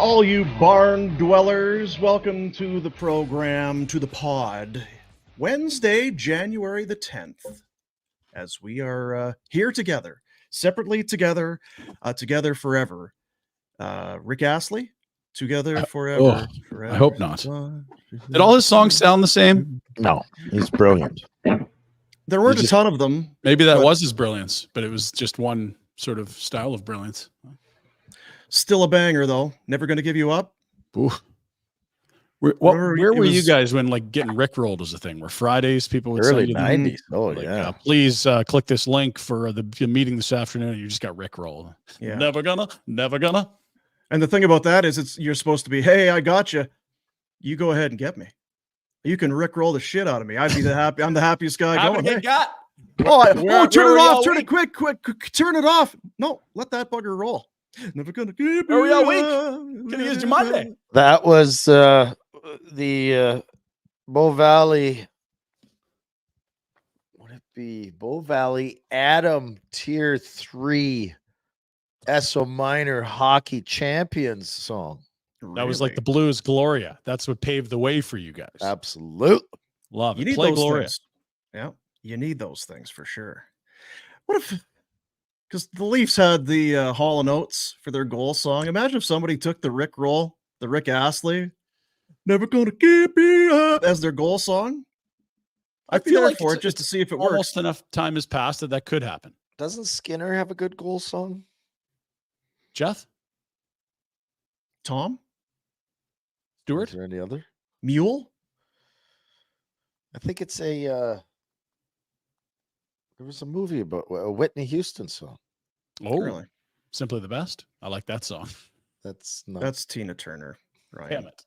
All you barn dwellers, welcome to the program, to the pod. Wednesday, January the 10th, as we are here together, separately together, together forever. Rick Astley, together forever. Forever. I hope not. Did all his songs sound the same? No, he's brilliant. There weren't a ton of them. Maybe that was his brilliance, but it was just one sort of style of brilliance. Still a banger, though. Never Gonna Give You Up. Ooh. Where were you guys when like getting rickrolled was a thing? Where Fridays people would Early send you 90s. Oh, like, yeah. Please click this link for the meeting this afternoon. You just got rickrolled. Yeah. Never gonna. And the thing about that is you're supposed to be, hey, I got you. You go ahead and get me. You can rickroll the shit out of me. I'm the happiest guy going. Hey. Got? Turn it off. Turn it quick. Turn it off. No, let that bugger roll. Never gonna give Where we all you week? up. Can you use your Monday? That was the Bow Valley. Would it be Bow Valley Adam Tier 3 SO Minor Hockey Champions song? That was like the Blues Gloria. That's what paved the way for you guys. Absolutely. Love it. You need Play those Gloria. things. Yeah, you need those things for sure. What if, because the Leafs had the Hall & Oates for their goal song. Imagine if somebody took the Rick Roll, the Rick Astley, Never Gonna Keep You Up as their goal song. I feel like for it just to see if it works. Almost enough time has passed that could happen. Doesn't Skinner have a good goal song? Jeff? Tom? Stewart? Is there any other? Mule? I think it's there was a movie about a Whitney Houston song. Oh, Really? Simply the Best. I like that song. That's That's Tina Turner. Right. Damn it.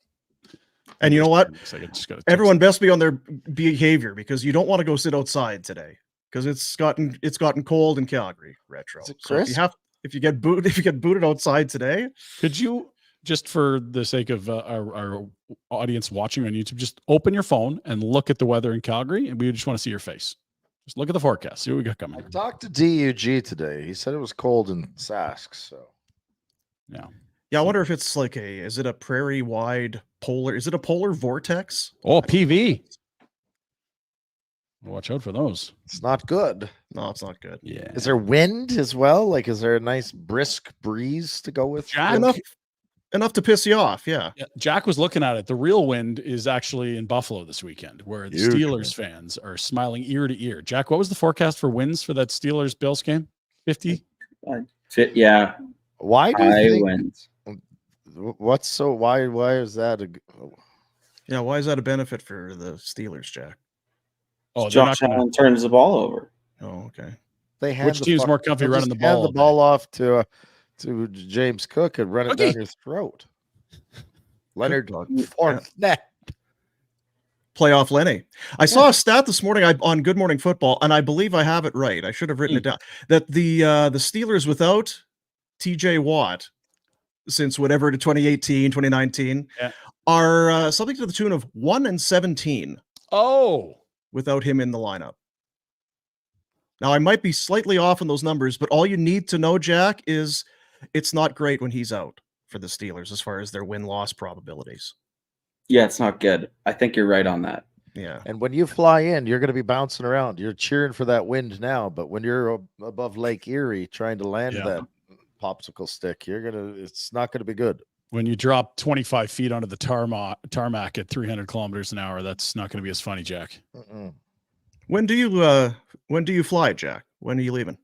And you know what? Looks like I just got a Everyone best be on their behavior because you don't want to go sit outside today because it's gotten cold in Calgary. Retro. Is it So if you get booted outside today, Could you, just for the sake of our audience watching on YouTube, just open your phone and look at the weather in Calgary, and we just want to see your face. Just look at the forecast. See what we got coming. I talked to DUG today. He said it was cold in Sask. So Yeah. yeah, I wonder if it's like is it a prairie wide polar? Is it a polar vortex? Oh, PV. Watch out for those. it's not good. No, it's not good. Yeah. Is there wind as well? Like, is there a nice brisk breeze to go with? Jack? Enough to piss you off. Yeah. Yeah, Jack was looking at it. The real wind is actually in Buffalo this weekend, where the Huge. Steelers fans are smiling ear to ear. Jack, what was the forecast for winds for that Steelers Bills game? 50? Yeah, Why do you high think? winds. Why is that Yeah. Why is that a benefit for the Steelers, Jack? Oh, they're Josh not gonna, Allen turns the ball over. Oh, okay. they hand which the team's fu- more comfy they'll running just the hand ball? the ball off to James Cook and run it Cookie. down your throat? Leonard fourth net. Playoff Lenny. I saw a stat this morning on Good Morning Football, and I believe I have it right. I should have written it down. That the Steelers without TJ Watt since whatever to 2018, 2019 are something to the tune of 1-17 Oh, without him in the lineup. Now I might be slightly off on those numbers, but all you need to know, Jack, is it's not great when he's out for the Steelers as far as their win-loss probabilities. Yeah, it's not good. I think you're right on that. Yeah. And when you fly in, you're going to be bouncing around. You're cheering for that wind now, but when you're above Lake Erie trying to land that popsicle stick, it's not going to be good. when you drop 25 feet onto the tarmac at 300 kilometers an hour, that's not going to be as funny, Jack. Mm-mm. When do you fly, Jack? When are you leaving?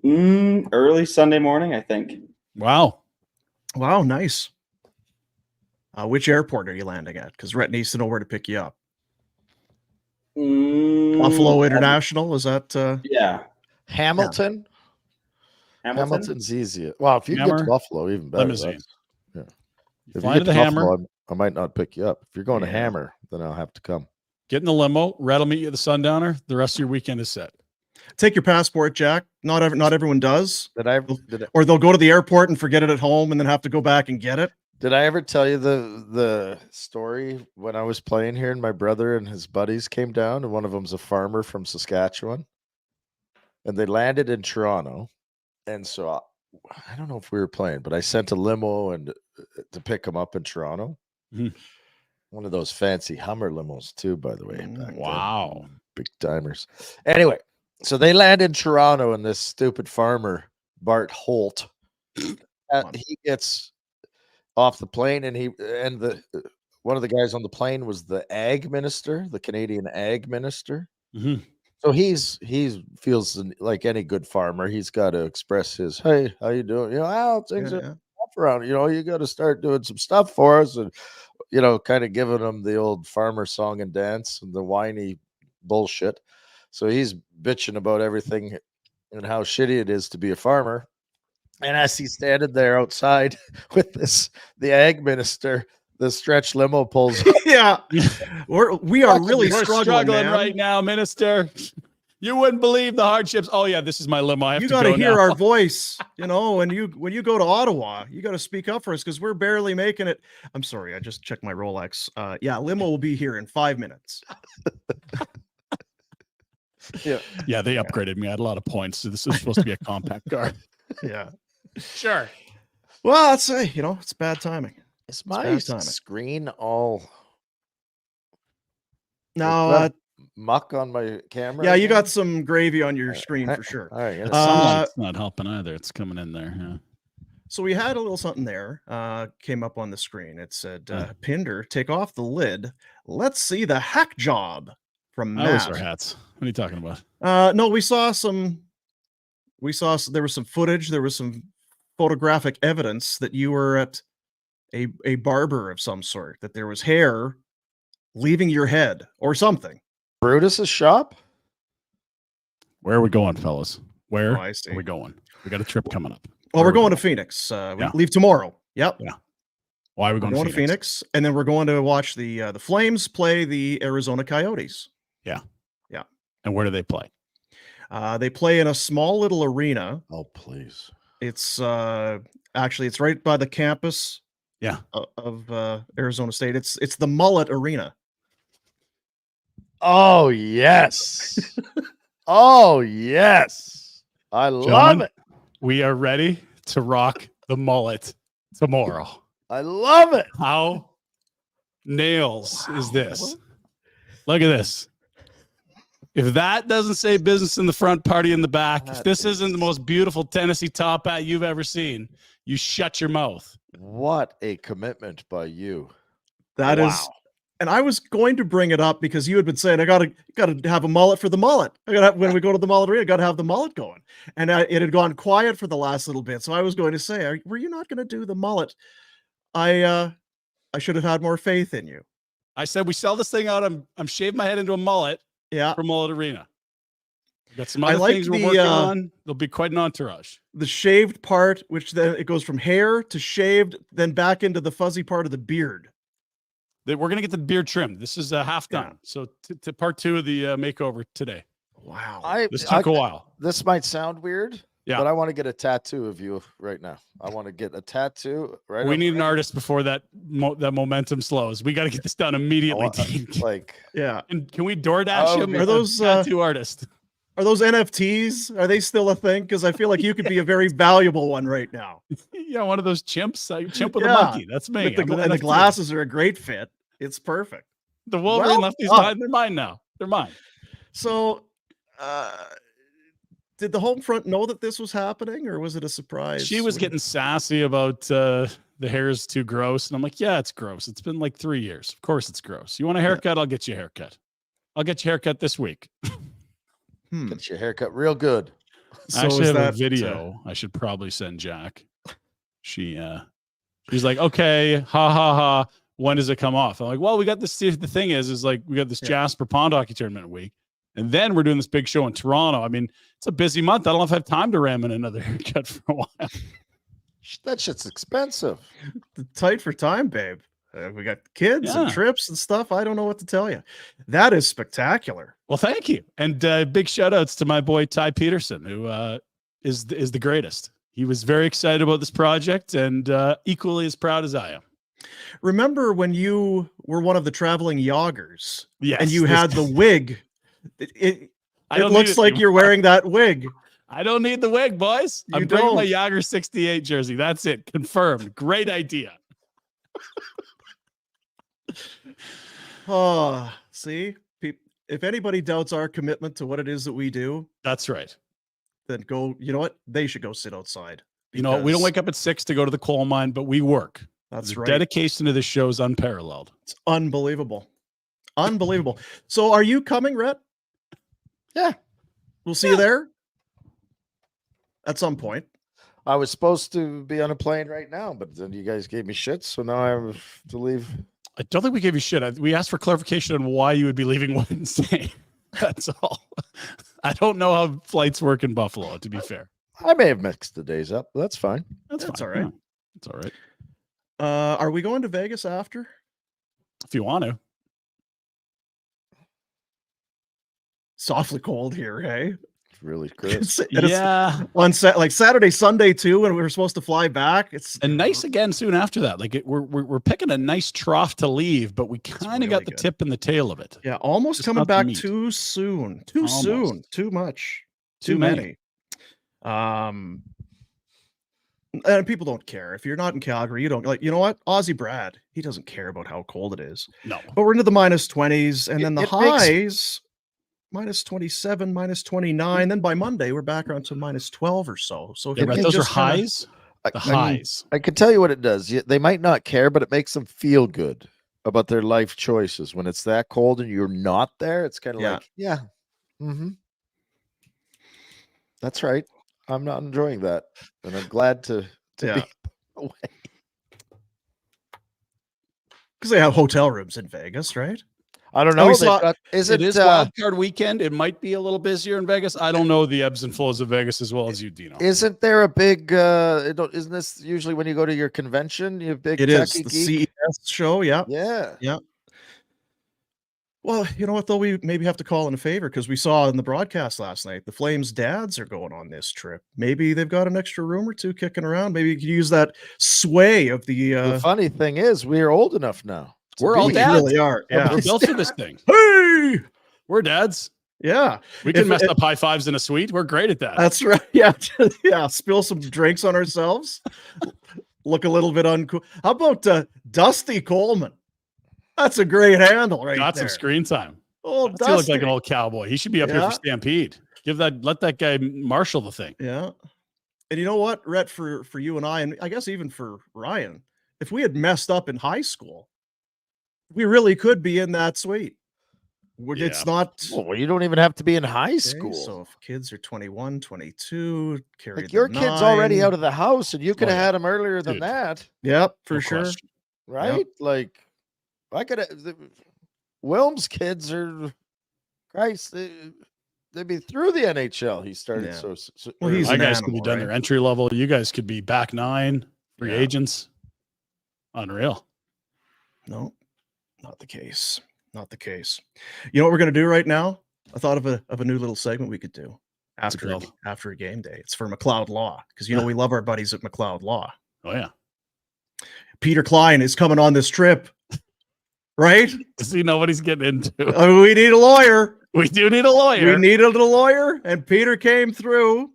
Early Sunday morning, I think. Wow. Wow, nice. Which airport are you landing at? Because Rhett needs to know where to pick you up. Buffalo International, is that? Yeah. Hamilton? Hamilton's easier. Well, if you get to Buffalo, even better. Limousine. Yeah. If you get to Hammer, I might not pick you up. If you're going to Hammer, then I'll have to come. Get in the limo. Red will meet you at the Sundowner. The rest of your weekend is set. Take your passport, Jack. Not everyone does. Or they'll go to the airport and forget it at home and then have to go back and get it. Did I ever tell you the story when I was playing here and my brother and his buddies came down, and one of them's a farmer from Saskatchewan, and they landed in Toronto, and so I don't know if we were playing, but I sent a limo and to pick him up in Toronto. Mhm. One of those fancy Hummer limos too, by the way. back then. Wow. Big timers. Anyway, so they land in Toronto, and this stupid farmer, Bart Holt, he gets off the plane, and one of the guys on the plane was the ag minister, the Canadian ag minister. Mhm. So he feels like any good farmer, he's got to express his, hey, how you doing? How things are tough around. You got to start doing some stuff for us, and kind of giving them the old farmer song and dance and the whiny bullshit. So he's bitching about everything and how shitty it is to be a farmer. And as he's standing there outside with the ag minister, the stretch limo pulls. Yeah, we are really We're struggling man. Right now, Minister. You wouldn't believe the hardships. Oh yeah, this is my limo. You got to hear our voice, when you go to Ottawa, you got to speak up for us because we're barely making it. I'm sorry, I just checked my Rolex. Limo will be here in 5 minutes. Yeah, they upgraded me. I had a lot of points. So this is supposed to be a compact car. Yeah, sure. Well, I'd say it's bad timing. Is my screen all no muck on my camera? Yeah, you got some gravy on your screen for sure. All right, the sunlight's not helping either. It's coming in there. Yeah. So we had a little something there. Came up on the screen. It said, "Pinder, take off the lid. Let's see the hack job from Matt." Those are hats. What are you talking about? No, we saw there was some footage. There was some photographic evidence that you were at a barber of some sort, that there was hair leaving your head or something. Brutus's shop? Where are we going, fellas? Where I see. are we going? We got a trip coming up. Well, we're going to Phoenix. We leave tomorrow. Yep. Yeah. Why are we going to Phoenix? And then we're going to watch the Flames play the Arizona Coyotes. Yeah. Yeah. And where do they play? They play in a small little arena. Oh, please. It's actually it's right by the campus. Yeah. Of Arizona State. It's the Mullet Arena. Oh yes. Oh yes. I love it. We are ready to rock the mullet tomorrow. I love it. How nails is this? Look at this. If that doesn't say business in the front, party in the back, if this isn't the most beautiful Tennessee top hat you've ever seen, you shut your mouth. What a commitment by you. That is, and I was going to bring it up because you had been saying I gotta have a mullet for the mullet. When we go to the mullet arena, I gotta have the mullet going, and it had gone quiet for the last little bit. So I was going to say, were you not going to do the mullet? I should have had more faith in you. I said we sell this thing out. I'm shaving my head into a mullet. Yeah, for Mullet Arena. We've got some other things we're working on. There'll be quite an entourage. The shaved part, which then it goes from hair to shaved, then back into the fuzzy part of the beard. We're going to get the beard trimmed. This is half done. Yeah. So to part 2 of the makeover today. Wow. This took a while. This might sound weird, but I want to get a tattoo of you right now. I want to get a tattoo right now. We need an artist before that momentum slows. We got to get this done immediately. Can we DoorDash him? Are those tattoo artists? Are those NFTs? Are they still a thing? Because I feel like you could be a very valuable one right now. Yeah, one of those chimps. Chimp with a monkey. That's me. And the glasses are a great fit. It's perfect. The Wolverine lefties behind. They're mine now. They're mine. So, did the home front know that this was happening, or was it a surprise? She was getting sassy about the hair is too gross. And I'm like, yeah, it's gross. It's been like 3 years. Of course it's gross. You want a haircut? I'll get you a haircut. I'll get you a haircut this week. Get your haircut real good. I actually have a video I should probably send Jack. She's like, okay, ha ha ha. When does it come off? I'm like, well, we got this. The thing is like we got this Jasper Pond Hockey Tournament week, and then we're doing this big show in Toronto. I mean, it's a busy month. I don't know if I have time to ram in another haircut for a while. That shit's expensive. Tight for time, babe. We got kids and trips and stuff. I don't know what to tell you. That is spectacular. Well, thank you. And big shout outs to my boy, Ty Peterson, who is the greatest. He was very excited about this project and equally as proud as I am. Remember when you were one of the traveling Yoggers? Yes. And you had the wig. It looks like you're wearing that wig. I don't need the wig, boys. You I'm bringing my don't. Yager 68 jersey. That's it. Confirmed. Great idea. Oh, see, if anybody doubts our commitment to what it is that we do, That's right. then go. You know what? They should go sit outside. You know, we don't because wake up at 6 to go to the coal mine, but we work. That's The right. dedication to this show is unparalleled. It's unbelievable. Unbelievable. So are you coming, Rhett? Yeah. We'll see you there at some point. I was supposed to be on a plane right now, but then you guys gave me shit, so now I have to leave. I don't think we gave you shit. We asked for clarification on why you would be leaving Wednesday. That's all. I don't know how flights work in Buffalo, to be fair. I may have mixed the days up, but that's fine. That's fine. all right. Yeah, it's all right. Are we going to Vegas after? If you want to. It's awfully cold here, hey? It's really good. Yeah. On like Saturday, Sunday too, when we were supposed to fly back. It's And nice again soon after that. Like we're picking a nice trough to leave, but we kind of really got the good. tip and the tail of it. Yeah, almost Just coming not the back meat. too soon. Too Almost. soon. Too much. Too many. And people don't care. If you're not in Calgary, you don't like, you know what? Aussie Brad, he doesn't care about how cold it is. No. But we're into the minus 20s, and then the It makes- highs minus 27, minus 29. Then by Monday, we're back around to minus 12 or so. So if Yeah, you right. can Those are just kinda- highs. The highs. I can tell you what it does. They might not care, but it makes them feel good about their life choices. When it's that cold and you're not there, it's kind of Yeah. like, yeah, that's right. I'm not enjoying that, and I'm glad to Yeah. be away. Because they have hotel rooms in Vegas, right? I don't Oh, know. we They've saw- got- is It it? is wild card weekend. It might be a little busier in Vegas. I don't know the ebbs and flows of Vegas as well as you, Dino. Isn't there a big? Isn't this usually when you go to your convention? You have big. It is techie the geek? CES show. Yeah. Yeah. Well, you know what, though? We maybe have to call in a favor because we saw in the broadcast last night the Flames dads are going on this trip. Maybe they've got an extra room or two kicking around. Maybe you could use that sway of the. The funny thing is, we're old enough now. We're all we dads. really are. Yeah. We're built for this thing. Hey! We're dads. Yeah. We can If- mess up high fives in a suite. We're great at that. That's right. Yeah. Yeah. Spill some drinks on ourselves. Look a little bit uncool. How about Dusty Coleman? That's a great handle right Got there. some screen time. Oh, Does he look Dusty. like an old cowboy? He should be up here Yeah. for Stampede. Let that guy marshal the thing. Yeah. And you know what, Rhett, for you and I, and I guess even for Ryan, if we had messed up in high school, we really could be in that suite. It's not. Well, you don't even have to be in high Okay, school. so if kids are 21, 22, carry Like your kid's already out of the house, and you could have yeah. had them earlier than Dude. that, Yep, for No sure. question. right? Like, I could have. Wilm's kids are, Christ, they'd be through the NHL. He started Yeah. so Well, he's My an guys animal, could be done right? their entry level. You guys could be back nine, free Yeah. agents. Unreal. No, not the case. Not the case. You know what we're going to do right now? I thought of a new little segment we could do after called? after a game day. It's for McLeod Law because you know we love our buddies at McLeod Law. Oh yeah. Peter Klein is coming on this trip, right? Does he know what he's getting into? We need a lawyer. We do need a lawyer. We needed a lawyer, and Peter came through.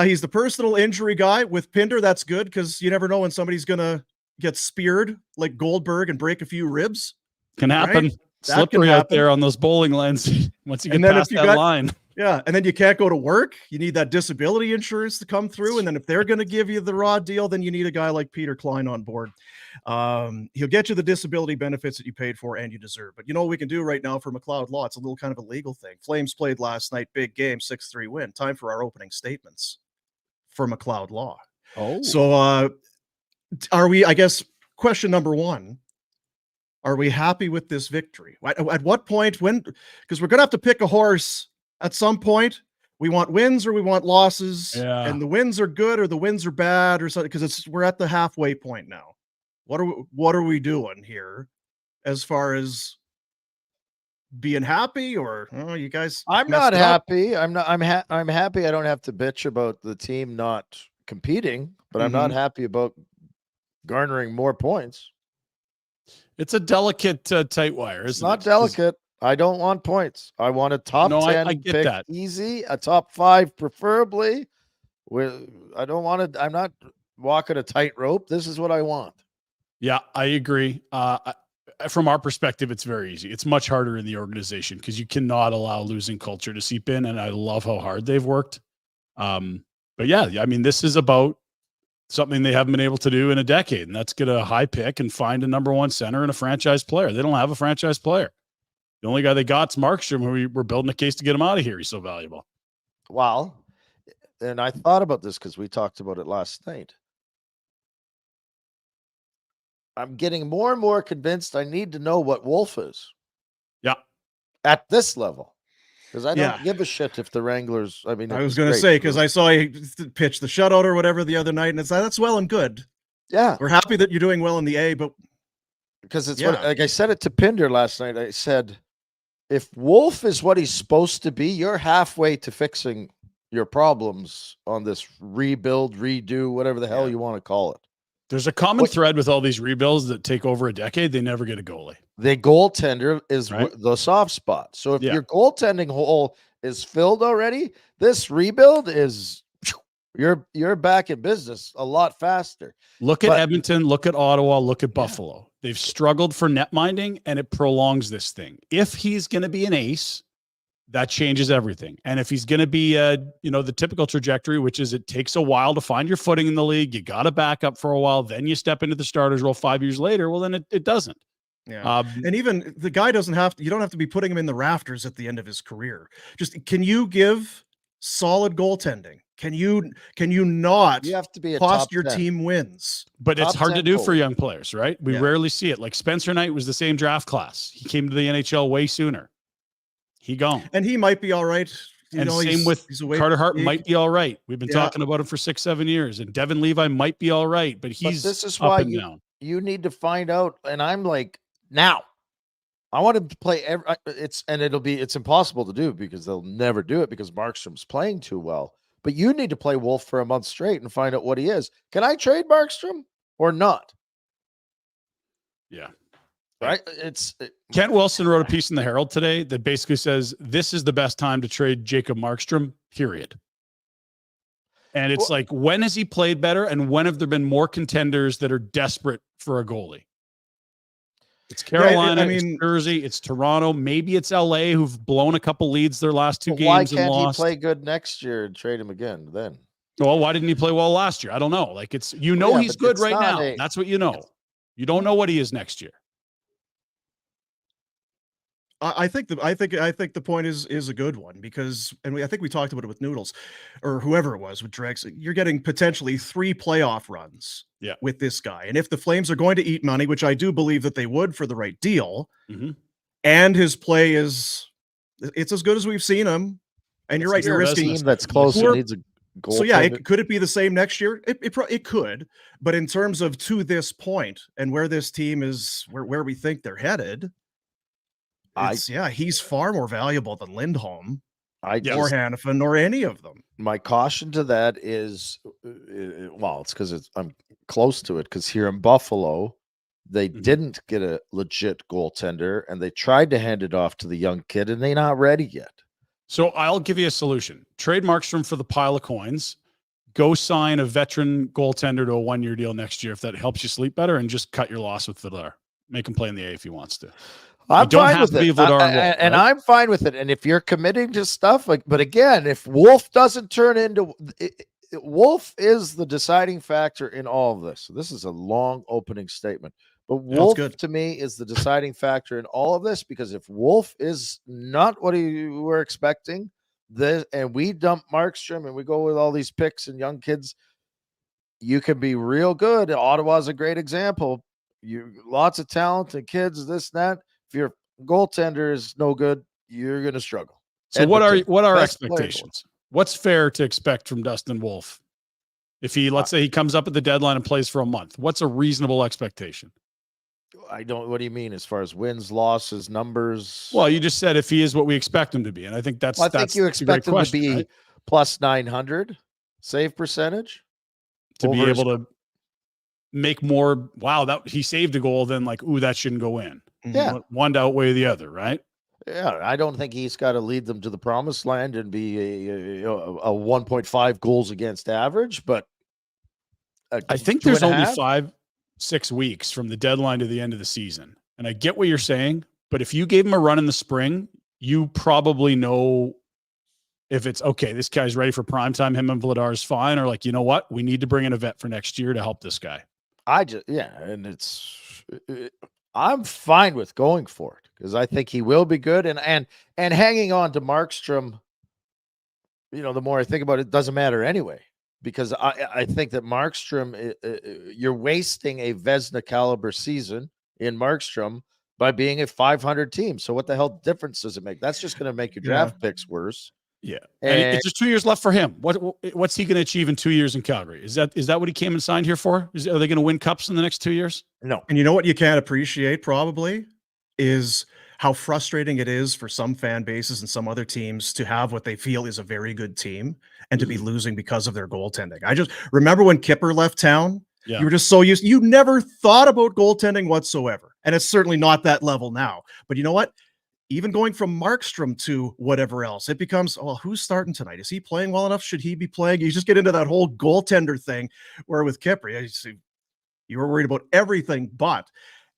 He's the personal injury guy with Pinder. That's good because you never know when somebody's gonna get speared like Goldberg and break a few ribs. Can happen. Right? That Slippery can out happen. there on those bowling lanes. Once you get And then if past you that got- line. Yeah, and then you can't go to work. You need that disability insurance to come through, and then if they're going to give you the raw deal, then you need a guy like Peter Klein on board. He'll get you the disability benefits that you paid for and you deserve. But you know what we can do right now for McLeod Law? It's a little kind of a legal thing. Flames played last night, big game, 6-3 win. Time for our opening statements for McLeod Law. Oh, So are we, I guess, question number one, are we happy with this victory? At what point, when, because we're going to have to pick a horse at some point. We want wins or we want losses, Yeah. and the wins are good or the wins are bad or something, because we're at the halfway point now. What are we doing here as far as being happy, or you guys? I'm messed not it up? happy. I'm happy. I don't have to bitch about the team not competing, but I'm not happy about garnering more points. it's a delicate tight wire, It's isn't not it? delicate. I don't want points. I want a top 10 I get pick, that. easy, a top 5 preferably. I don't want to. I'm not walking a tightrope. This is what I want. Yeah, I agree. From our perspective, it's very easy. It's much harder in the organization because you cannot allow losing culture to seep in. And I love how hard they've worked. But yeah, I mean, this is about something they haven't been able to do in a decade, and that's get a high pick and find a number one center and a franchise player. They don't have a franchise player. The only guy they got's Markstrom, who we're building a case to get him out of here. He's so valuable. Well, and I thought about this because we talked about it last night. I'm getting more and more convinced I need to know what Wolf is. Yeah. At this level. Because I don't give a shit if the Wranglers. I mean, I was going to say, because I saw you pitch the shutout or whatever the other night, and it's that's well and good. Yeah. We're happy that you're doing well in the A, but because it's what, like I said it to Pinder last night. I said, if Wolf is what he's supposed to be, you're halfway to fixing your problems on this rebuild, redo, whatever the hell you want to call it. There's a common thread with all these rebuilds that take over a decade. They never get a goalie. The goaltender is the soft spot. So if your goaltending hole is filled already, this rebuild is you're back in business a lot faster. Look at Edmonton, look at Ottawa, look at Buffalo. They've struggled for net minding, and it prolongs this thing. If he's going to be an ace, that changes everything. And if he's going to be, the typical trajectory, which is it takes a while to find your footing in the league, you got to back up for a while, then you step into the starters role 5 years later. Well, then it doesn't. Yeah. And even the guy you don't have to be putting him in the rafters at the end of his career. Just, can you give solid goaltending? Can you not you have to be cost your team wins? But it's hard to do for young players, right? We rarely see it. Like Spencer Knight was the same draft class. He came to the NHL way sooner. He gone. And he might be all right. Same with Carter Hart might be all right. We've been talking about him for 6-7 years. And Devin Levi might be all right, but this is why you need to find out. And I'm like, now I want him to play it's impossible to do because they'll never do it because Markstrom's playing too well. But you need to play Wolf for a month straight and find out what he is. Can I trade Markstrom or not? Yeah. Right. Kent Wilson wrote a piece in the Herald today that basically says this is the best time to trade Jacob Markstrom, period. And it's like, when has he played better? And when have there been more contenders that are desperate for a goalie? It's Carolina, it's Jersey, it's Toronto, maybe it's LA who've blown a couple leads their last two games. Why can't and lost. He play good next year and trade him again then? Well, why didn't he play well last year? I don't know. Like he's good right now. That's what you know. You don't know what he is next year. I think the point is a good one because, and I think we talked about it with Noodles or whoever it was with Drex. You're getting potentially 3 playoff runs with this guy. And if the Flames are going to eat money, which I do believe that they would for the right deal, and his play it's as good as we've seen him. And you're right. You're risking that's close and needs a goal. So could it be the same next year? It could, but in terms of to this point and where this team is, where we think they're headed, he's far more valuable than Lindholm or Hanifin or any of them. My caution to that is, it's because I'm close to it. Because here in Buffalo, they didn't get a legit goaltender, and they tried to hand it off to the young kid, and they're not ready yet. So I'll give you a solution: trade Markstrom for the pile of coins. Go sign a veteran goaltender to a 1-year deal next year if that helps you sleep better, and just cut your loss with Vladar. Make him play in the A if he wants to. I'm fine with it. And I'm fine with it. And if you're committing to stuff but again, if Wolf doesn't turn into Wolf is the deciding factor in all of this. So this is a long opening statement, but Wolf to me is the deciding factor in all of this, because if Wolf is not what we're expecting, and we dump Markstrom and we go with all these picks and young kids, you can be real good. Ottawa's a great example. Lots of talent and kids, this and that. If your goaltender is no good, you're going to struggle. So what are expectations? What's fair to expect from Dustin Wolf? If let's say he comes up at the deadline and plays for a month, what's a reasonable expectation? What do you mean as far as wins, losses, numbers? Well, you just said if he is what we expect him to be. And I think I think you expect him to be plus 900 save percentage. To be able to make more, he saved a goal, then that shouldn't go in. Yeah. One to outweigh the other, right? Yeah, I don't think he's got to lead them to the promised land and be a 1.5 goals against average, but I think there's only 5-6 weeks from the deadline to the end of the season. And I get what you're saying, but if you gave him a run in the spring, you probably know if it's okay, this guy's ready for prime time, him and Vladar is fine, or like, you know what, we need to bring in a vet for next year to help this guy. And I'm fine with going for it because I think he will be good, and hanging on to Markstrom, the more I think about it, doesn't matter anyway, because I think that Markstrom, you're wasting a Vezina caliber season in Markstrom by being a 500 team. So what the hell difference does it make? That's just going to make your draft picks worse. Yeah, and it's just 2 years left for him. What's he going to achieve in 2 years in Calgary? Is that what he came and signed here for? Are they going to win cups in the next 2 years? No. And you know what you can't appreciate probably is how frustrating it is for some fan bases and some other teams to have what they feel is a very good team and to be losing because of their goaltending. I just remember when Kipper left town, you were just so used. You never thought about goaltending whatsoever, and it's certainly not that level now. But you know what? Even going from Markstrom to whatever else, it becomes, oh, who's starting tonight? Is he playing well enough? Should he be playing? You just get into that whole goaltender thing where with Kipper, you were worried about everything but.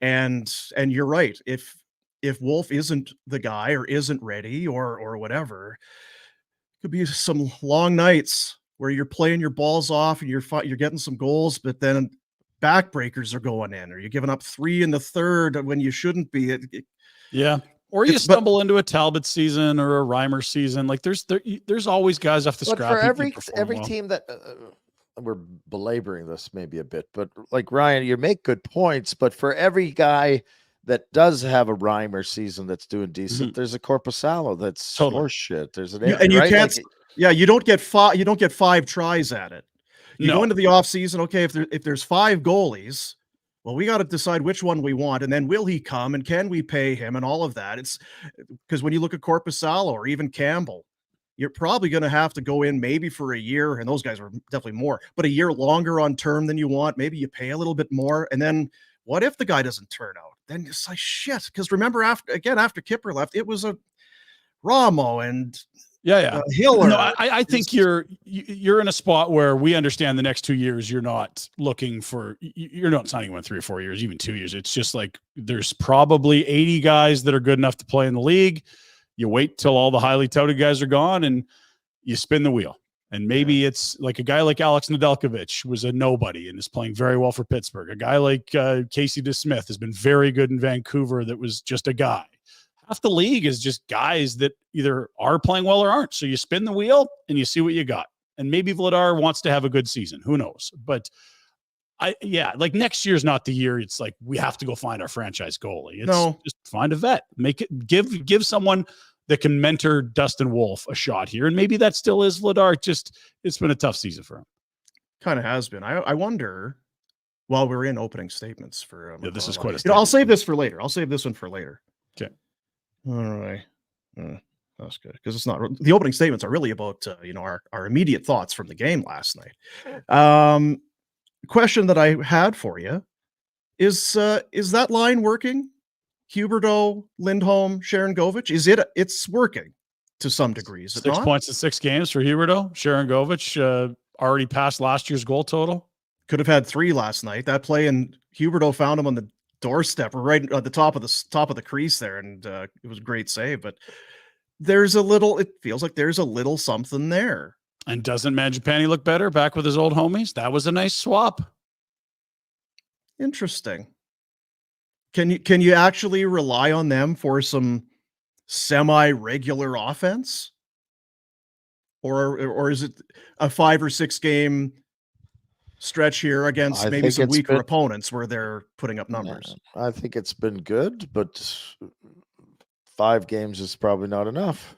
And you're right. If Wolf isn't the guy or isn't ready or whatever, it could be some long nights where you're playing your balls off and you're getting some goals, but then backbreakers are going in, or you're giving up 3 in the third when you shouldn't be. Yeah. Or you stumble into a Talbot season or a Reimer season. Like there's always guys off the scrap. For every team that we're belaboring this maybe a bit, but like Ryan, you make good points. But for every guy that does have a Reimer season that's doing decent, there's a Corpusalo that's horseshit. There's an you don't get 5. You don't get 5 tries at it. You go into the off season. Okay, if there's 5 goalies. Well, we got to decide which one we want, and then will he come, and can we pay him, and all of that. It's because when you look at Corpusalo or even Campbell, you're probably going to have to go in maybe for a year, and those guys are definitely more, but a year longer on term than you want. Maybe you pay a little bit more, and then what if the guy doesn't turn out? Then it's like shit. Because remember, after Kipper left, it was a Ramo and Hiller. No, I think you're in a spot where we understand the next 2 years you're not signing one 3 or 4 years, even 2 years. It's just like there's probably 80 guys that are good enough to play in the league. You wait till all the highly touted guys are gone and you spin the wheel. And maybe it's like a guy like Alex Nedeljkovic was a nobody and is playing very well for Pittsburgh. A guy like Casey DeSmith has been very good in Vancouver that was just a guy. Half the league is just guys that either are playing well or aren't. So you spin the wheel and you see what you got. And maybe Vladar wants to have a good season. Who knows? But like next year's not the year. It's like we have to go find our franchise goalie. It's just find a vet. Make it give someone that can mentor Dustin Wolf a shot here. And maybe that still is Vladar. It's been a tough season for him. Kind of has been. I wonder. While we're in opening statements for this is quite a I'll save this for later. I'll save this one for later. Okay. All right. That's good because it's not the opening statements are really about our immediate thoughts from the game last night. Question that I had for you is that line working? Huberdeau, Lindholm, Sharangovich, it's working to some degree. Is it 6 points in 6 games for Huberdeau. Sharangovich already passed last year's goal total. Could have had 3 last night. That play, and Huberdeau found him on the doorstep or right at the top of the crease there, and it was a great save. But it feels like there's a little something there. And doesn't Mangiapane look better back with his old homies? That was a nice swap. Interesting. Can you actually rely on them for some semi-regular offense, or is it a 5 or 6 game stretch here against maybe some weaker opponents where they're putting up numbers? I think it's been good, but 5 games is probably not enough.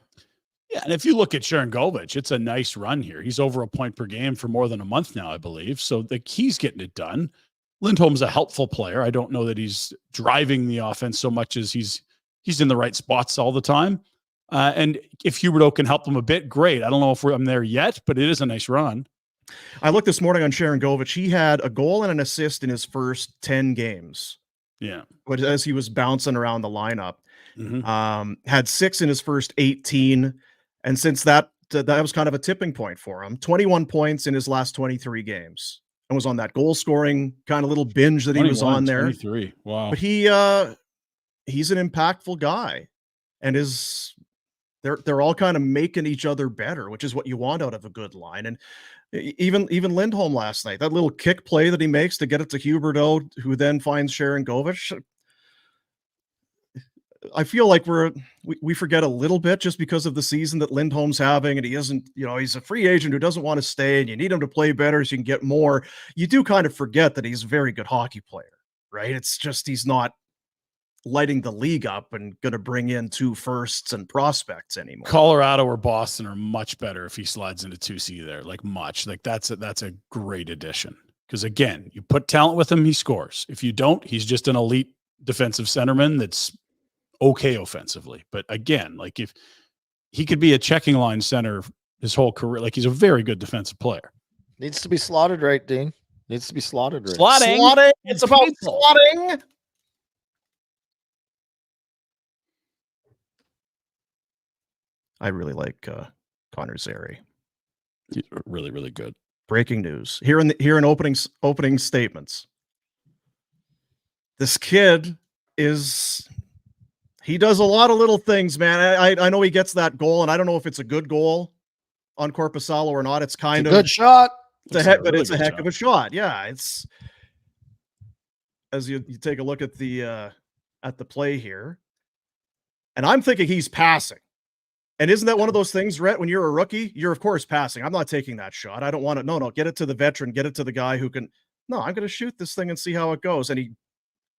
Yeah, and if you look at Sharangovich, it's a nice run here. He's over a point per game for more than a month now, I believe. So he's getting it done. Lindholm's a helpful player. I don't know that he's driving the offense so much as he's in the right spots all the time. And if Huberdeau can help them a bit, great. I don't know if I'm there yet, but it is a nice run. I looked this morning on Sharangovich. He had a goal and an assist in his first 10 games. Yeah. But as he was bouncing around the lineup, Had 6 in his first 18. And since that was kind of a tipping point for him, 21 points in his last 23 games. And was on that goal scoring kind of little binge that he was on there. 23. Wow. But he's an impactful guy, and they're all kind of making each other better, which is what you want out of a good line. And even Lindholm last night, that little kick play that he makes to get it to Huberdeau, who then finds Sharon Govich. I feel like we forget a little bit just because of the season that Lindholm's having, and he isn't, he's a free agent who doesn't want to stay, and you need him to play better so you can get more. You do kind of forget that he's a very good hockey player, right? It's just he's not lighting the league up and going to bring in 2 firsts and prospects anymore. Colorado or Boston are much better if he slides into 2C there, like much. Like that's a great addition. Because again, you put talent with him, he scores. If you don't, he's just an elite defensive centerman that's okay offensively. But again, like if he could be a checking line center his whole career, like he's a very good defensive player. Needs to be slotted right, Dean. Needs to be slotted right. Slotting. It's about slotting. I really like Connor Zary. He's really, really good. Breaking news here in opening statements. This kid he does a lot of little things, man. I know he gets that goal, and I don't know if it's a good goal on Korpisalo or not. It's kind of a good shot. It's a heck of a shot. Yeah, it's as you take a look at the play here, and I'm thinking he's passing. And isn't that one of those things, Rhett, when you're a rookie, you're of course passing. I'm not taking that shot. I don't want it. No, get it to the veteran, get it to the guy who can. No, I'm going to shoot this thing and see how it goes. And he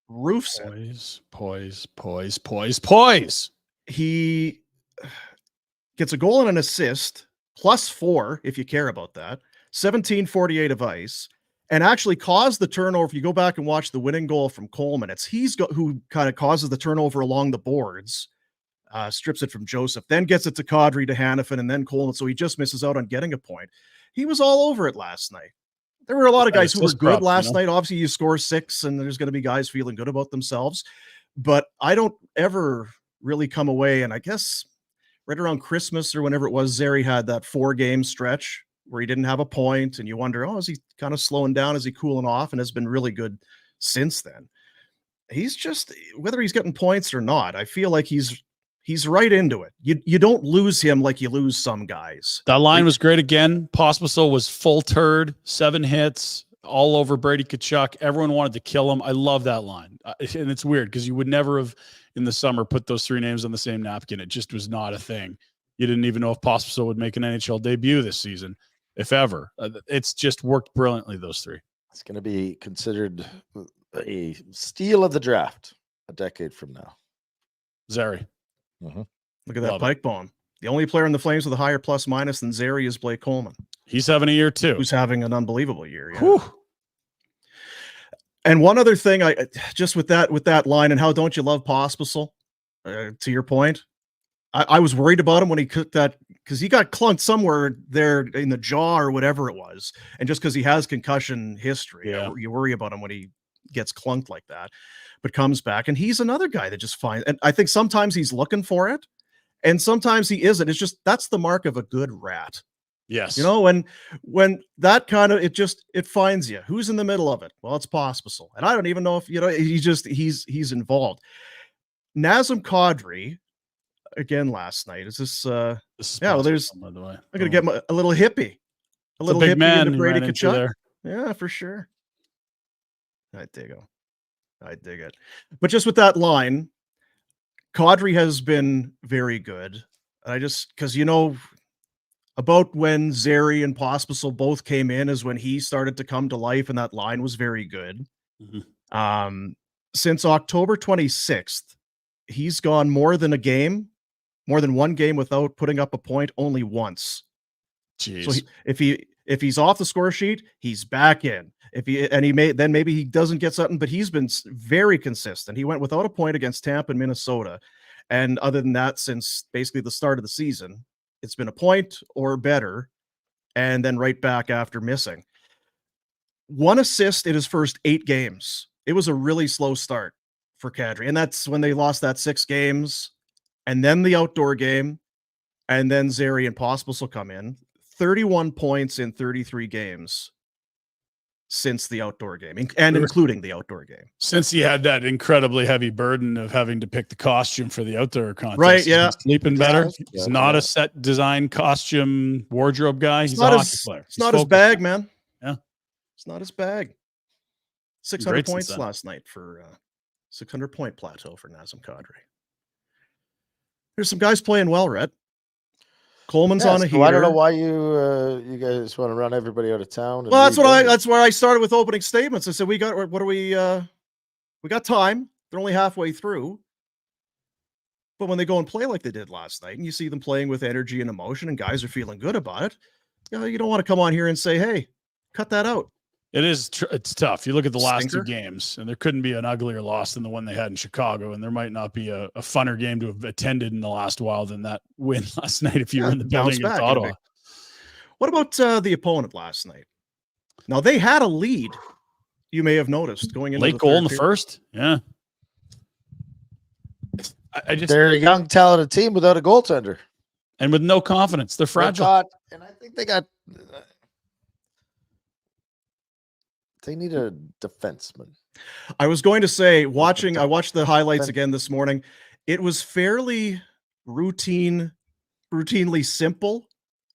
roofs it. Poise. He gets a goal and an assist, +4, if you care about that, 17:48 of ice, and actually caused the turnover. If you go back and watch the winning goal from Coleman, it's who kind of causes the turnover along the boards. Strips it from Joseph, then gets it to Kadri, to Hanifin, and then Coleman. So he just misses out on getting a point. He was all over it last night. There were a lot of guys who were good last night. Obviously, you score 6, and there's going to be guys feeling good about themselves. But I don't ever really come away, and I guess right around Christmas or whenever it was, Zary had that 4-game stretch where he didn't have a point, and you wonder, is he kind of slowing down? Is he cooling off? And has been really good since then. He's just, whether he's getting points or not, I feel like he's right into it. You don't lose him like you lose some guys. That line was great again. Pospisil was full turd, 7 hits, all over Brady Tkachuk. Everyone wanted to kill him. I love that line. And it's weird because you would never have in the summer put those 3 names on the same napkin. It just was not a thing. You didn't even know if Pospisil would make an NHL debut this season, if ever. It's just worked brilliantly, those 3. It's going to be considered a steal of the draft a decade from now. Zary. Mm-hmm. Look at that pike bomb. The only player in the Flames with a higher +- than Zary is Blake Coleman. He's having a year too. Who's having an unbelievable year. Yeah. And one other thing, I just with that line, and how don't you love Pospisil? To your point, I was worried about him when he cooked that, because he got clunked somewhere there in the jaw or whatever it was, and just because he has concussion history, you worry about him when he gets clunked like that. But comes back, and he's another guy that just finds, and I think sometimes he's looking for it and sometimes he isn't. It's just, that's the mark of a good rat. Yes. When that kind of, it finds you. Who's in the middle of it? Well, it's Pospisil. And I don't even know if, he's involved. Nazem Kadri, again last night, is this well, there's, by the way. I'm going to get a little hippie. A little big hippie man into Brady into Tkachuk. there. Yeah, for sure. I dig it. But just with that line, Kadri has been very good. Because about when Zary and Pospisil both came in is when he started to come to life, and that line was very good. Mm-hmm. Since October 26th, he's gone more than one game without putting up a point only once. Jeez. So if he's off the score sheet, he's back in. Maybe he doesn't get something, but he's been very consistent. He went without a point against Tampa and Minnesota. And other than that, since basically the start of the season, it's been a point or better, and then right back after missing. 1 assist in his first 8 games. It was a really slow start for Kadri. And that's when they lost that 6 games, and then the outdoor game, and then Zary and Pospisil will come in. 31 points in 33 games since the outdoor game, and including the outdoor game. Since he had that incredibly heavy burden of having to pick the costume for the outdoor contest. Right, yeah. He's sleeping better. He's not a set design costume wardrobe guy. He's a hockey player. It's not his bag, man. Yeah. It's not his bag. 600 points last night for 600-point plateau for Nazem Kadri. There's some guys playing well, Rhett. Coleman's on a heater. I don't know why you guys want to run everybody out of town. Well, that's where I started with opening statements. I said we got time. They're only halfway through. But when they go and play like they did last night, and you see them playing with energy and emotion, and guys are feeling good about it, you don't want to come on here and say, "Hey, cut that out." It's tough. You look at the last 2 games, and there couldn't be an uglier loss than the one they had in Chicago, and there might not be a funner game to have attended in the last while than that win last night if you were in the building against Ottawa. What about the opponent last night? Now, they had a lead, you may have noticed, going into late goal in the first. Yeah. They're a young, talented team without a goaltender. And with no confidence. They're fragile. And I think they need a defenseman. I was going to say, I watched the highlights again this morning. It was fairly routinely simple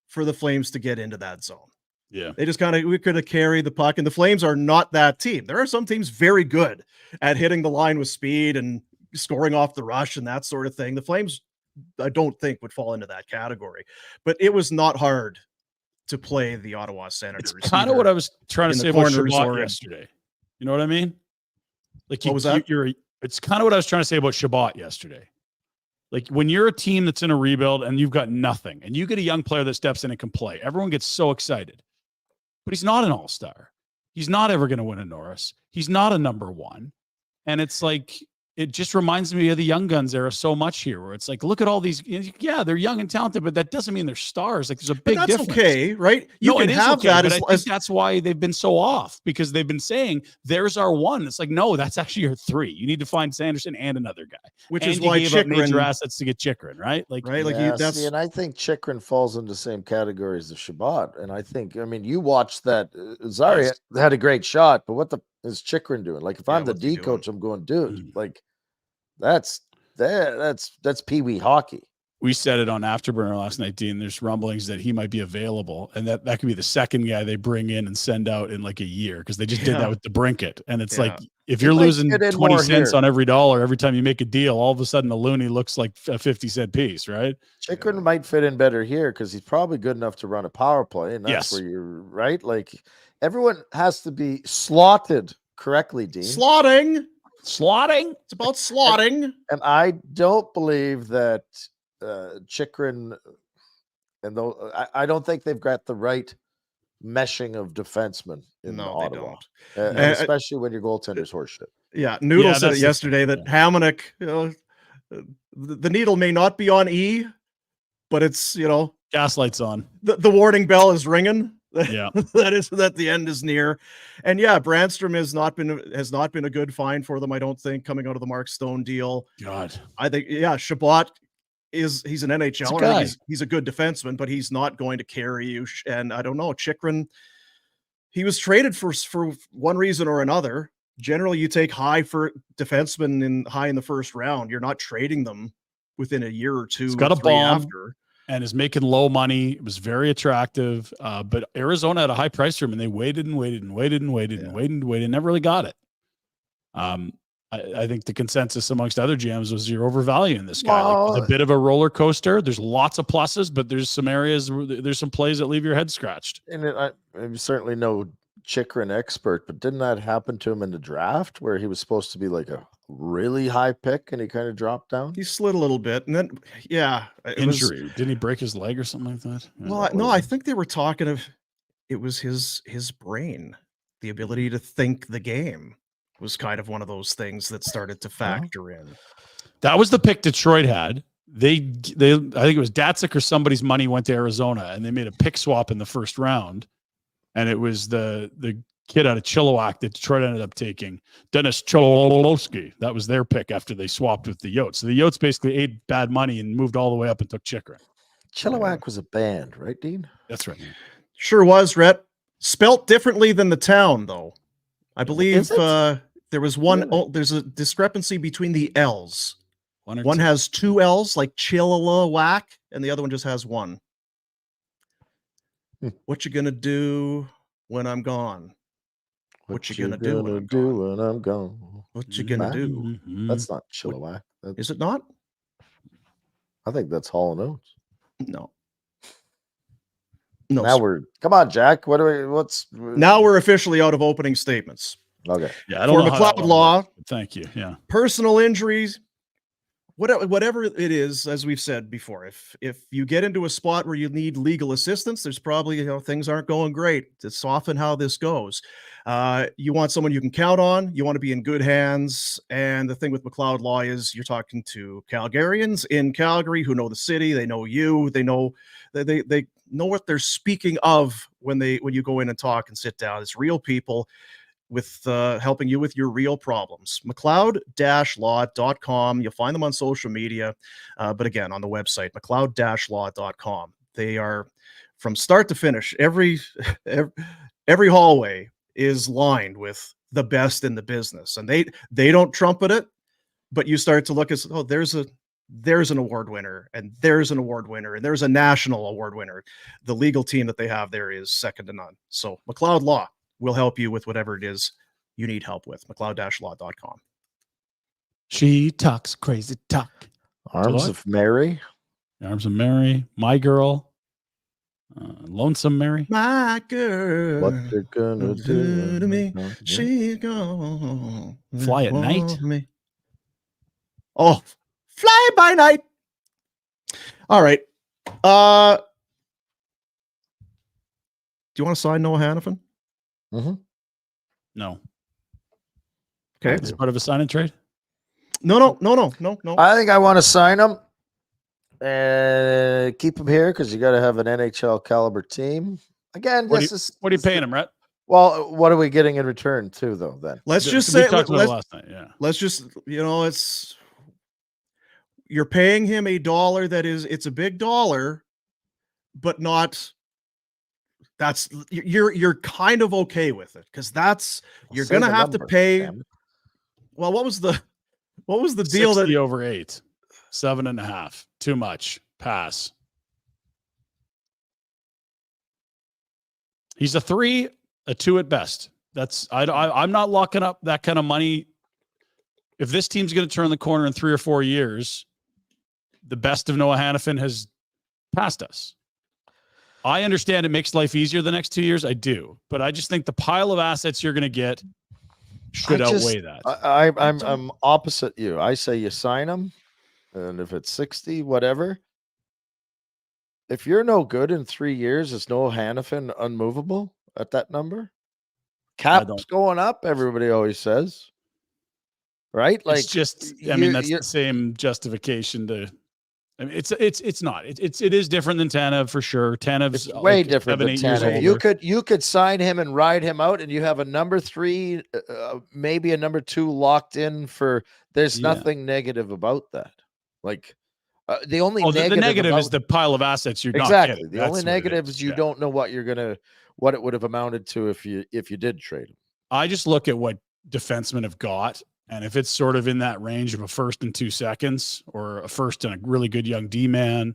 for the Flames to get into that zone. Yeah. They just we could have carried the puck, and the Flames are not that team. There are some teams very good at hitting the line with speed and scoring off the rush and that sort of thing. The Flames, I don't think, would fall into that category, but it was not hard to play the Ottawa Senators. It's kind of what I was trying to say about Shabbat yesterday. You know what I mean? Like, what was that? It's kind of what I was trying to say about Shabbat yesterday. Like, when you're a team that's in a rebuild and you've got nothing, and you get a young player that steps in and can play, everyone gets so excited. But he's not an all-star. He's not ever going to win a Norris. He's not a number 1. And it's like, it just reminds me of the Young Guns era so much here, where it's like, look at all these. Yeah, they're young and talented, but that doesn't mean they're stars. Like, there's a big difference. Okay, right? You can have that. But I think that's why they've been so off, because they've been saying there's our 1. It's like, no, that's actually your 3. You need to find Sanderson and another guy, which is why major assets to get Chikrin, right? Like, right? Like, and I think Chikrin falls into the same category as the Shabbat. And I think, you watched that. Zary had a great shot, but what is Chikrin doing? Like, if I'm the D coach, I'm going, dude, like, that's Pee-wee hockey. We said it on Afterburner last night, Dean. There's rumblings that he might be available, and that could be the second guy they bring in and send out in like a year, because they just did that with the Brinket. And it's like, if you're losing 20 cents on every dollar every time you make a deal, all of a sudden the loony looks like a 50-cent piece, right? Chikrin might fit in better here because he's probably good enough to run a power play, and that's where you're right. Like, everyone has to be slotted correctly, Dean. Slotting. It's about slotting. And I don't believe that Chikrin, and though I don't think they've got the right meshing of defensemen in Ottawa. They don't. Especially when your goaltender's horseshit. Yeah, Noodle said it yesterday that Hamonic, the needle may not be on E, but it's, gaslight's on. The warning bell is ringing. Yeah, that the end is near. And Brandstrom has not been a good find for them, I don't think, coming out of the Mark Stone deal. God, I think Shabbat he's an NHLer. He's a good defenseman, but he's not going to carry you. And I don't know, Chikrin, he was traded for one reason or another. Generally, you take high for defensemen high in the first round. You're not trading them within a year or two. He's got a bomb after. And is making low money. It was very attractive. But Arizona had a high price for him, and they waited and never really got it. I think the consensus amongst other GMs was you're overvaluing this guy. Like, it's a bit of a roller coaster. There's lots of pluses, but there's some areas where there's some plays that leave your head scratched. And I'm certainly no Chikrin expert, but didn't that happen to him in the draft where he was supposed to be like a really high pick and he kind of dropped down? He slid a little bit, and then injury. Didn't he break his leg or something like that? Well, no, I think they were talking of it was his brain, the ability to think the game was kind of one of those things that started to factor in. That was the pick Detroit had. They I think it was Datsyuk or somebody's money went to Arizona, and they made a pick swap in the first round. And it was the kid out of Chilliwack that Detroit ended up taking, Dennis Cholowski. That was their pick after they swapped with the Yotes. So the Yotes basically ate bad money and moved all the way up and took Chikrin. Chilliwack was a band, right, Dean? That's right. Sure was, Rhett. Spelt differently than the town, though. I believe there was one. Really? Oh, there's a discrepancy between the L's. One two. has two L's, like Chilliwack, and the other one just has one. What you gonna do when I'm gone? What you gonna do when I'm gone? What you gonna do? Mm-hmm. That's not Chilliwack. Is it not? I think that's Hall & Oates. No. No. Now come on, Jack. Now we're officially out of opening statements. Okay. Yeah, I don't know for McLeod Law. Works, thank you. Yeah. Personal injuries, whatever it is, as we've said before, if you get into a spot where you need legal assistance, there's probably, things aren't going great. It's often how this goes. You want someone you can count on. You want to be in good hands. And the thing with McLeod Law is you're talking to Calgarians in Calgary who know the city. They know you. They know they know what they're speaking of when you go in and talk and sit down. It's real people with helping you with your real problems. McLeod-law.com. You'll find them on social media, but again, on the website, McLeod-law.com. They are, from start to finish, every hallway is lined with the best in the business, and they don't trumpet it, but you start to look as, there's an award winner, and there's an award winner, and there's a national award winner. The legal team that they have there is second to none. So McLeod Law will help you with whatever it is you need help with. McLeod-law.com. She talks crazy talk. Arms of Mary. Arms of Mary. My Girl. Lonesome Mary. My girl. What they're gonna do to me. Yeah. She's gone. Fly at night. Me. Oh, fly by night. All right. Do you want to sign Noah Hanifin? Mm-hmm. No. Okay. It's part of a sign and trade? No. I think I want to sign him and keep him here because you got to have an NHL caliber team. Again, what are you paying him, Rhett? Well, what are we getting in return too, though? Then let's just say, last night. Yeah. Let's just, it's, you're paying him $1 it's a big dollar, but not. That's you're kind of okay with it because you're gonna have to pay. Well, what was the deal? 60 over 8, 7.5, too much. Pass. He's a 3, a 2 at best. I'm not locking up that kind of money. If this team's going to turn the corner in 3 or 4 years, the best of Noah Hanifin has passed us. I understand it makes life easier the next 2 years. I do, but I just think the pile of assets you're going to get should outweigh that. I'm opposite you. I say you sign him, and if it's 60, whatever. If you're no good in 3 years, is Noah Hanifin unmovable at that number? Cap's going up. Everybody always says, right? Like it's just. That's the same justification to. I mean, it's not. It is different than Tanev for sure. Tanev's way different than Tanev. You could sign him and ride him out, and you have a number 3, maybe a number 2 locked in for. There's nothing negative about that. Like the only negative is the pile of assets you're not getting. The only negative is you don't know what it would have amounted to if you did trade him. I just look at what defensemen have got. And if it's sort of in that range of a first and 2 seconds or a first and a really good young D-man,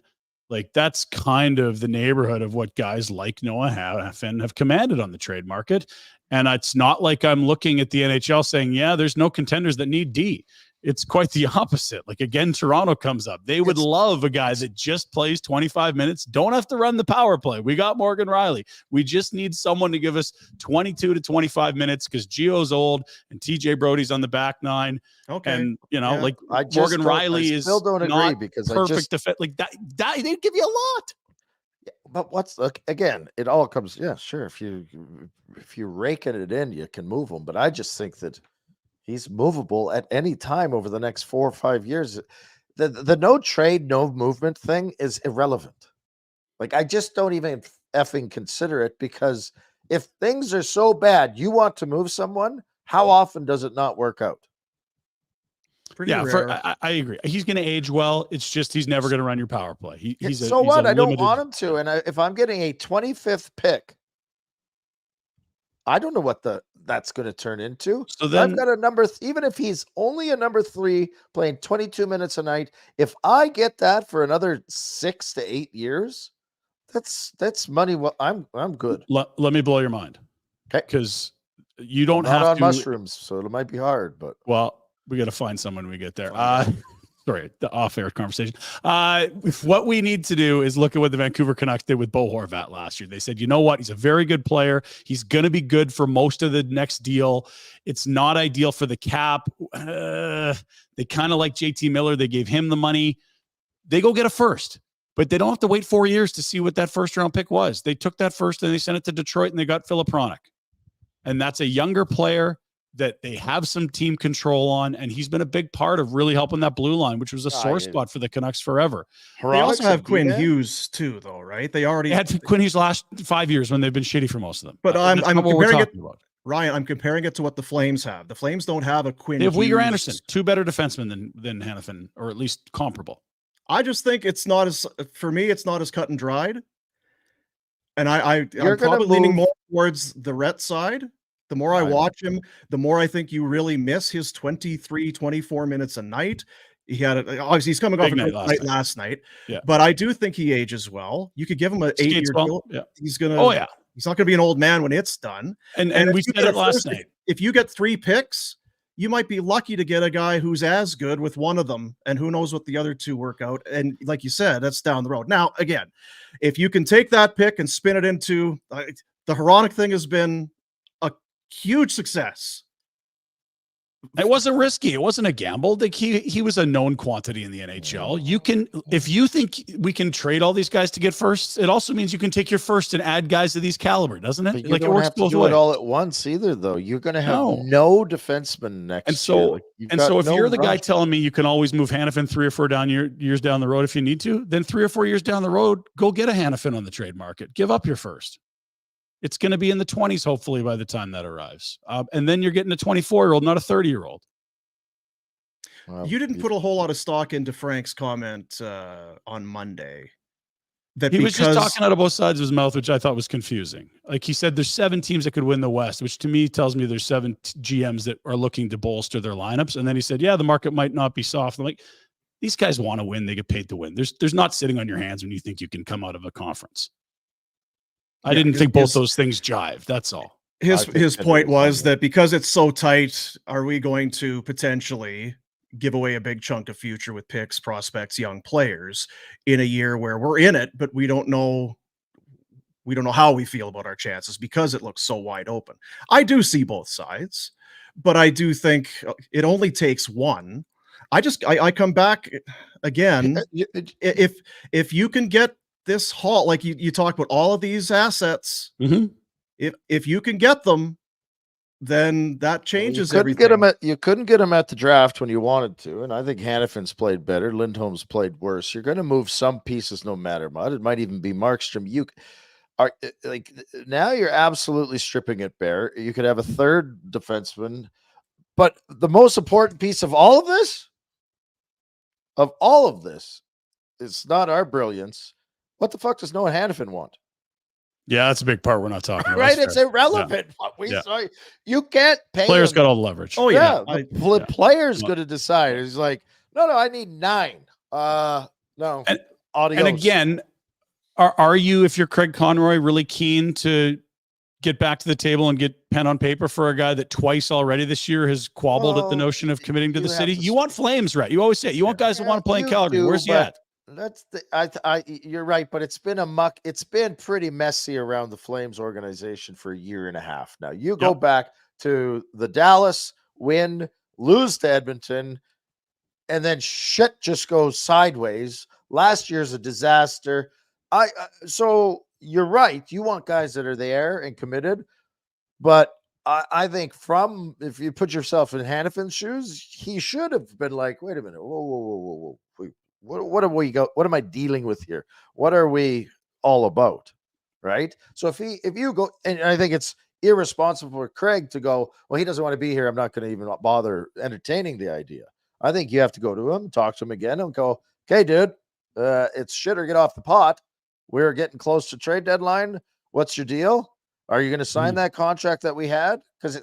like that's kind of the neighborhood of what guys like Noah Hanifin have commanded on the trade market. And it's not like I'm looking at the NHL saying, there's no contenders that need D. It's quite the opposite. Like again, Toronto comes up. They would love a guy that just plays 25 minutes. Don't have to run the power play. We got Morgan Riley. We just need someone to give us 22 to 25 minutes because Gio's old and TJ Brody's on the back 9. Okay. And Morgan Riley is still don't agree because perfect defense. Like that they'd give you a lot. Yeah, but again, it all comes. Yeah, sure. If you're raking it in, you can move them. But I just think that he's movable at any time over the next 4 or 5 years. The no trade, no movement thing is irrelevant. Like I just don't even effing consider it because if things are so bad, you want to move someone, how often does it not work out? Pretty rare. I agree. He's going to age well. It's just he's never going to run your power play. He's what? I don't want him to. And if I'm getting a 25th pick, I don't know what that's going to turn into. So then I've got a even if he's only a number 3 playing 22 minutes a night, if I get that for another 6 to 8 years, that's money. Well, I'm good. Let me blow your mind. Okay. Because you don't I'm not have on to mushrooms, so it might be hard, but we got to find someone when we get there. Sorry, the off-air conversation. What we need to do is look at what the Vancouver Canucks did with Bo Horvat last year. They said, you know what? He's a very good player. He's going to be good for most of the next deal. It's not ideal for the cap. They kind of like JT Miller. They gave him the money. They go get a first, but they don't have to wait 4 years to see what that first-round pick was. They took that first and they sent it to Detroit and they got Filip Hronek. And that's a younger player that they have some team control on, and he's been a big part of really helping that blue line, which was a sore spot for the Canucks forever. They also have Quinn Hughes too, though, right? They already had Quinn Hughes last 5 years when they've been shitty for most of them. But I'm comparing it, Ryan. I'm comparing it to what the Flames have. The Flames don't have a Quinn. They have Hughes. Uyghur Anderson, 2 better defensemen than Hanifin, or at least comparable. I just think it's not as for me. It's not as cut and dried, and I'm probably leaning more towards the Rhett side. The more I watch him, the more I think you really miss his 23, 24 minutes a night. He had obviously he's coming off a good night last night, but I do think he ages well. You could give him an 8-year deal. Yeah. He's gonna. He's not gonna be an old man when it's done. And we said it last night. If you get 3 picks, you might be lucky to get a guy who's as good with one of them, and who knows what the other 2 work out. And like you said, that's down the road. Now, again, if you can take that pick and spin it into the Hronek thing has been huge success. It wasn't risky. It wasn't a gamble. He was a known quantity in the NHL. You can, if you think we can trade all these guys to get firsts, it also means you can take your first and add guys to these caliber, doesn't it? But you don't have to do it all at once either, though. You're going to have no defenseman next year. So if you're the guy telling me you can always move Hanifin 3 or 4 years down the road if you need to, then 3 or 4 years down the road, go get a Hanifin on the trade market. Give up your first. It's going to be in the 20s, hopefully, by the time that arrives. And then you're getting a 24-year-old, not a 30-year-old. You didn't put a whole lot of stock into Frank's comment on Monday. That he was just talking out of both sides of his mouth, which I thought was confusing. Like he said, there's 7 teams that could win the West, which to me tells me there's 7 GMs that are looking to bolster their lineups. And then he said, yeah, the market might not be soft. I'm like, these guys want to win. They get paid to win. There's not sitting on your hands when you think you can come out of a conference. I didn't think both those things jive. That's all. His point was that because it's so tight, are we going to potentially give away a big chunk of future with picks, prospects, young players in a year where we're in it, but we don't know how we feel about our chances because it looks so wide open. I do see both sides, but I do think it only takes one. I come back again. If you can get this haul, like you talked about all of these assets, if you can get them, then that changes everything. You couldn't get them at the draft when you wanted to, and I think Hanifin's played better. Lindholm's played worse. You're going to move some pieces no matter what. It might even be Markstrom. You are like now you're absolutely stripping it bare. You could have a third defenseman, but the most important piece of all of this, it's not our brilliance. What the fuck does Noah Hanifin want? Yeah, that's a big part we're not talking about. Right, it's irrelevant. Yeah. You can't pay players him. Got all the leverage. Oh yeah, the player's going to decide. He's like, no, I need 9. No, and again, are you, if you're Craig Conroy, really keen to get back to the table and get pen on paper for a guy that twice already this year has quabbled at the notion of committing to the city? You want flames, right? You always say it. You want guys that want to play in Calgary. Where's he at? That's you're right, but it's been it's been pretty messy around the Flames organization for a year and a half now. You go back to the Dallas win, lose to Edmonton, and then shit just goes sideways. Last year's a disaster. So you're right. You want guys that are there and committed, but I think if you put yourself in Hanifin's shoes, he should have been like, wait a minute, whoa. What have we got? What am I dealing with here? What are we all about? right? So if you go, and I think it's irresponsible for Craig to go, well, he doesn't want to be here, I'm not going to even bother entertaining the idea. I think you have to go to him, talk to him again, and go, okay, dude, it's shit or get off the pot. We're getting close to trade deadline. What's your deal? Are you going to sign that contract that we had? Because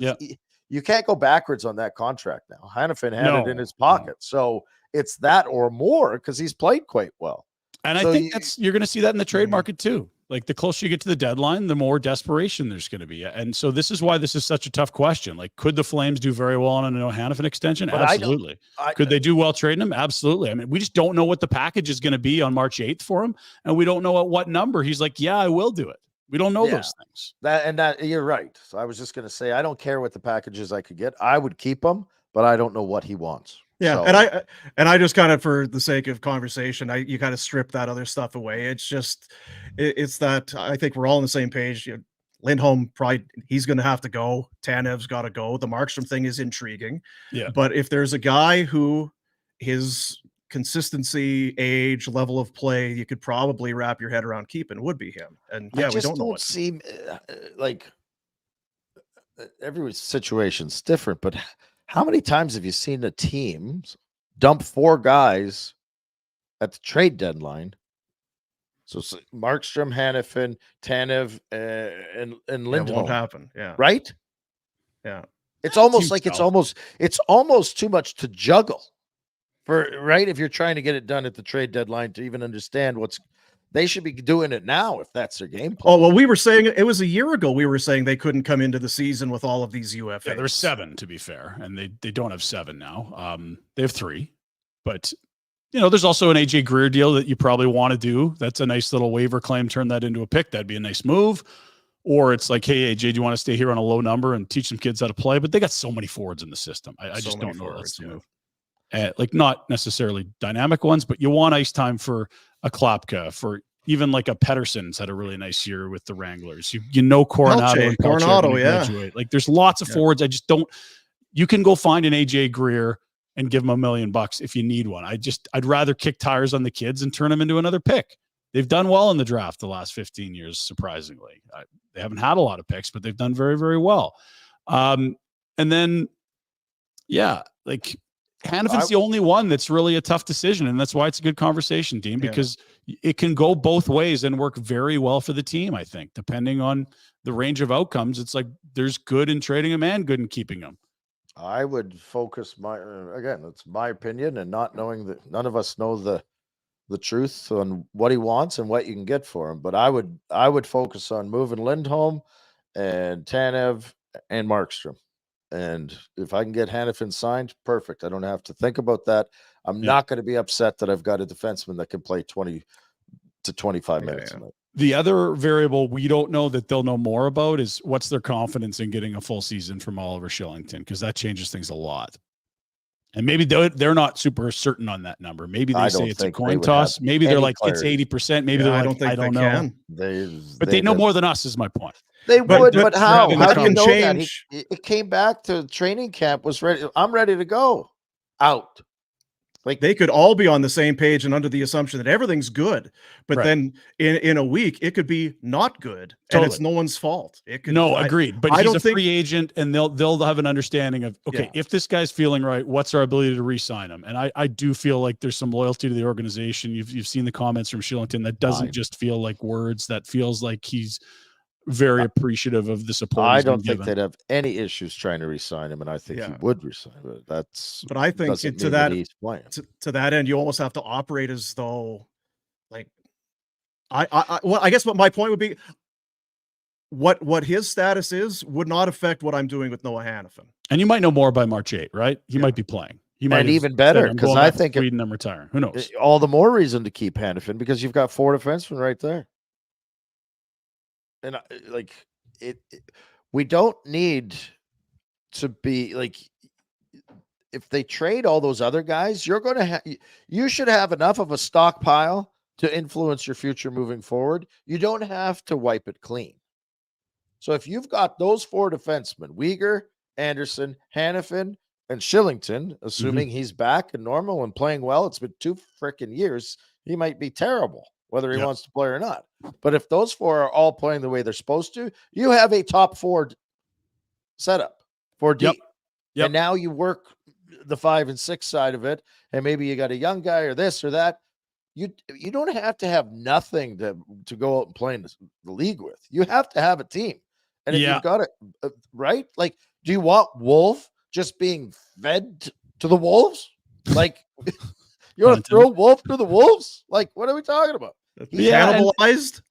you can't go backwards on that contract now. Hanifin had it in his pocket. So it's that or more because he's played quite well. And so I think you're going to see that in the trade market too. Like the closer you get to the deadline, the more desperation there's going to be. And so this is why this is such a tough question. Like, could the Flames do very well on a Noah Hanifin extension? But absolutely. Could they do well trading him? Absolutely. I mean, we just don't know what the package is going to be on March 8th for him. And we don't know at what number he's like, yeah, I will do it. We don't know those things. That you're right. So I was just going to say, I don't care what the packages I could get. I would keep him, but I don't know what he wants. Yeah, so. and I just kind of, for the sake of conversation, you kind of strip that other stuff away. It's just, it's that I think we're all on the same page. Lindholm, probably he's going to have to go. Tanev's got to go. The Markstrom thing is intriguing. Yeah, but if there's a guy who his consistency, age, level of play, you could probably wrap your head around keeping, would be him. And yeah, we don't know what. Seem like every situation's different, but how many times have you seen a team dump 4 guys at the trade deadline? So Markstrom, Hanifin, Tanev, and Lindholm. It won't happen. Yeah. Right? Yeah. It's almost like it's almost too much to juggle if you're trying to get it done at the trade deadline to even understand they should be doing it now if that's their game plan. Oh, well, we were saying it was a year ago. We were saying they couldn't come into the season with all of these UFAs. Yeah, there's 7 to be fair, and they don't have 7 now. They have 3, but there's also an AJ Greer deal that you probably want to do. That's a nice little waiver claim. Turn that into a pick. That'd be a nice move. Or it's like, hey, AJ, do you want to stay here on a low number and teach some kids how to play? But they got so many forwards in the system. I just don't know that's the move. Like not necessarily dynamic ones, but you want ice time for a Klapka, for even like a Pettersson's had a really nice year with the Wranglers. Coronado, yeah. Like there's lots of forwards. I just don't. You can go find an AJ Greer and give him $1 million if you need one. I'd rather kick tires on the kids and turn them into another pick. They've done well in the draft the last 15 years, surprisingly. They haven't had a lot of picks, but they've done very, very well. And then, like Hanifin's the only one that's really a tough decision. And that's why it's a good conversation, Dean, because it can go both ways and work very well for the team, I think, depending on the range of outcomes. It's like there's good in trading him and good in keeping him. I would focus it's my opinion, and not knowing that none of us know the truth on what he wants and what you can get for him. But I would focus on moving Lindholm and Tanev and Markstrom. And if I can get Hanifin signed, perfect. I don't have to think about that. I'm not going to be upset that I've got a defenseman that can play 20 to 25 minutes a night. The other variable we don't know that they'll know more about is what's their confidence in getting a full season from Oliver Kylington, because that changes things a lot. And maybe they're not super certain on that number. Maybe they say it's a coin toss. Maybe they're like, it's 80%. Maybe they're like, I don't know. But they know more than us is my point. They would, but how? How do you know that? It came back to training camp, was ready. I'm ready to go. Out. Like they could all be on the same page and under the assumption that everything's good, but then in a week it could be not good, and it's no one's fault. It could. Agreed. But he's a free agent, and they'll have an understanding of if this guy's feeling right, what's our ability to re-sign him? And I do feel like there's some loyalty to the organization. You've seen the comments from Kylington that doesn't just feel like words. That feels like he's very appreciative of the support. I don't think they'd have any issues trying to re-sign him, and I think he would re-sign. But I think to that end, you almost have to operate as though, like, I guess what my point would be, what his status is would not affect what I'm doing with Noah Hanifin. And you might know more by March 8, right? He might be playing. He might, and even better, because I think Sweden and retiring. Who knows? All the more reason to keep Hanifin, because you've got 4 defensemen right there. And we don't need to be like, if they trade all those other guys, you should have enough of a stockpile to influence your future moving forward. You don't have to wipe it clean. So if you've got those 4 defensemen, Weegar, Anderson, Hanifin, and Kylington, assuming he's back and normal and playing well, it's been 2 freaking years, he might be terrible. whether he wants to play or not. But if those four are all playing the way they're supposed to, you have a top four setup for D. Yep. And now you work the 5 and 6 side of it, and maybe you got a young guy or this or that. You don't have to have nothing to go out and play in the league with. You have to have a team. And if you've got it, right? Like, do you want Wolf just being fed to the Wolves? Like, you want to throw Wolf to the Wolves? Like, what are we talking about? Cannibalized?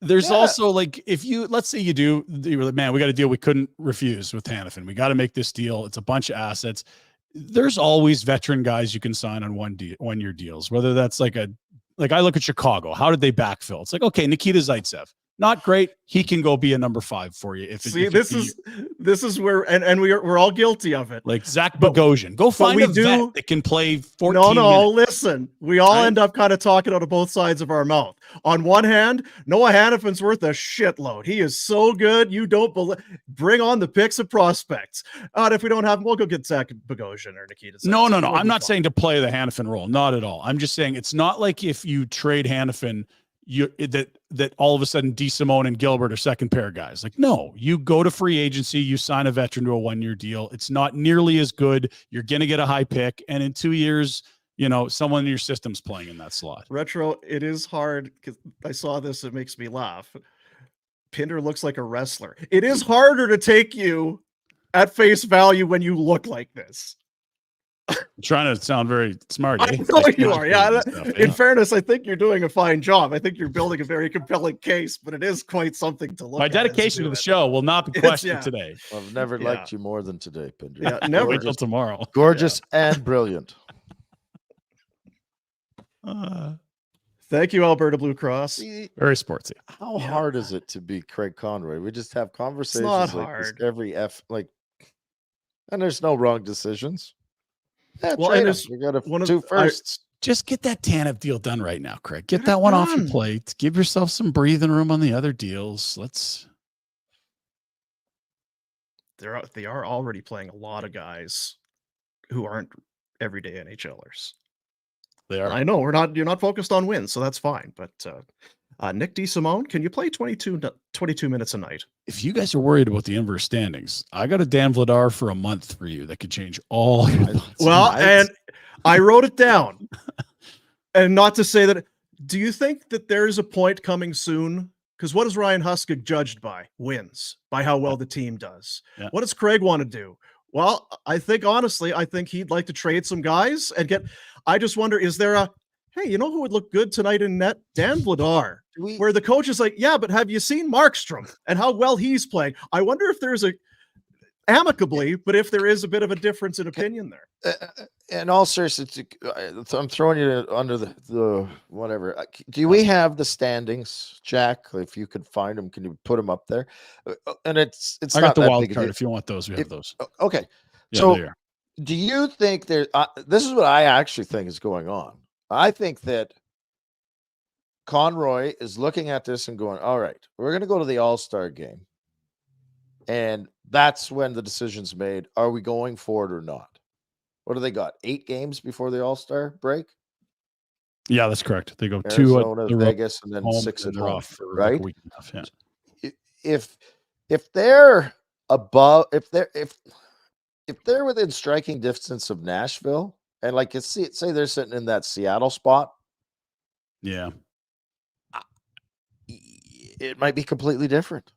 There's also, like, if you, let's say you were like, man, we got a deal we couldn't refuse with Hanifin. We got to make this deal. It's a bunch of assets. There's always veteran guys you can sign on 1 year deals, whether that's like I look at Chicago. How did they backfill? It's like, okay, Nikita Zaitsev. Not great. He can go be a number 5 for you. This is where, and we're all guilty of it. Like Zach Bogosian. Go find a vet that can play 14 minutes. Listen. We all end up kind of talking out of both sides of our mouth. On one hand, Noah Hanifin's worth a shitload. He is so good. You don't believe. Bring on the picks of prospects. If we don't have him, we'll go get Zach Bogosian or Nikita. No. I'm not saying to play the Hanifin role. Not at all. I'm just saying it's not like if you trade Hanifin, that all of a sudden DeSimone and Gilbert are second pair guys. Like, no, you go to free agency, you sign a veteran to a 1 year deal. It's not nearly as good. You're going to get a high pick. And in 2 years, someone in your system's playing in that slot. Retro, it is hard because I saw this. It makes me laugh. Pinder looks like a wrestler. It is harder to take you at face value when you look like this. I'm trying to sound very smart. I know you are. Yeah. In fairness, I think you're doing a fine job. I think you're building a very compelling case, but it is quite something to look at. My dedication to the show will not be questioned today. I've never liked you more than today, Pinder. Yeah, never. Wait till tomorrow. Gorgeous and brilliant. Thank you, Alberta Blue Cross. Very sportsy. How hard is it to be Craig Conroy? We just have conversations like this every and there's no wrong decisions. Yeah, well, and we got two firsts. Just get that TANF deal done right now, Craig. Get that one off your plate. Give yourself some breathing room on the other deals. They are already playing a lot of guys who aren't everyday NHLers. They are. I know you're not focused on wins, so that's fine. But Nick DeSimone, can you play 22 minutes a night? If you guys are worried about the inverse standings, I got a Dan Vladar for a month for you that could change all your thoughts. Well, and I wrote it down. And not to say that, do you think that there is a point coming soon? Because what is Ryan Huska judged by? Wins, by how well the team does. Yeah. What does Craig want to do? Well, I think he'd like to trade some guys and I just wonder, is there hey, you know who would look good tonight in net? Dan Vladar. Where the coach is like, yeah, but have you seen Markstrom and how well he's playing? I wonder if there's amicably, but if there is a bit of a difference in opinion there. In all seriousness, I'm throwing you under the whatever. Do we have the standings, Jack? If you could find them, can you put them up there? And it's I got the wild card. If you want those, we have those. Okay. Yeah, so do you think this is what I actually think is going on? I think that Conroy is looking at this and going, all right, we're going to go to the All-Star game. And that's when the decision's made. Are we going for it or not? What do they got? 8 games before the All-Star break? Yeah, that's correct. They go Arizona, 2 Vegas, and then 6 and off for right? Like a week. Yeah. If they're above, if they're within striking distance of Nashville, and like say they're sitting in that Seattle spot, yeah, it might be completely different.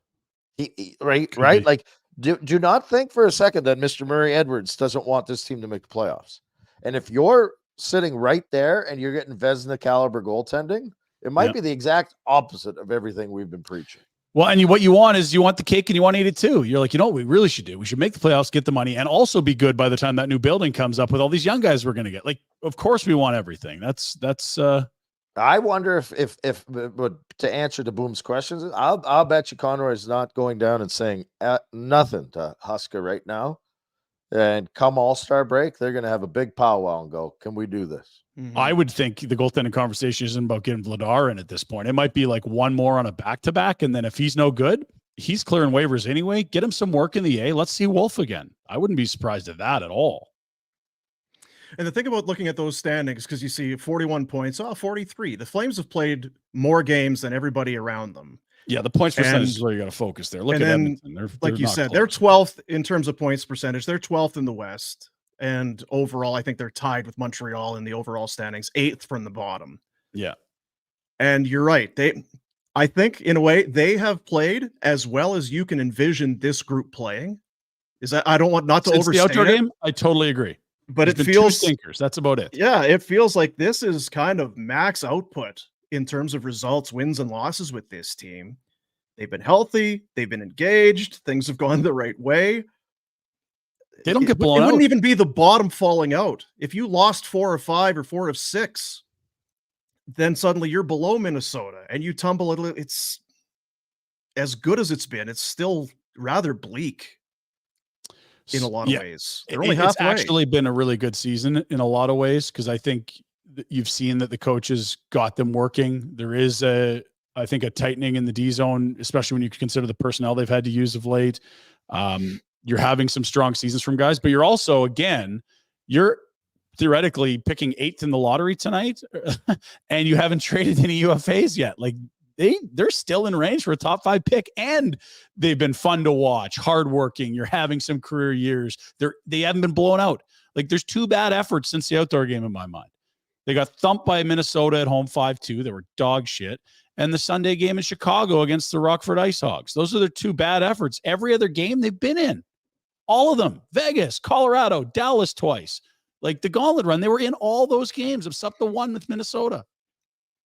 Right? Like, do not think for a second that Mr. Murray Edwards doesn't want this team to make the playoffs. And if you're sitting right there and you're getting Vezina caliber goaltending, it might be the exact opposite of everything we've been preaching. Well, and what you want is you want the cake and you want to eat it too. You're like, you know what we really should do? We should make the playoffs, get the money, and also be good by the time that new building comes up with all these young guys we're going to get. Like, of course we want everything. That's I wonder if to answer the Boom's questions, I'll bet you Conroy is not going down and saying nothing to Huska right now. And come All-Star break, they're going to have a big powwow and go, can we do this? Mm-hmm. I would think the goaltending conversation isn't about getting Vladar in at this point. It might be like one more on a back-to-back, and then if he's no good, he's clearing waivers anyway. Get him some work in the A. Let's see Wolf again. I wouldn't be surprised at that at all. And the thing about looking at those standings, because you see 41 points, 43. The Flames have played more games than everybody around them. Yeah, the points percentage is where you got to focus there. Look at Edmonton. They're like you said, close. they're 12th in terms of points percentage. They're 12th in the West. And overall, I think they're tied with Montreal in the overall standings, 8th from the bottom. Yeah. And you're right. I think, in a way, they have played as well as you can envision this group playing. Is that I don't want not to overstate the outdoor it, game. I totally agree. But There's it been feels 2 stinkers. That's about it. Yeah, it feels like this is kind of max output in terms of results, wins, and losses with this team. They've been healthy. They've been engaged. Things have gone the right way. They don't get blown out. It wouldn't even be the bottom falling out. If you lost 4 of 5 or 4 of 6, then suddenly you're below Minnesota and you tumble a little. It's as good as it's been. It's still rather bleak in a lot of ways. They're only halfway. It's actually been a really good season in a lot of ways, because I think you've seen that the coaches got them working. There is I think a tightening in the D zone, especially when you consider the personnel they've had to use of late. You're having some strong seasons from guys, but you're also, again, you're theoretically picking 8th in the lottery tonight and you haven't traded any UFAs yet. Like they're still in range for a top 5 pick, and they've been fun to watch, hardworking. You're having some career years. They haven't been blown out. Like there's 2 bad efforts since the outdoor game in my mind. They got thumped by Minnesota at home 5-2. They were dog shit. And the Sunday game in Chicago against the Rockford Ice Hogs. Those are their 2 bad efforts. Every other game they've been in. All of them. Vegas, Colorado, Dallas twice. Like the gauntlet run, they were in all those games except the one with Minnesota.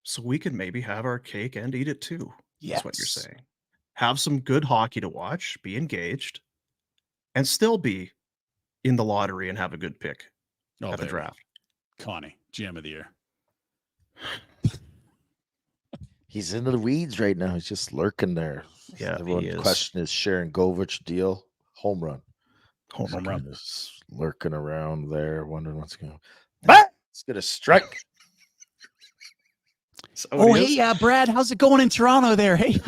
So we could maybe have our cake and eat it too. Yes. That's what you're saying. Have some good hockey to watch, be engaged, and still be in the lottery and have a good pick at the draft. Connie, GM of the year. He's into the weeds right now. He's just lurking there. Yeah, everyone question is Sharon Govich deal. Home run. Home run. Just lurking around there, wondering what's going on. It's going to strike. Oh, hey, Brad, how's it going in Toronto there? Hey,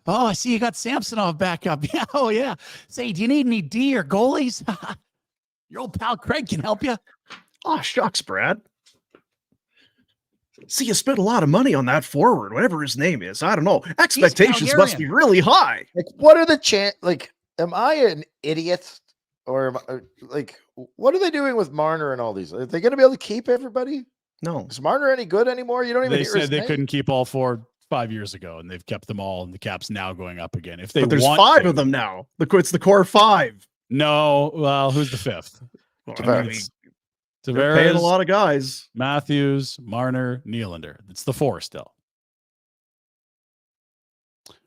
I see you got Samsonov back up. Yeah, oh, yeah. Say, do you need any D or goalies? Your old pal Craig can help you. Oh, shucks, Brad. See, you spent a lot of money on that forward, whatever his name is. I don't know. Expectations must be really high. Like, what are the Like, am I an idiot? Or like, what are they doing with Marner and all these? Are they going to be able to keep everybody? No. Is Marner any good anymore? You don't even hear his name. They said they couldn't keep all 4 5 years ago, and they've kept them all, and the cap's now going up again. If they but there's 5 of them now. It's the core 5. No, well, who's the 5th? Tavares. They're paying a lot of guys. Matthews, Marner, Nylander. It's the 4 still.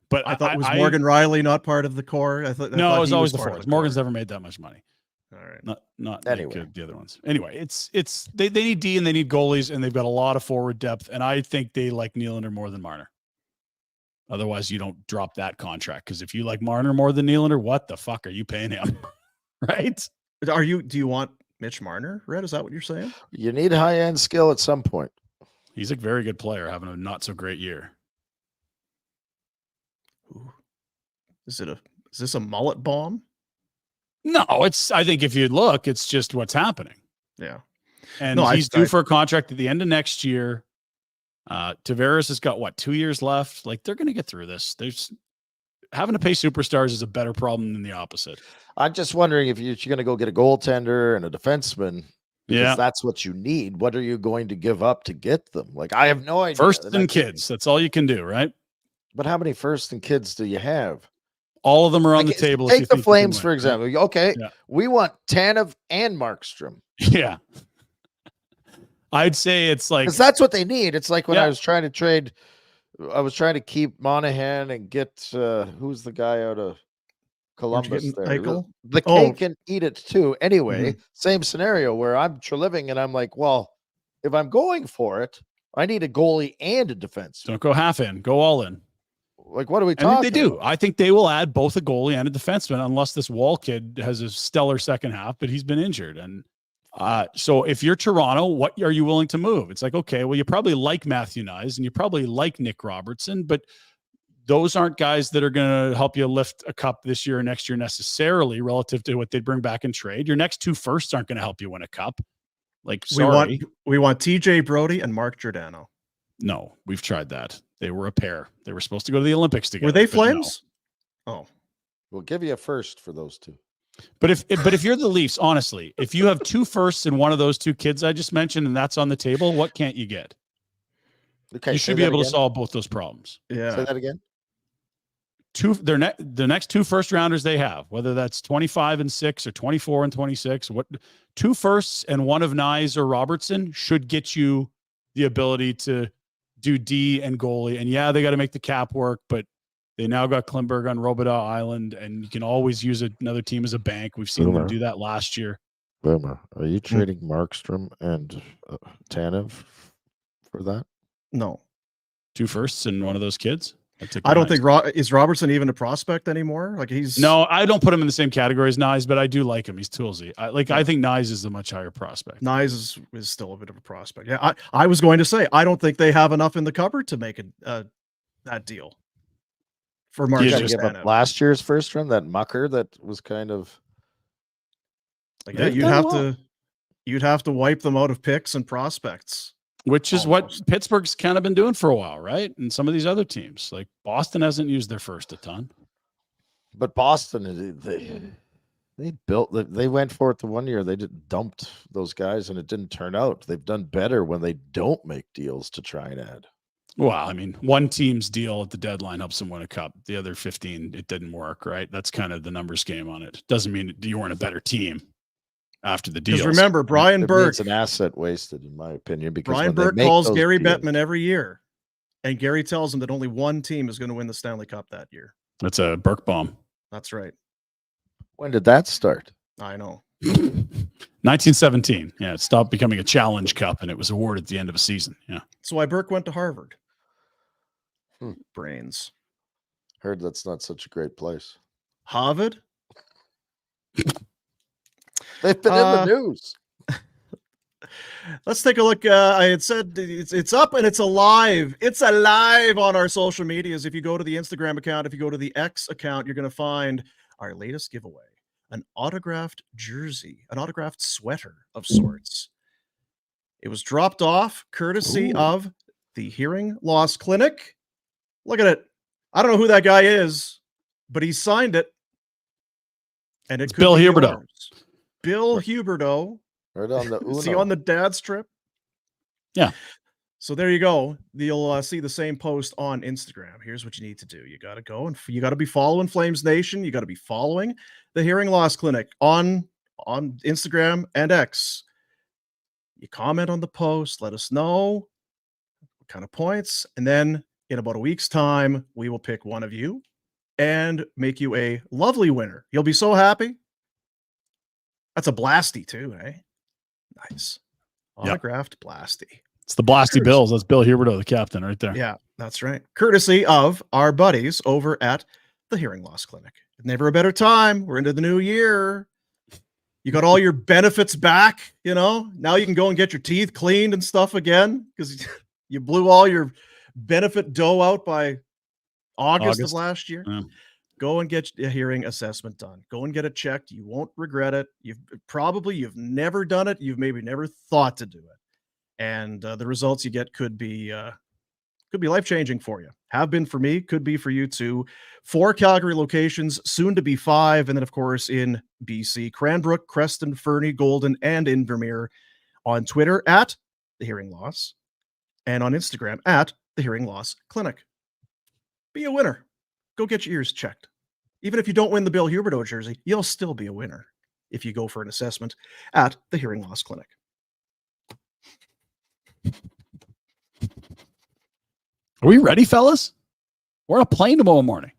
But I thought it was Morgan Riley not part of the core. I thought it was always the 4. Morgan's never made that much money. All right. Not anyway. Like the other ones. Anyway, they need D and they need goalies, and they've got a lot of forward depth, and I think they like Nylander more than Marner. Otherwise, you don't drop that contract, because if you like Marner more than Nylander, what the fuck are you paying him? Right? Do you want Mitch Marner, Red? Is that what you're saying? You need high-end skill at some point. He's a very good player, having a not so great year. Ooh. Is this a mullet bomb? No, I think if you look, it's just what's happening. Yeah. And he's due for a contract at the end of next year. Tavares has got 2 years left. Like, they're going to get through this. There's having to pay superstars is a better problem than the opposite. I'm just wondering if you're going to go get a goaltender and a defenseman. Because that's what you need. What are you going to give up to get them? Like, I have no idea. First and kids. That's all you can do, right? But how many first and kids do you have? All of them are on the table. Take the Flames, for example. Okay, we want Tanev and Markstrom. Yeah. I'd say it's like... Because that's what they need. It's like when I was trying to trade... I was trying to keep Monahan and get... who's the guy out of Columbus there? The cake and eat it too. Anyway, same scenario where I'm living and I'm like, well, if I'm going for it, I need a goalie and a defense. Don't go half in. Go all in. Like, what are we talking they do. I think they will add both a goalie and a defenseman, unless this Wall kid has a stellar second half, but he's been injured. And so if you're Toronto, what are you willing to move? It's like, okay, well, you probably like Matthew Nyes and you probably like Nick Robertson, but those aren't guys that are going to help you lift a cup this year or next year necessarily relative to what they'd bring back in trade. Your next 2 firsts aren't going to help you win a cup. Like, sorry. We want TJ Brody and Mark Giordano. No, we've tried that. They were a pair. They were supposed to go to the Olympics together. Were they Flames? No. Oh, We'll give you a first for those two. But if you're the Leafs, honestly, if you have 2 firsts and one of those 2 kids I just mentioned, and that's on the table, what can't you get? Okay, you should be able to solve both those problems. Yeah. Say that again. The next 2 first rounders they have, whether that's 25 and 6 or 24 and 26, 2 firsts and one of Nyes or Robertson should get you the ability to do D and goalie. And yeah, they got to make the cap work, but they now got Klimberg on Robidoux Island, and you can always use another team as a bank. We've seen them do that last year. Boomer, are you trading Markstrom and Tanev for that? No. 2 firsts and one of those kids? I don't think is Robertson even a prospect anymore. Like no, I don't put him in the same category as Nyes, but I do like him. He's toolsy. I think Nyes is a much higher prospect. Nyes is still a bit of a prospect. Yeah, I was going to say I don't think they have enough in the cupboard to make that deal for Mark. Give up last year's first round, that mucker that was kind of like you'd have to wipe them out of picks and prospects. Which is what Pittsburgh's kind of been doing for a while, right? And some of these other teams, like Boston, hasn't used their first a ton. But Boston, they went for it the one year. They dumped those guys, and it didn't turn out. They've done better when they don't make deals to try and add. Well, I mean, one team's deal at the deadline helps them win a cup. The other 15, it didn't work, right? That's kind of the numbers game on it. Doesn't mean you weren't a better team after the deal. Because remember, Brian Burke, it's an asset wasted, in my opinion. Because Brian Burke calls Gary Bettman every year, and Gary tells him that only one team is going to win the Stanley Cup that year. That's a Burke bomb. That's right. When did that start? I know. 1917. Yeah, it stopped becoming a Challenge Cup, and it was awarded at the end of a season. Yeah. That's why Burke went to Harvard. Brains. Heard that's not such a great place. Harvard? They've been in the news. Let's take a look. I had said it's up and it's alive. It's alive on our social medias. If you go to the Instagram account, if you go to the X account, you're going to find our latest giveaway, an autographed jersey, an autographed sweater of sorts. It was dropped off courtesy of the Hearing Loss Clinic. Look at it. I don't know who that guy is, but he signed it. And it's Bill Huberdeau. Bill Huberdeau. Right on the Uno. Is he on the dad's trip? Yeah. So there you go. You'll see the same post on Instagram. Here's what you need to do. You got to go and you got to be following Flames Nation. You got to be following the Hearing Loss Clinic on Instagram and X. You comment on the post. Let us know what kind of points. And then in about a week's time, we will pick one of you and make you a lovely winner. You'll be so happy. That's a Blasty too, eh? Nice. Autographed Blasty. It's the Blasty Bills. That's Bill Huberdeau, the captain, right there. Yeah, that's right. Courtesy of our buddies over at the Hearing Loss Clinic. Never a better time. We're into the new year. You got all your benefits back, you know? Now you can go and get your teeth cleaned and stuff again because you blew all your benefit dough out by August of last year. Yeah. Go and get a hearing assessment done. Go and get it checked. You won't regret it. You've never done it. You've maybe never thought to do it. And the results you get could be life-changing for you. Have been for me, could be for you too. 4 Calgary locations, soon to be 5. And then, of course, in BC, Cranbrook, Creston, Fernie, Golden, and Invermere. On Twitter, at The Hearing Loss. And on Instagram, at The Hearing Loss Clinic. Be a winner. Go get your ears checked. Even if you don't win the Bill Huberdeau jersey, you'll still be a winner if you go for an assessment at the Hearing Loss Clinic. Are we ready, fellas? We're on a plane tomorrow morning.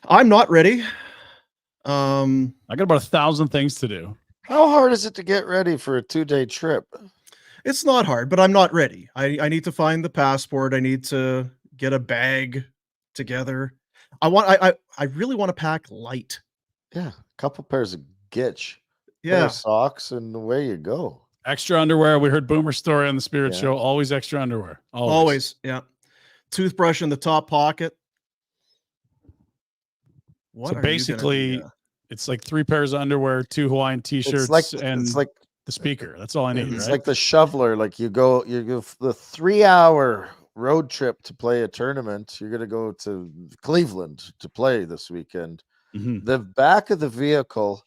I'm not ready. I got about 1,000 things to do. How hard is it to get ready for a 2-day trip? It's not hard, but I'm not ready. I need to find the passport. I need to get a bag together. I really want to pack light. Yeah, a couple pairs of gitch. Yeah, pair of socks, and away you go. Extra underwear. We heard Boomer's story on the Spirit Show. Always extra underwear. Always. Yeah. Toothbrush in the top pocket. So basically, it's like 3 pairs of underwear, 2 Hawaiian t-shirts, it's like the speaker. That's all I need. It's Right? like the shoveler. Like you go the 3-hour road trip to play a tournament. You're gonna go to Cleveland to play this weekend. Mhm. The back of the vehicle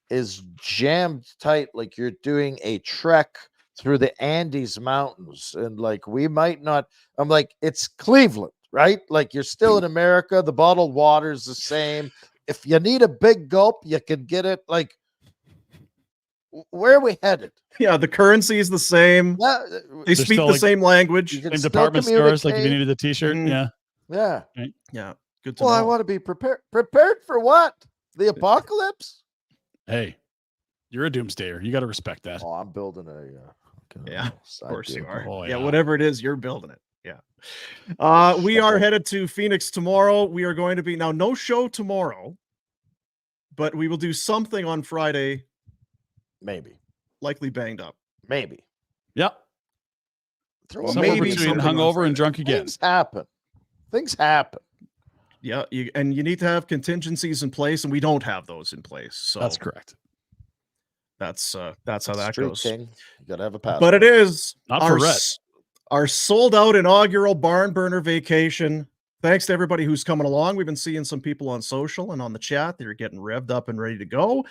is jammed tight, like you're doing a trek through the Andes Mountains, and like we might not. I'm like, it's Cleveland, right? Like you're still in America. The bottled water is the same. If you need a big gulp, you can get it. Like, where are we headed? Yeah, the currency is the same. Yeah, They They're speak still, the like, same language. you can Same still department stores, like if you communicate. needed a T-shirt. Mhm. Yeah. Yeah. Yeah, good to Well, I know. want to be prepared. Prepared for what? The apocalypse? Hey, you're a doomsdayer. You got to respect that. Oh, I'm building a. Yeah, of side course you deal. are. Oh, Yeah, yeah. whatever it is, you're building it. Yeah. We are headed to Phoenix tomorrow. We are going to be now no show tomorrow, but we will do something on Friday, Maybe. likely banged up. Maybe. Yep. Throw Well, a Somewhere maybe between something on hungover Friday. and drunk again. Things happen. Things happen. Yeah, you need to have contingencies in place, and we don't have those in place. So That's correct. that's how that Street goes. King. You gotta have a passport. But it is Not for Rhett. our sold out inaugural barn burner vacation. Thanks to everybody who's coming along. We've been seeing some people on social and on the chat that are getting revved up and ready to go.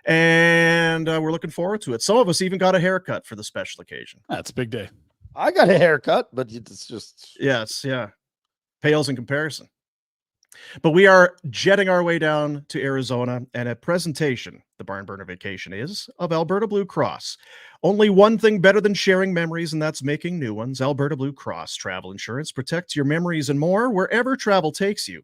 And we're looking forward to it. Some of us even got a haircut for the special occasion. That's a big day. I got a haircut, but it's just Yes, yeah. Pales in comparison. But we are jetting our way down to Arizona, and a presentation, the Barn Burner Vacation is, of Alberta Blue Cross. Only one thing better than sharing memories, and that's making new ones. Alberta Blue Cross Travel Insurance protects your memories and more wherever travel takes you.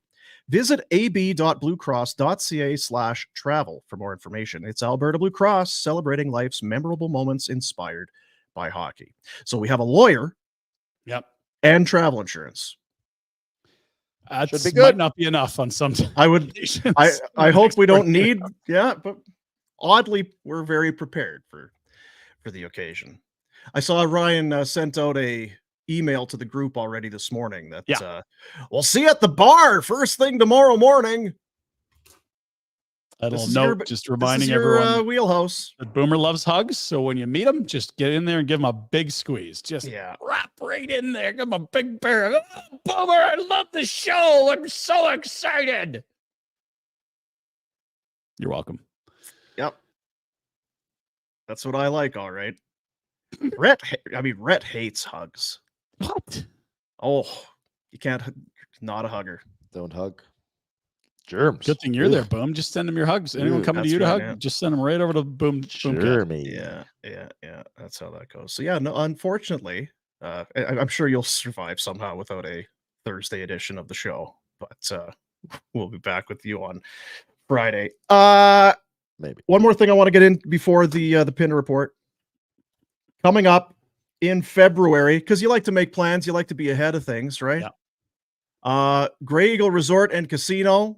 Visit ab.bluecross.ca/travel for more information. It's Alberta Blue Cross, celebrating life's memorable moments inspired by hockey. So we have a lawyer Yep. and travel insurance. That Should be might good. not be enough on some. I would occasions. I hope we don't need, yeah, but oddly, we're very prepared for the occasion. I saw Ryan sent out a email to the group already this morning that we'll see you at the bar first thing tomorrow morning. That This little is note your- just This reminding is your everyone wheelhouse. that Boomer loves hugs. So when you meet him, just get in there and give him a big squeeze. Just Yeah. wrap right in there. Give him a big bear. Oh, Boomer, I love the show. I'm so excited. You're welcome. Yep. That's what I like, all right. Rhett hates hugs. What? Oh, you can't, not a hugger. don't hug. Germs. Good thing you're there, Boom. Just send him your hugs. Anyone Ooh, coming to that's you to right, hug, yeah. just send them right over to Boom. Germy. Yeah. That's how that goes. So yeah, no, unfortunately, I'm sure you'll survive somehow without a Thursday edition of the show, but we'll be back with you on Friday. Maybe. One more thing I want to get in before the Pinder Report. Coming up in February, because you like to make plans, you like to be ahead of things, right? Yeah. Grey Eagle Resort and Casino,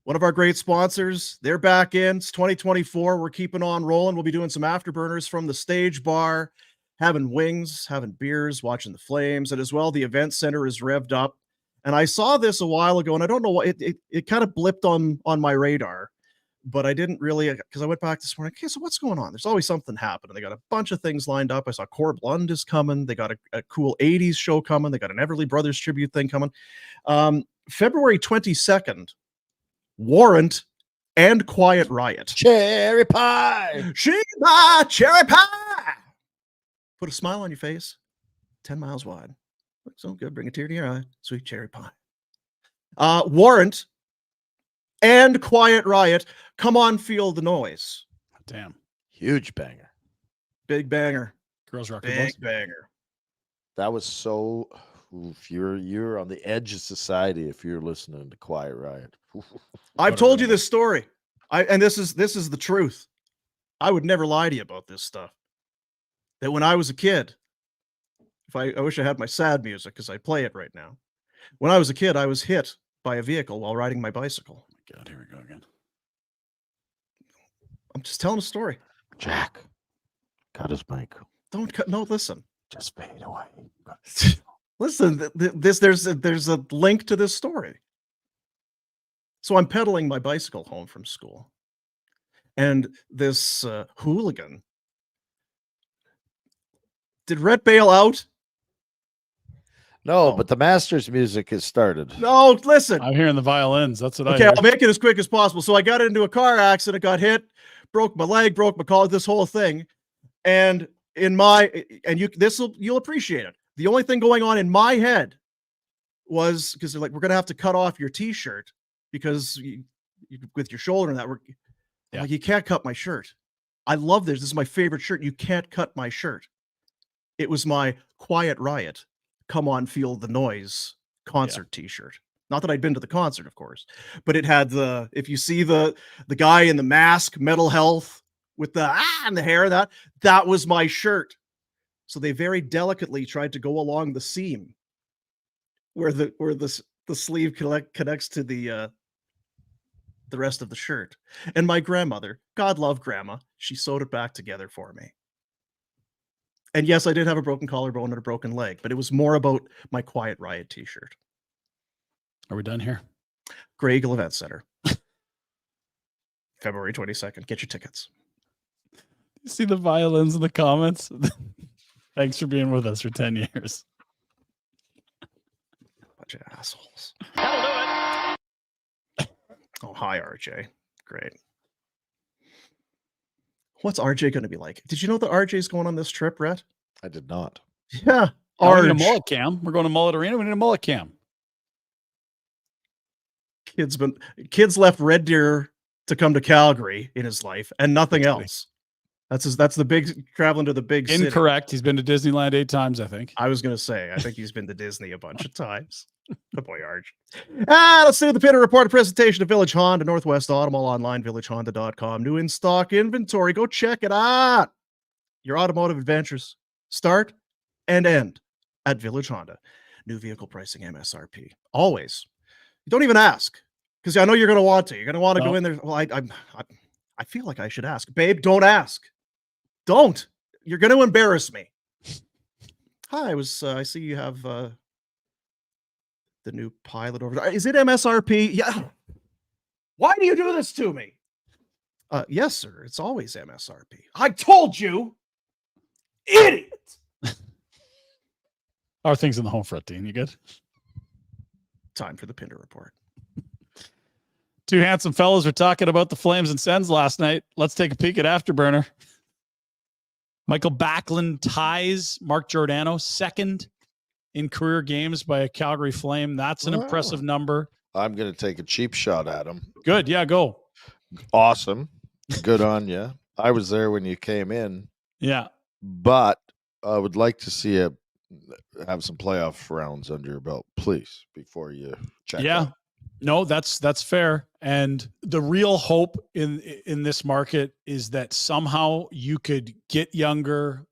one of our great sponsors. They're back in. It's 2024. We're keeping on rolling. We'll be doing some afterburners from the stage bar, having wings, having beers, watching the Flames, and as well, the event center is revved up. And I saw this a while ago, and I don't know what it kind of blipped on my radar, but I didn't really, because I went back this morning. Okay, so what's going on? There's always something happening. They got a bunch of things lined up. I saw Corb Lund is coming. They got a cool 80s show coming. They got an Everly Brothers tribute thing coming. February 22nd, Warrant and Quiet Riot. Cherry pie. Sheba cherry pie. Put a smile on your face. 10 miles wide. Looks so good. Bring a tear to your eye. Sweet cherry pie. Warrant and Quiet Riot. Come on, feel the noise. Damn. Huge banger. Big banger. Girls Rock the Big Boys. banger. That was so. Oof, you're on the edge of society if you're listening to Quiet Riot. I've told you this story. And this is the truth. I would never lie to you about this stuff. That when I was a kid, I wish I had my sad music because I play it right now. When I was a kid, I was hit by a vehicle while riding my bicycle. Oh my God, here we go again. I'm just telling a story. Jack got his mic. Don't cut. No, listen. Just fade away. Listen, there's a link to this story. So I'm pedaling my bicycle home from school, and this hooligan Did Rhett bail out? No, but the Masters music has started. No, listen. I'm hearing the violins. That's what I Okay, hear. I'll make it as quick as possible. So I got into a car accident, got hit, broke my leg, broke my collar, this whole thing. And you'll appreciate it. The only thing going on in my head was because they're like, we're gonna have to cut off your t-shirt because you with your shoulder and that. Like, you can't cut my shirt. I love this. This is my favorite shirt. You can't cut my shirt. It was my Quiet Riot, Come On Feel the Noise concert t-shirt. Not that I'd been to the concert, of course, but it had if you see the guy in the mask, Mental Health, with the and the hair, that was my shirt. So they very delicately tried to go along the seam where the sleeve connects to the rest of the shirt. And my grandmother, God love Grandma, she sewed it back together for me. And yes, I did have a broken collarbone and a broken leg, but it was more about my Quiet Riot t-shirt. Are we done here? Grey Eagle Event Center. February 22nd. Get your tickets. You see the violins in the comments? Thanks for being with us for 10 years. Bunch of assholes. That'll do it. Oh, hi, RJ. Great. What's RJ going to be like? Did you know that RJ's going on this trip, Rhett? I did not. Yeah. We need a mullet cam. We're going to Mullet Arena. We need a mullet cam. Kids left Red Deer to come to Calgary in his life and nothing else. That's the big traveling to the big city. Incorrect. He's been to Disneyland 8 times, I think. I was going to say, I think he's been to Disney a bunch of times. The boy Arch. Let's do the Pinder Report, a presentation of Village Honda, Northwest Automall, online, villagehonda.com. New in-stock inventory. Go check it out. Your automotive adventures start and end at Village Honda. New vehicle pricing, MSRP. Always. You don't even ask, because I know you're going to want to. You're going to want to go in there. Well, I feel like I should ask. Babe, don't ask. Don't. You're going to embarrass me. Hi, I see you have the new Pilot over there. Is it MSRP? Yeah. Why do you do this to me? Yes, sir. It's always MSRP. I told you. Idiot. How are things in the home front, Dean? You good? Time for the Pinder Report. Two handsome fellows were talking about the Flames and Sens last night. Let's take a peek at Afterburner. Michael Backlund ties Mark Giordano second in career games by a Calgary Flame. That's an impressive number. I'm going to take a cheap shot at him. Good. Yeah, go. Awesome. Good on you. I was there when you came in. Yeah. But I would like to see you have some playoff rounds under your belt, please, before you check out. No, that's fair. And the real hope in this market is that somehow you could get younger,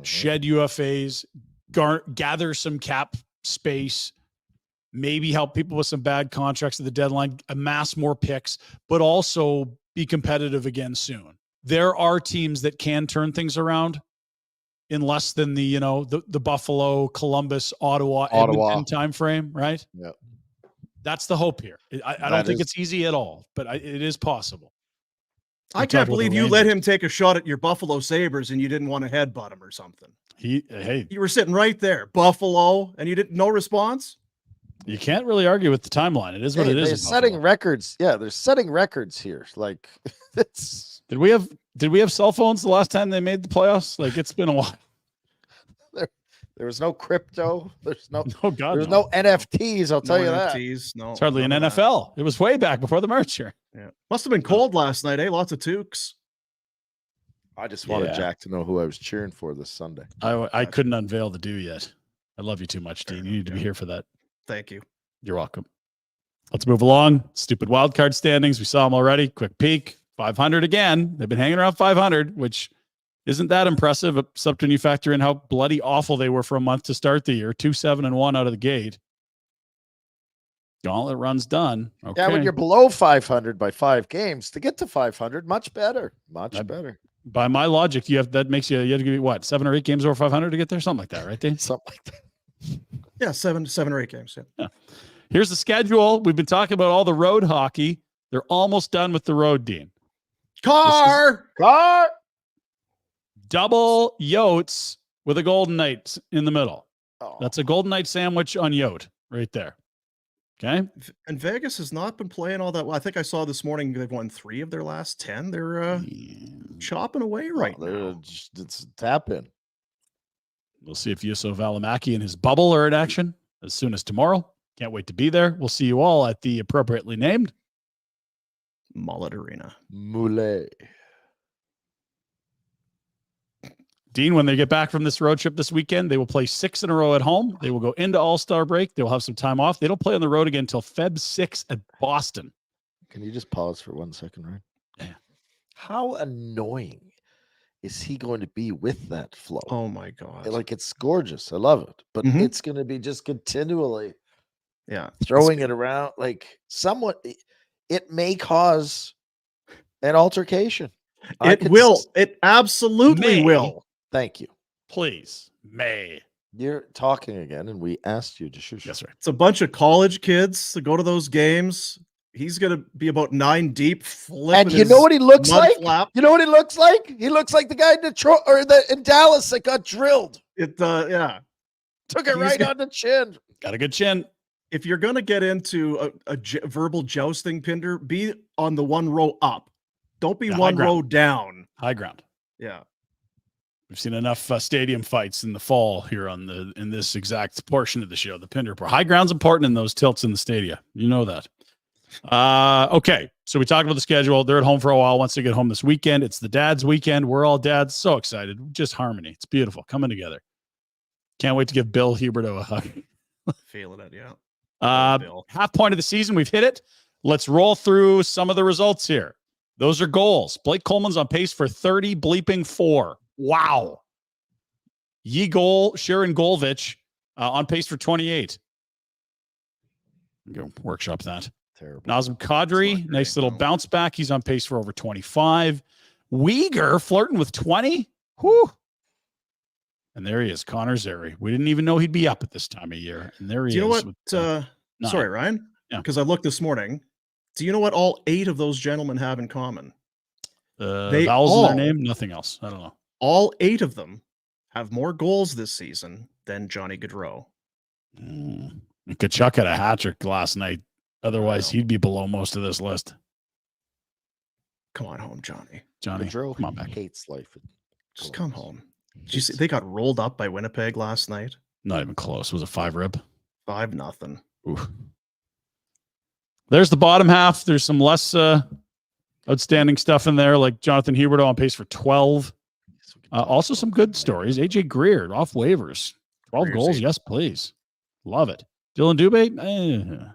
shed UFAs, gather some cap space, maybe help people with some bad contracts at the deadline, amass more picks, but also be competitive again soon. There are teams that can turn things around in less than the Buffalo, Columbus, Ottawa Edmonton time frame, right? Yeah. That's the hope here. I don't think it's easy at all, but it is possible. I can't believe you let him take a shot at your Buffalo Sabres and you didn't want to headbutt him or something. You were sitting right there, Buffalo, and you didn't no response. You can't really argue with the timeline. It is what it is. They're setting records. Yeah, they're setting records here. Like it's. Did we have cell phones the last time they made the playoffs? Like, it's been a while. There was no crypto. There's no no NFTs. I'll tell you NFTs, that. No, it's hardly an NFL. It was way back before the merger. Yeah, must have been cold last night, eh? Lots of toques. I just wanted Jack to know who I was cheering for this Sunday. I couldn't unveil the do yet. I love you too much, Dean. You need to be here for that. Thank you. You're welcome. Let's move along. Stupid wildcard standings. We saw them already. Quick peek. 500 again. They've been hanging around 500, which isn't that impressive, except when you factor in how bloody awful they were for a month to start the year. 2-7-1 out of the gate. Gauntlet run's done. Okay. Yeah, when you're below 500 by 5 games, to get to 500, much better. Much better. By my logic, that makes you have to give what, 7 or 8 games over 500 to get there? Something like that, right, Dave? Something like that. Yeah, 7 or 8 games. Yeah. Here's the schedule. We've been talking about all the road hockey. They're almost done with the road, Dean. Car. Double Yotes with a Golden Knight in the middle. Oh. That's a Golden Knight sandwich on Yote right there. Okay. And Vegas has not been playing all that well. I think I saw this morning they've won 3 of their last 10. They're chopping away right now. It's tap in. We'll see if Juuso Välimäki and his bubble are in action as soon as tomorrow. Can't wait to be there. We'll see you all at the appropriately named Mullet Arena. Mullet. Dean, when they get back from this road trip this weekend, they will play 6 in a row at home. They will go into All-Star break. They will have some time off. They don't play on the road again until Feb 6 at Boston. Can you just pause for 1 second, right? Yeah. How annoying is he going to be with that flow? Oh my God. Like, it's gorgeous. I love it. But it's going to be just continually throwing it around. Like, somewhat, it may cause an altercation. It will. It absolutely will. Thank you. Please. May. You're talking again, and we asked you to shush. That's right. It's a bunch of college kids that go to those games. He's going to be about 9 deep. And you know what he looks like? Flap. You know what he looks like? He looks like the guy in Detroit or in Dallas that got drilled. Yeah. Took it right on the chin. Got a good chin. If you're going to get into a verbal jousting, Pinder, be on the one row up. Don't be one row down. High ground. Yeah. We've seen enough stadium fights in the fall here in this exact portion of the show, the Pinder Report. High ground's important in those tilts in the stadia. You know that. Okay, so we talked about the schedule. They're at home for a while. Once they get home this weekend, it's the dad's weekend. We're all dads. So excited. Just harmony. It's beautiful. Coming together. Can't wait to give Bill Huberdeau a hug. Feeling it, yeah. Half point of the season. We've hit it. Let's roll through some of the results here. Those are goals. Blake Coleman's on pace for 30-4. Wow. Sharon Golvich on pace for 28. Go workshop that. Terrible. Nazem Kadri, nice little bounce back. He's on pace for over 25. Uyghur flirting with 20. Whew. And there he is, Connor Zary. We didn't even know he'd be up at this time of year. And there he is. Do you know what? Sorry, Ryan. Yeah. Because I looked this morning. Do you know what all 8 of those gentlemen have in common? Vowels in their name, nothing else. I don't know. All 8 of them have more goals this season than Johnny Gaudreau. Kachuk had a hat trick last night. Otherwise, he'd be below most of this list. Come on home, Johnny. Gaudreau, come on back. Hates life. Just come home. Did you see they got rolled up by Winnipeg last night? Not even close. Was it 5-rib? 5-0. Oof. There's the bottom half. There's some less outstanding stuff in there, like Jonathan Huberdeau on pace for 12. Also some good stories. AJ Greer off waivers. 12 goals. Yes, please. Love it. Dylan Dubé.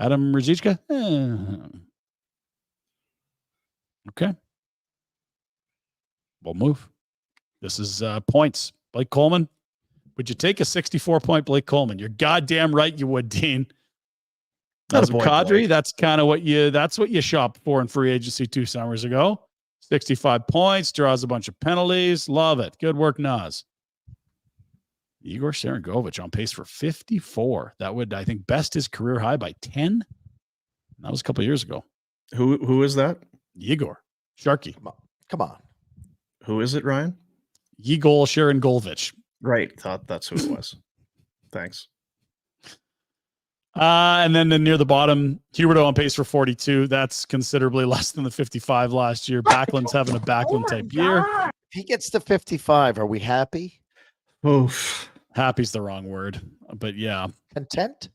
Adam Ruzicka. Okay. We'll move. This is points. Blake Coleman. Would you take a 64-point Blake Coleman? You're goddamn right you would, Dean. That's Kadri. That's kind of what you shopped for in free agency 2 summers ago. 65 points, draws a bunch of penalties. Love it. Good work, Naz. Igor Sharangovich on pace for 54. That would, I think, best his career high by 10. That was a couple of years ago. Who is that? Igor Sharky. Come on. Who is it, Ryan? Igor Sharangovich. Right. Thought that's who it was. Thanks. And then near the bottom, Huberdeau on pace for 42. That's considerably less than the 55 last year. Backlund's having a Backlund type year. If he gets to 55, are we happy? Oof. Happy's the wrong word, but yeah. Content?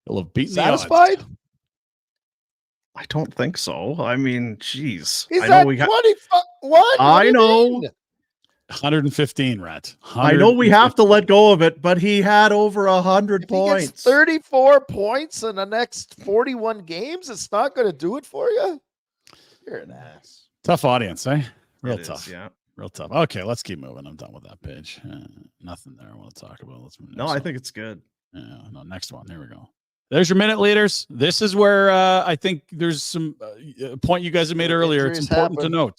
He'll have beaten Satisfied? the odds. I don't think so. I mean, geez. He's I know at we got 25. What? I know. 115, Rat. I know we have to let go of it, but he had over 100 points. He gets 34 points in the next 41 games. It's not going to do it for you. You're an ass. Tough audience, eh? Real It tough. is, yeah. Real tough. Okay, let's keep moving. I'm done with that page. Nothing there I want to talk about. Let's move. No, I think it's good. Yeah, no, next one. Here we go. There's your minute leaders. This is where I think there's some point you guys have made earlier. It's important to note.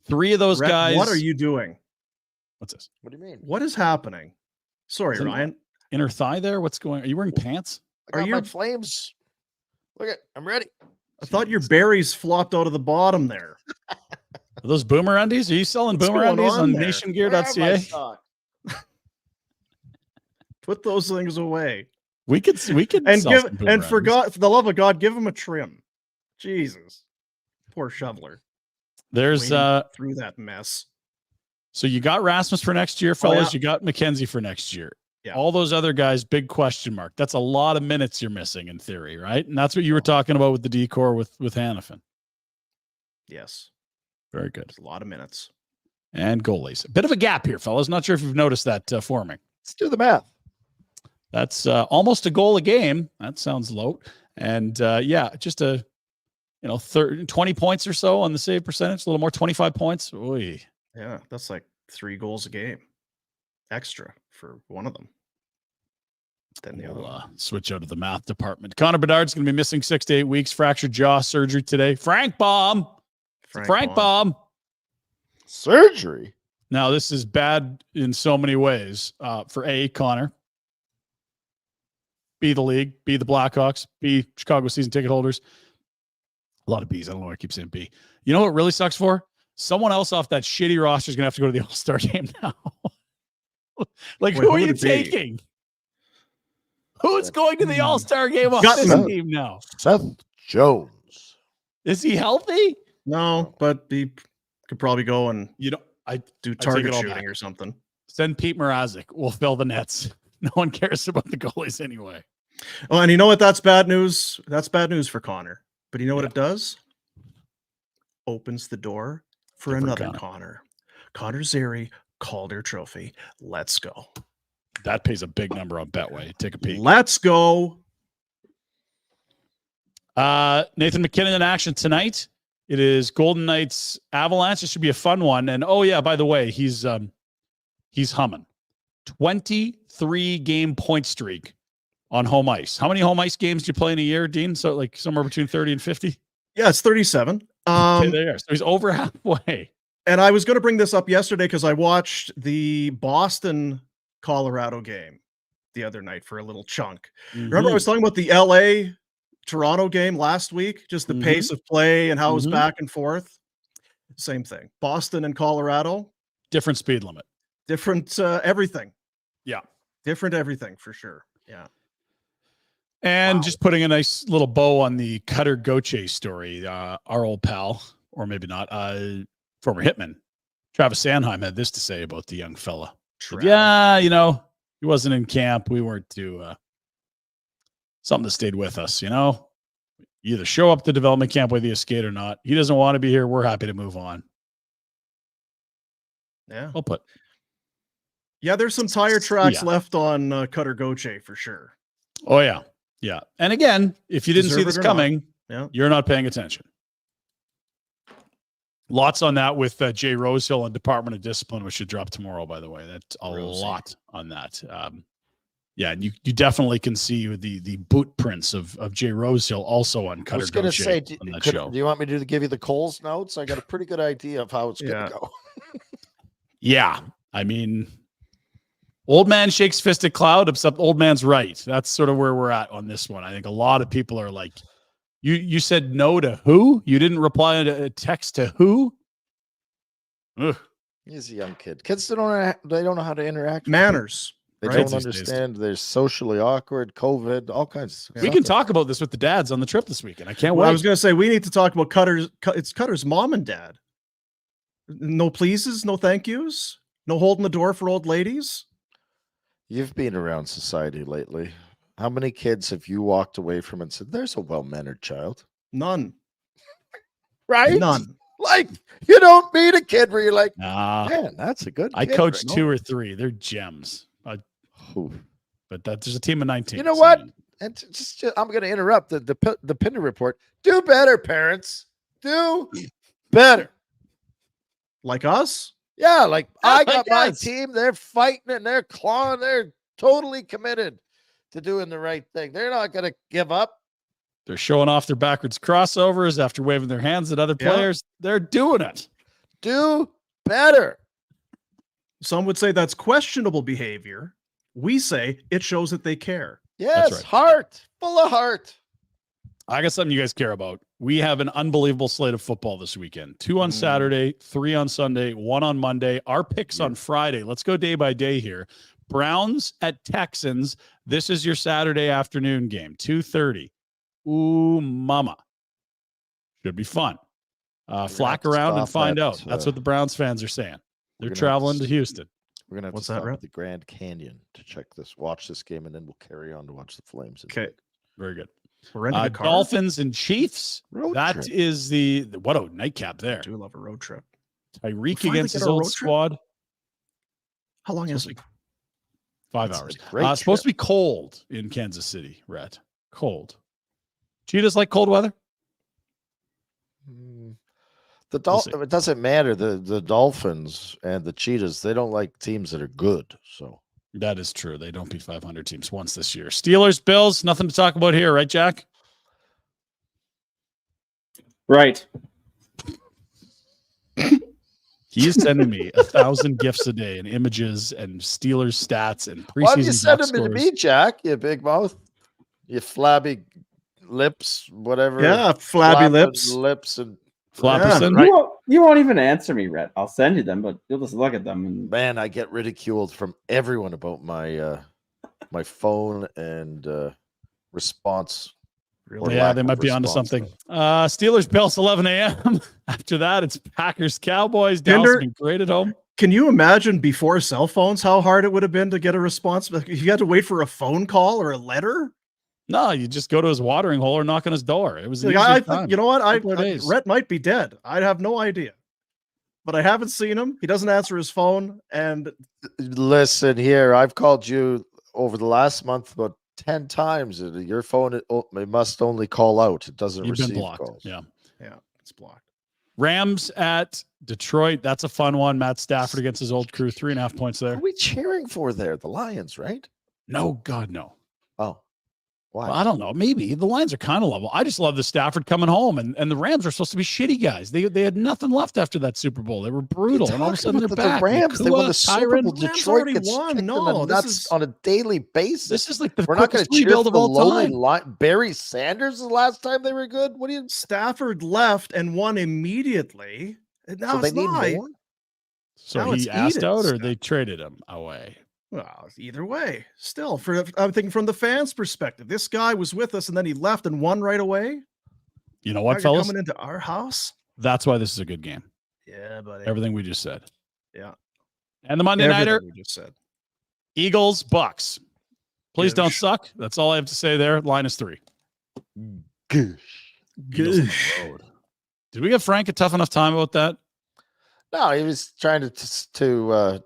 3 of those Rhett, guys. What are you doing? What's this? What do you mean? What is happening? Sorry, Ryan. Inner thigh there? What's going on? Are you wearing pants? I got my Flames. Look at, I'm ready. I thought your berries flopped out of the bottom there. Are those boomer undies? Are you selling What's boomer going undies on there? nationgear.ca? Put those things away. We could And sell some boomer undies. for the love of God, give him a trim. Jesus. Poor shoveler. There's through that mess. So you got Rasmus for next year, fellas. Yeah. You got McKenzie for next year. Yeah. All those other guys, big question mark. That's a lot of minutes you're missing in theory, right? And that's what you were talking about with the decor with Hanifin. Yes. Very good. It's a lot of minutes. And goalies. A bit of a gap here, fellas. Not sure if you've noticed that forming. Let's do the math. That's almost a goal a game. That sounds low. And just 20 points or so on the save percentage, a little more, 25 points. Oy. Yeah, that's like 3 goals a game extra for one of them. Then the other one. Switch out of the math department. Connor Bedard's going to be missing 6 to 8 weeks. Fractured jaw surgery today. Frank bomb. Frank bomb. Surgery. Now, this is bad in so many ways. For A, Connor. B, the league. B, the Blackhawks. B, Chicago season ticket holders. A lot of B's. I don't know why I keep saying B. You know what really sucks for? Someone else off that shitty roster is going to have to go to the All-Star game now. Who are you taking? Who's going to the All-Star game on this team now? Seth Jones. Is he healthy? No, but he could probably go and do target shooting back. Or something. Send Pete Mrazek. We'll fill the nets. No one cares about the goalies anyway. Oh, and you know what? That's bad news. That's bad news for Connor. But you know what it does? Opens the door for another Connor. Connor Zary, Calder Trophy. Let's go. That pays a big number on Betway. Take a peek. Let's go. Nathan McKinnon in action tonight. It is Golden Knights Avalanche. It should be a fun one. And by the way, he's humming. 23 game point streak on home ice. How many home ice games do you play in a year, Dean? So like somewhere between 30 and 50? Yeah, it's 37. Okay, there you are. So he's over halfway. And I was going to bring this up yesterday because I watched the Boston Colorado game the other night for a little chunk. Mm-hmm. Remember I was talking about the LA Toronto game last week, just the pace of play and how it was back and forth. Same thing. Boston and Colorado. Different speed limit. Different everything. Yeah. Different everything for sure. Yeah. And just putting a nice little bow on the Cutter Gauthier story, our old pal, or maybe not, former hitman, Travis Sanheim had this to say about the young fella. Yeah, he wasn't in camp. We weren't too something that stayed with us, You either show up to development camp whether you skate or not. He doesn't want to be here. We're happy to move on. Yeah. Well put. Yeah, there's some tire tracks left on Cutter Gauthier for sure. Oh, yeah. Yeah. And again, if you didn't see this coming, you're not paying attention. Lots on that with Jay Rosehill and Department of Discipline, which should drop tomorrow, by the way. That's a lot on that. And you definitely can see the boot prints of Jay Rosehill also on Cutter Gauthier. I was going to say, do you want me to give you the Coles notes? I got a pretty good idea of how it's going to go. Yeah. I mean, old man shakes fist at cloud, except old man's right. That's sort of where we're at on this one. I think a lot of people are like, you said no to who? You didn't reply to a text to who? Ugh. He's a young kid. Kids don't know how to interact. Manners. They don't understand. They're socially awkward, COVID, all kinds of We can talk about this with the dads on the trip this weekend. I can't wait. I was going to say, we need to talk about Cutter's mom and dad. No pleases, no thank yous, no holding the door for old ladies. You've been around society lately. How many kids have you walked away from and said, there's a well-mannered child? None. Right? None. Like, you don't meet a kid where you're like, man, that's a good kid. I coached 2 or 3. They're gems. But there's a team of 19. You know what? And just I'm going to interrupt the Pinder Report. Do better, parents. Do better. Like us? Yeah, like I got my team. They're fighting and they're clawing. They're totally committed to doing the right thing. They're not going to give up. They're showing off their backwards crossovers after waving their hands at other players. They're doing it. Do better. Some would say that's questionable behavior. We say it shows that they care. Yes, right. Heart. Full of heart. I got something you guys care about. We have an unbelievable slate of football this weekend. 2 on Saturday, 3 on Sunday, 1 on Monday. Our picks on Friday. Let's go day by day here. Browns at Texans. This is your Saturday afternoon game, 2:30. Ooh, mama. Should be fun. Flack around and find out. That's what the Browns fans are saying. They're traveling to Houston. We're going to have to stop at the Grand Canyon to watch this game, and then we'll carry on to watch the Flames. Okay. Very good. We're renting a car. Dolphins and Chiefs. That is the what a nightcap there. I do love a road trip. Tyreek against his old squad. How long is it? 5 hours. Supposed to be cold in Kansas City, Rhett. Cold. Cheetahs like cold weather? It doesn't matter. The Dolphins and the Cheetahs, they don't like teams that are good. So that is true. They don't beat 500 teams once this year. Steelers, Bills, nothing to talk about here, right, Jack? Right. He's sending me 1,000 gifts a day and images and Steelers stats and preseason. Why do you send them to me, Jack? You big mouth, you flabby lips, whatever. Yeah, flabby lips and Flapperson. Right. You won't even answer me, Rhett. I'll send you them, but you'll just look at them. And... Man, I get ridiculed from everyone about my my phone and response. Yeah, they might be onto something. Steelers, Bills, 11 a.m. After that, it's Packers, Cowboys. Dallas has been great at home. Can you imagine before cell phones how hard it would have been to get a response? You had to wait for a phone call or a letter? No, you just go to his watering hole or knock on his door. It was like, you know what? Rhett might be dead. I'd have no idea. But I haven't seen him. He doesn't answer his phone. And listen here, I've called you over the last month about 10 times. Your phone it must only call out. It doesn't receive calls. Yeah, it's blocked. Rams at Detroit. That's a fun one. Matt Stafford against his old crew. 3.5 points there. Who are we cheering for there? The Lions, right? No, God, no. Oh. Why? Well, I don't know. Maybe the lines are kind of level. I just love the Stafford coming home, and the Rams are supposed to be shitty guys. They had nothing left after that Super Bowl. They were brutal, and all of a sudden they're back. The Rams, they won the Super Bowl. Detroit gets won. No, this is on a daily basis. This is like the we're not going to rebuild of all time. Barry Sanders the last time they were good. What do you? Stafford left and won immediately. And now so they need more. So he asked out, or they traded him away. Well, either way, still, I'm thinking from the fans' perspective, this guy was with us and then he left and won right away. You know what, fellas? Coming into our house. That's why this is a good game. Yeah, buddy. Everything we just said. Yeah. And the Monday nighter. We just said. Eagles, Bucks. Please don't suck. That's all I have to say there. -3. Gosh. Did we give Frank a tough enough time about that? No, he was trying to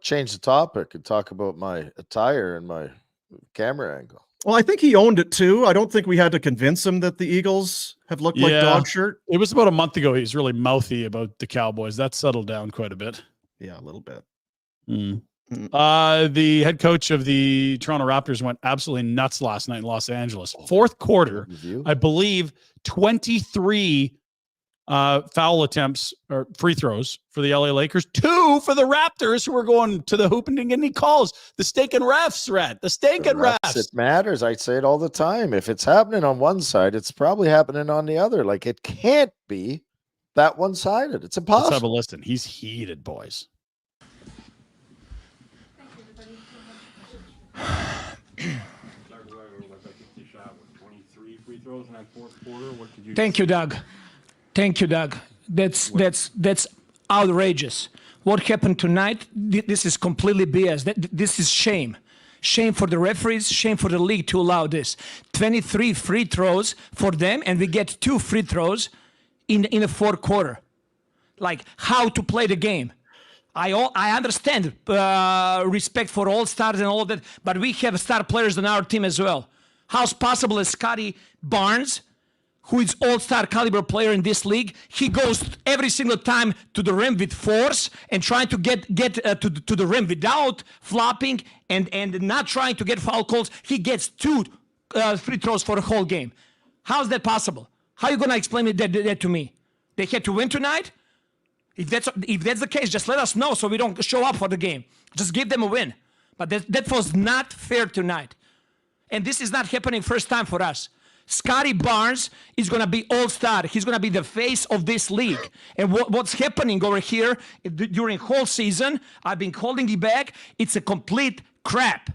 change the topic and talk about my attire and my camera angle. Well, I think he owned it too. I don't think we had to convince him that the Eagles have looked like dog shirt. It was about a month ago. He was really mouthy about the Cowboys. That settled down quite a bit. Yeah, a little bit. The head coach of the Toronto Raptors went absolutely nuts last night in Los Angeles. Fourth quarter, I believe 23 foul attempts or free throws for the LA Lakers, 2 for the Raptors, who were going to the hoop and didn't get any calls. The stinking refs, Red. The stinking refs. It matters. I say it all the time. If it's happening on one side, it's probably happening on the other. Like, it can't be that one-sided. It's impossible. Let's have a listen. He's heated, boys. Thank you, Doug. Thank you, Doug. That's outrageous. What happened tonight, this is completely BS. This is shame. Shame for the referees, shame for the league to allow this. 23 free throws for them, and we get 2 free throws in the fourth quarter. Like, how to play the game. I understand respect for all stars and all of that, but we have star players on our team as well. How's possible that Scotty Barnes, who is all-star caliber player in this league, he goes every single time to the rim with force and trying to get to the rim without flopping and not trying to get foul calls. He gets 2 free throws for the whole game. How's that possible? How are you going to explain that to me? They had to win tonight? If that's the case, just let us know so we don't show up for the game. Just give them a win. But that was not fair tonight. And this is not happening first time for us. Scotty Barnes is going to be all-star. He's going to be the face of this league. And what's happening over here during whole season, I've been holding it back. It's a complete crap.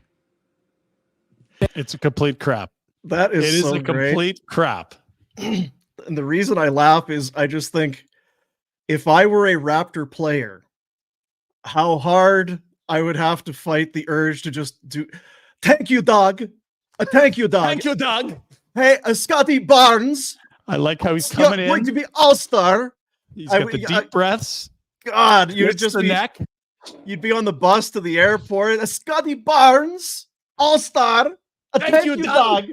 It's a complete crap. That is so a great. complete crap. And the reason I laugh is I just think if I were a Raptor player, how hard I would have to fight the urge to just do. Thank you, Doug. Thank you, Doug. Thank you, Doug. Hey, Scotty Barnes. I like how he's coming You're going in. to be all-star. He's got the deep breaths. God, you'd Twists just the be neck. You'd be on the bus to the airport. Scotty Barnes, all-star. Thank you, Doug.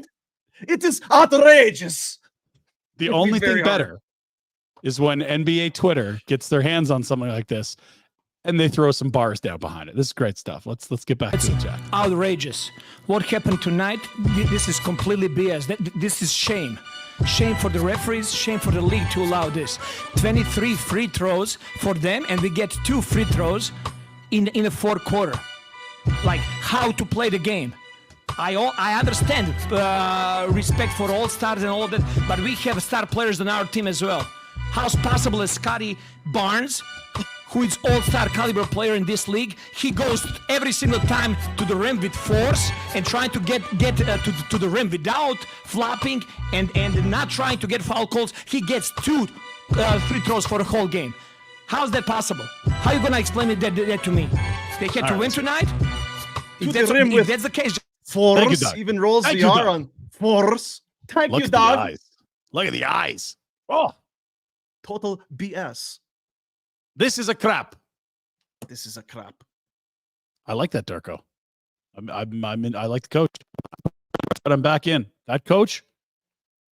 It is outrageous. The It'd be only very thing better is when NBA Twitter gets their hands on something like this and they throw some bars down behind it. This is great stuff. Let's get back to it, Jack. Outrageous. What happened tonight, this is completely BS. This is shame. Shame for the referees, shame for the league to allow this. 23 free throws for them, and we get 2 free throws in the fourth quarter. Like, how to play the game. I understand respect for all stars and all that, but we have star players on our team as well. How's possible as Scotty Barnes, who is all-star caliber player in this league, he goes every single time to the rim with force and trying to get to the rim without flopping and not trying to get foul calls. He gets 2 free throws for the whole game. How's that possible? How are you going to explain that to me? They had to win tonight? If that's the case, Force Doug. even rolls Thank the you, R Doug. on force. Thank Look you, at the Doug. eyes. Look at the eyes. Oh, Total BS. this is a crap. This is a crap. I like that, Darko. I'm in. I like the coach, but I'm back in that coach.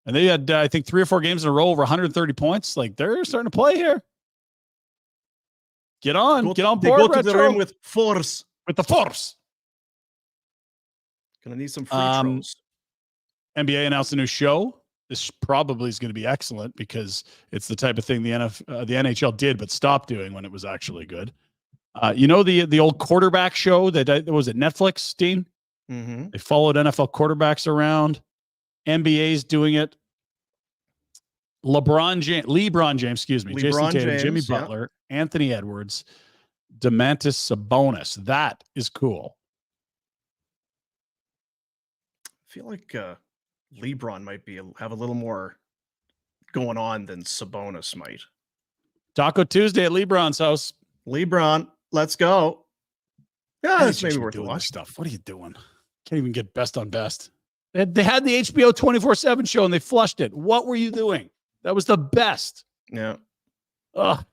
And they had, I think, 3 or 4 games in a row over 130 points. Like they're starting to play here. Get on They board. go to the Retro. rim with force. With the force. Gonna need some free throws. NBA announced a new show. This probably is going to be excellent because it's the type of thing the NHL did but stopped doing when it was actually good. You know the old quarterback show that was at Netflix, Dean? Mm-hmm. They followed NFL quarterbacks around. NBA's doing it. LeBron James, excuse me. Jason Tatum, Jimmy Butler, Anthony Edwards, Domantas Sabonis. That is cool. I feel like LeBron might have a little more going on than Sabonis might. Taco Tuesday at LeBron's house. LeBron, let's go. Yeah, that's maybe worth a doing watch. this stuff. What are you doing? Can't even get best on best. They had the HBO 24/7 show and they flushed it. What were you doing? That was the best. Yeah. Ugh.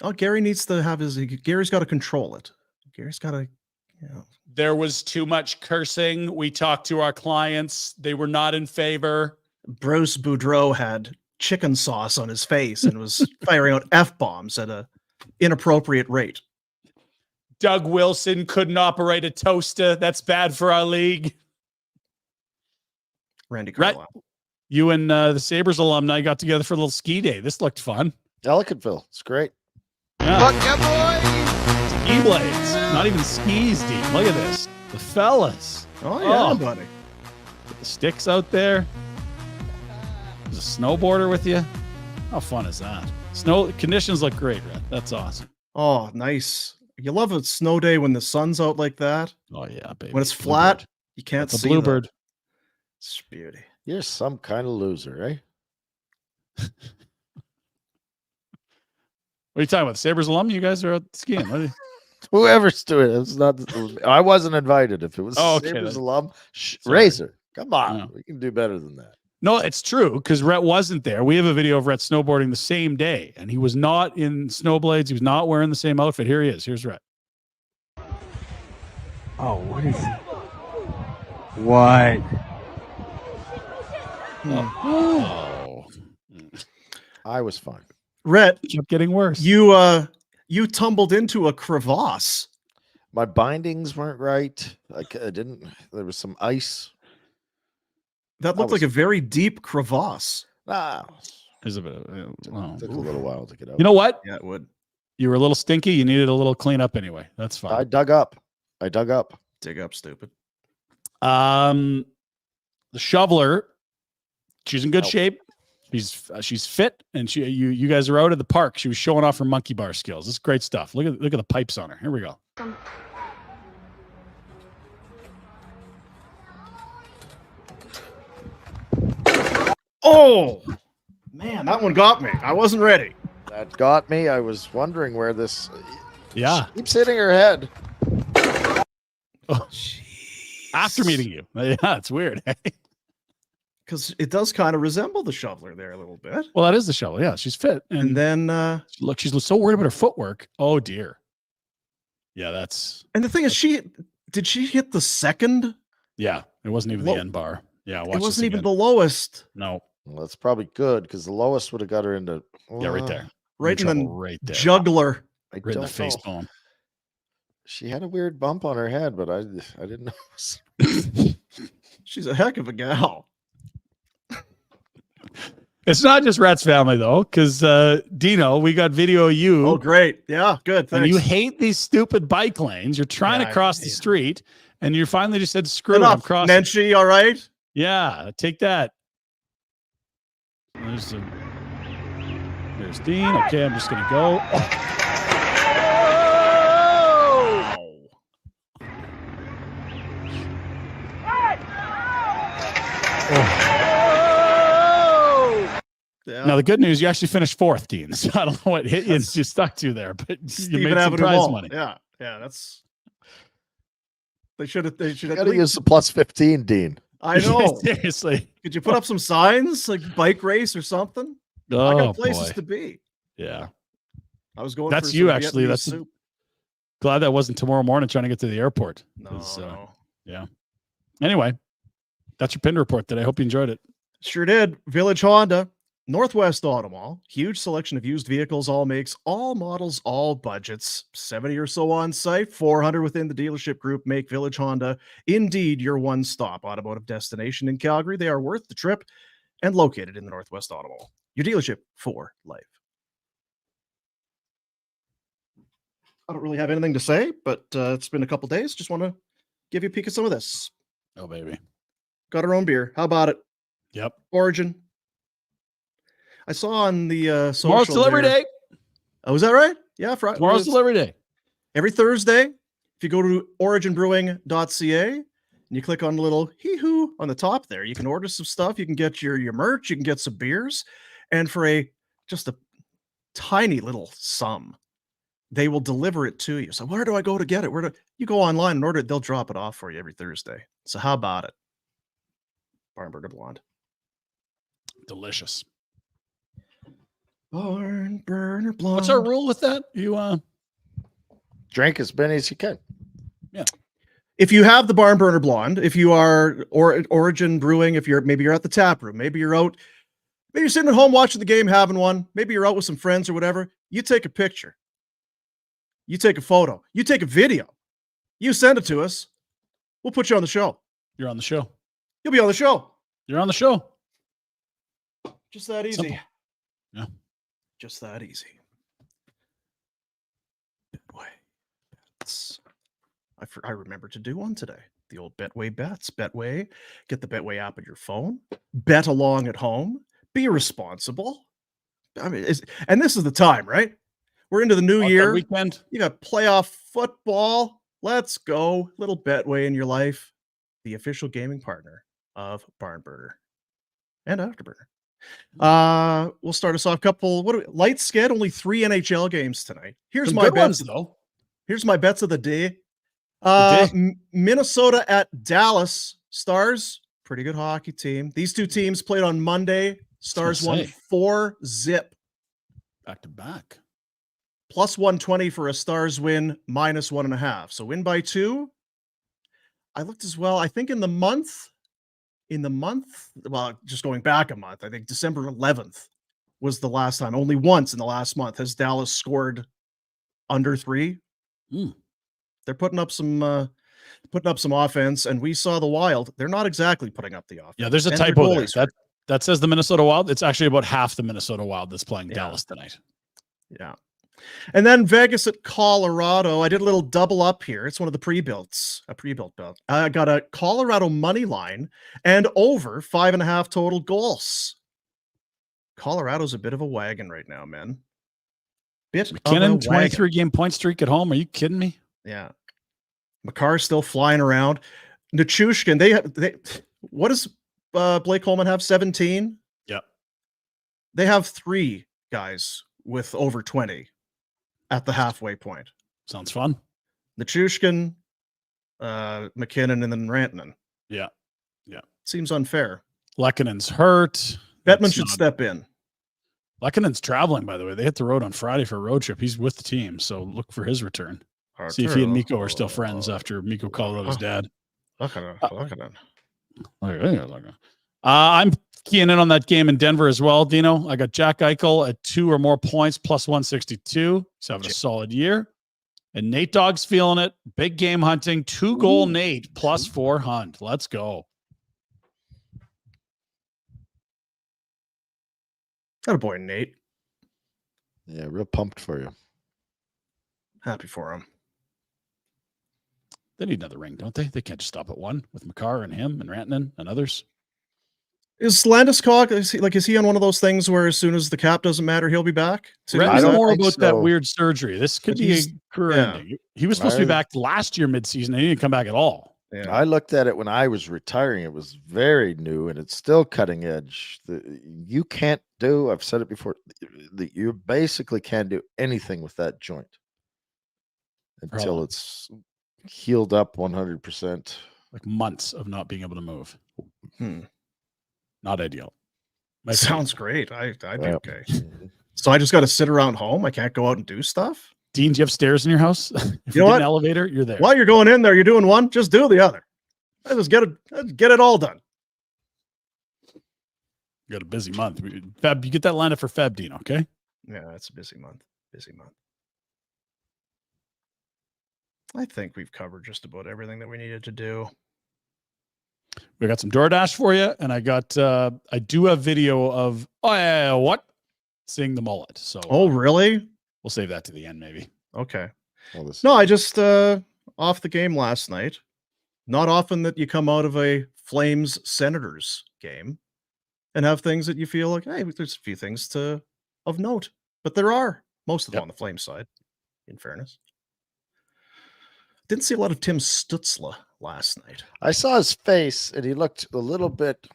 Oh, Gary needs to have Gary's got to control it. Gary's got to, There was too much cursing. We talked to our clients. They were not in favor. Bruce Boudreau had chicken sauce on his face and was firing out F-bombs at a inappropriate rate. Doug Wilson couldn't operate a toaster. That's bad for our league. Randy Carlisle. Right. You and the Sabres alumni got together for a little ski day. This looked fun. Ellicottville. It's great. Yeah. Fuck yeah, boy! Ski blades. Not even skis, Dean. Look at this. The fellas. Oh, yeah, Oh. buddy. Put the sticks out there. There's a snowboarder with you. How fun is that? Snow conditions look great, Red. That's awesome. Oh, nice. You love a snow day when the sun's out like that. Oh, yeah, baby. When it's flat, you can't That's a see bluebird. that. It's beauty. You're some kind of loser, eh? What are you talking about? Sabres alum? You guys are out skiing. What are you... Whoever's doing it, it's not. I wasn't invited. If it was okay, Sabres then. alum, Sorry. Razor, come on, No. we can do better than that. No, it's true because Rhett wasn't there. We have a video of Rhett snowboarding the same day, and he was not in snowblades. He was not wearing the same outfit. Here he is. Here's Rhett. Oh, what is it? What? Oh, I was fine. Rhett, it kept getting worse. you tumbled into a crevasse. My bindings weren't right. I didn't. There was some ice. That looked was- like a very deep crevasse. There's a bit of, Took a little while to get out. You know what? Yeah, it would. You were a little stinky. You needed a little cleanup anyway. That's fine. I dug up. Dig up, stupid. The shoveler she's in good shape. She's fit, and you guys are out at the park. She was showing off her monkey bar skills. This is great stuff. Look at the pipes on her. Here we go. Oh man, that one got me. I wasn't ready. That got me. I was wondering where this. Yeah, she keeps hitting her head. Oh, after meeting you, yeah, it's weird. Because it does kind of resemble the shoveler there a little bit. Well, that is the shoveler. Yeah, she's fit, and then look, she's so worried about her footwork. Oh dear. Yeah, that's. And the thing is, did she hit the second? Yeah, it wasn't even the end bar. Yeah, it wasn't even the lowest. No, well, that's probably good because the lowest would have got her into. Yeah, right there, right in the right there, jugular, right in the face bone. She had a weird bump on her head, but I didn't know. She's a heck of a gal. It's not just Rhett's family though, because Dino, we got video of you. Oh, great! Yeah, good. Thanks. And you hate these stupid bike lanes. You're trying to cross the street, and you finally just said, "Screw it, I'm crossing." Nenshi, all right? Yeah, take that. There's Dean. Okay, I'm just gonna go. Yeah. Now the good news, you actually finished fourth, Dean. So I don't know what hit you stuck to there, but you made some prize money. Yeah, that's. They should have. They should have use the plus 15, Dean. I know. Seriously, could you put up some signs like bike race or something? Oh, I got places to be. Yeah, I was going. That's for you actually. That's glad that wasn't tomorrow morning trying to get to the airport. No. Yeah. Anyway, that's your Pinder Report today. I hope you enjoyed it. Sure did. Village Honda. Northwest Auto Mall, huge selection of used vehicles, all makes, all models, all budgets, 70 or so on site, 400 within the dealership group. Make Village Honda indeed your one-stop automotive destination in Calgary. They are worth the trip and located in the Northwest Auto Mall. Your dealership for life. I don't really have anything to say, but it's been a couple days. Just want to give you a peek at some of this. Oh, baby. Got our own beer. How about it? Yep. Origin. I saw on the social. Tomorrow's delivery day. Oh, is that right? Yeah, Friday. Tomorrow's delivery day. Every Thursday, if you go to originbrewing.ca and you click on the little hee-hoo on the top there, you can order some stuff. You can get your merch. You can get some beers. And for just a tiny little sum, they will deliver it to you. So where do I go to get it? You go online and order it. They'll drop it off for you every Thursday. So how about it? Barnburner Blonde. Delicious. Barnburner Blonde. What's our rule with that? You drink as many as you can. Yeah. If you have the Barnburner Blonde, if you are Origin Brewing, if maybe you're at the tap room, maybe you're sitting at home watching the game, having one, maybe you're out with some friends or whatever, you take a picture. You take a photo. You take a video. You send it to us. We'll put you on the show. You're on the show. You'll be on the show. You're on the show. Just that easy. Simple. Yeah. Just that easy. Betway bets. I remember to do one today. The old Betway bets. Betway. Get the Betway app on your phone. Bet along at home. Be responsible. I mean, and this is the time, right? We're into the new year. Weekend. You got playoff football. Let's go. Little Betway in your life. The official gaming partner of Barnburner and Afterburner. We'll start us off. Light sked, only 3 NHL games tonight. Here's my bets though. Here's my bets of the day. Minnesota at Dallas. Stars, pretty good hockey team. These two teams played on Monday. Stars won 4-0. Back to back. Plus 120 for a Stars win, minus 1.5. So win by 2. I looked as well. I think in the month, well, just going back a month, I think December 11th was the last time. Only once in the last month has Dallas scored under 3. They're putting up some offense, and we saw the Wild. They're not exactly putting up the offense. Yeah, there's a typo there. That says the Minnesota Wild. It's actually about half the Minnesota Wild that's playing Dallas tonight. Yeah. And then Vegas at Colorado. I did a little double up here. It's one of the pre-builts, a pre-built build. I got a Colorado money line and over 5.5 total goals. Colorado's a bit of a wagon right now, man. McKinnon, 23-game point streak at home. Are you kidding me? Yeah. McCarr's still flying around. Nichushkin, they what does Blake Coleman have? 17? Yeah. They have 3 guys with over 20 at the halfway point. Sounds fun. Nichushkin, McKinnon, and then Rantanen. Yeah. Seems unfair. Lekkonen's hurt. Bettman should step in. Lekkonen's traveling, by the way. They hit the road on Friday for a road trip. He's with the team, so look for his return. See if he and Mikko are still friends after Mikko called out his dad. I'm keying in on that game in Denver as well, Dino. I got Jack Eichel at 2 or more points, plus 162. He's having a solid year. And Nate Dogg's feeling it. Big game hunting. 2-goal Nate, plus 400. Let's go. Attaboy, Nate. Yeah, real pumped for you. Happy for him. They need another ring, don't they? They can't just stop at 1 with Makar and him and Rantanen and others. Is Landeskog, is he on one of those things where as soon as the cap doesn't matter, he'll be back? I know more about that weird surgery. This could be a career ending. He was supposed to be back last year midseason, and he didn't come back at all. Yeah. I looked at it when I was retiring. It was very new, and it's still cutting edge. You can't do, I've said it before, you basically can't do anything with that joint until it's healed up 100%. Like months of not being able to move. Not ideal. Sounds great. I'd be okay. So I just got to sit around home. I can't go out and do stuff. Dean, do you have stairs in your house? If you know get what? an elevator, you're there. While you're going in there, you're doing one, just do the other. Just get it all done. You got a busy month. Feb, you get that lined up for Feb, Dean, okay? Yeah, it's a busy month. I think we've covered just about everything that we needed to do. We got some DoorDash for you, and I do have video of seeing the mullet. So really? We'll save that to the end, maybe. Okay. No, I just off the game last night. Not often that you come out of a Flames Senators game and have things that you feel like, hey, there's a few things of note, but there are most of them on the Flames side. In fairness, didn't see a lot of Tim Stützle last night. I saw his face, and he looked a little bit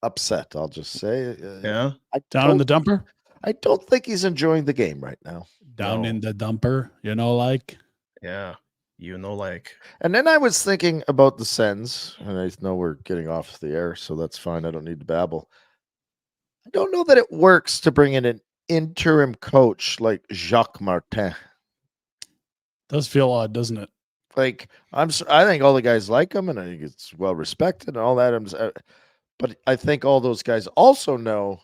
upset. I'll just say, yeah. Down in the dumper. I don't think he's enjoying the game right now. Down in the dumper, like. Yeah, like. And then I was thinking about the Sens, and I know we're getting off the air, so that's fine. I don't need to babble. I don't know that it works to bring in an interim coach like Jacques Martin. Does feel odd, doesn't it? Like I think all the guys like him, and I think it's well respected and all that. But I think all those guys also know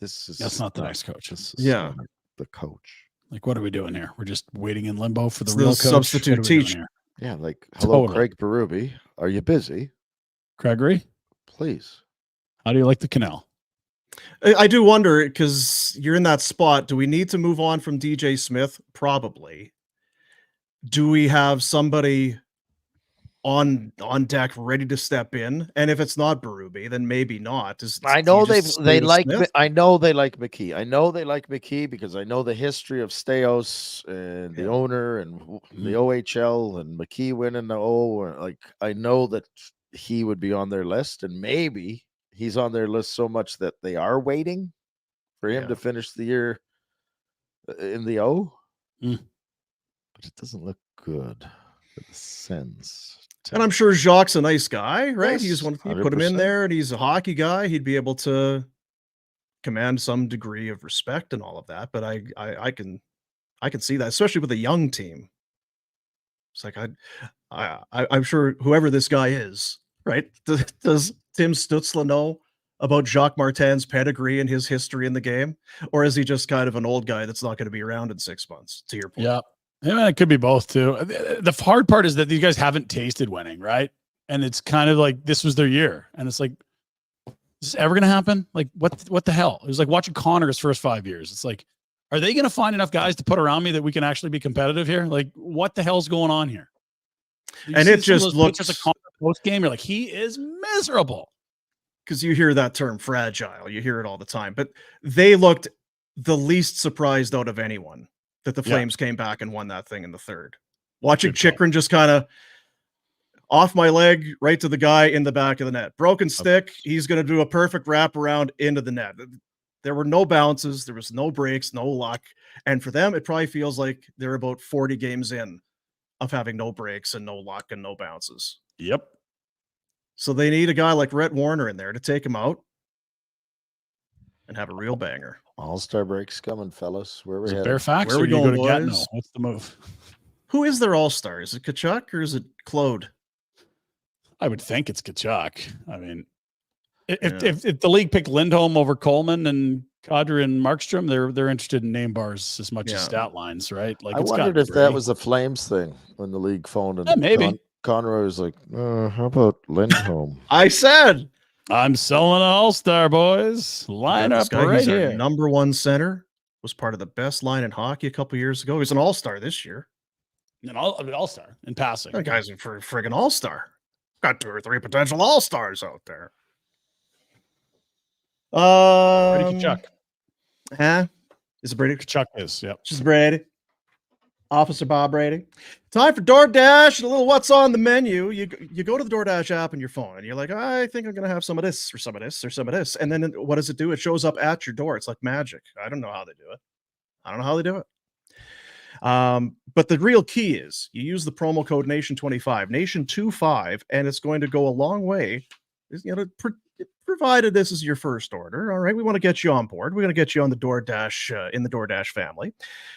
that's not the next coach. This is the coach. Like, what are we doing here? We're just waiting in limbo for the it's real the coach. Substitute teacher. Yeah, like hello, Craig Berube. Are you busy? Craigery, please. How do you like the canal? I do wonder, because you're in that spot. Do we need to move on from DJ Smith? Probably. Do we have somebody on deck ready to step in? And if it's not Berube, then maybe not. I know they like Smith? I know they like McKee. I know they like McKee because I know the history of Steos and the owner and the OHL and McKee winning the O. I know that he would be on their list, and maybe he's on their list so much that they are waiting for him to finish the year in the O. But it doesn't look good for the Sens. And I'm sure Jacques a nice guy, right? Yes, He's one. You put him in there, and he's a hockey guy. He'd be able to command some degree of respect and all of that. But I can see that, especially with a young team. It's like I'm sure whoever this guy is, right? Does Tim Stützle know about Jacques Martin's pedigree and his history in the game, or is he just kind of an old guy that's not going to be around in 6 months? To your point, Yeah, it could be both too. The hard part is that these guys haven't tasted winning, right? And it's kind of like this was their year, and it's like Is this ever going to happen? Like, what the hell? It was like watching Connor's first 5 years. It's like, are they going to find enough guys to put around me that we can actually be competitive here? Like, what the hell's going on here? And it just looks like Connor post game. You're like, he is miserable. Because you hear that term fragile. You hear it all the time. But they looked the least surprised out of anyone that the Flames came back and won that thing in the third. Watching Chychrun just kind of off my leg, right to the guy in the back of the net. Broken stick. He's going to do a perfect wraparound into the net. There were no bounces. There was no breaks, no luck. And for them, it probably feels like they're about 40 games in of having no breaks and no luck and no bounces. Yep. So they need a guy like Rhett Warner in there to take him out and have a real banger. All-star breaks coming, fellas. Where are we headed? Bare facts. Where are we going, boys? What's the move? Who is their all-star? Is it Tkachuk or is it Claude? I would think it's Tkachuk. I mean, if the league picked Lindholm over Coleman and Kadri and Markstrom, they're interested in name bars as much as stat lines, right? Like, I wondered if that was a Flames thing when the league phoned and maybe Conroy was like, how about Lindholm? I said I'm selling an all-star, boys. Line up right here. Number one center, was part of the best line in hockey a couple years ago. He was an all-star this year. An all-star in passing. That guy's a friggin' all-star. Got 2 or 3 potential all-stars out there. Brady Tkachuk. Huh? Is it Brady? Tkachuk is, yep. Just Brady. Officer Bob Brady. Time for DoorDash and a little what's on the menu. You go to the DoorDash app on your phone and you're like, I think I'm going to have some of this or some of this or some of this. And then what does it do? It shows up at your door. It's like magic. I don't know how they do it. But the real key is you use the promo code Nation25, Nation25, and it's going to go a long way. Provided this is your first order. All right, we want to get you on board. We're going to get you on the DoorDash in the DoorDash family.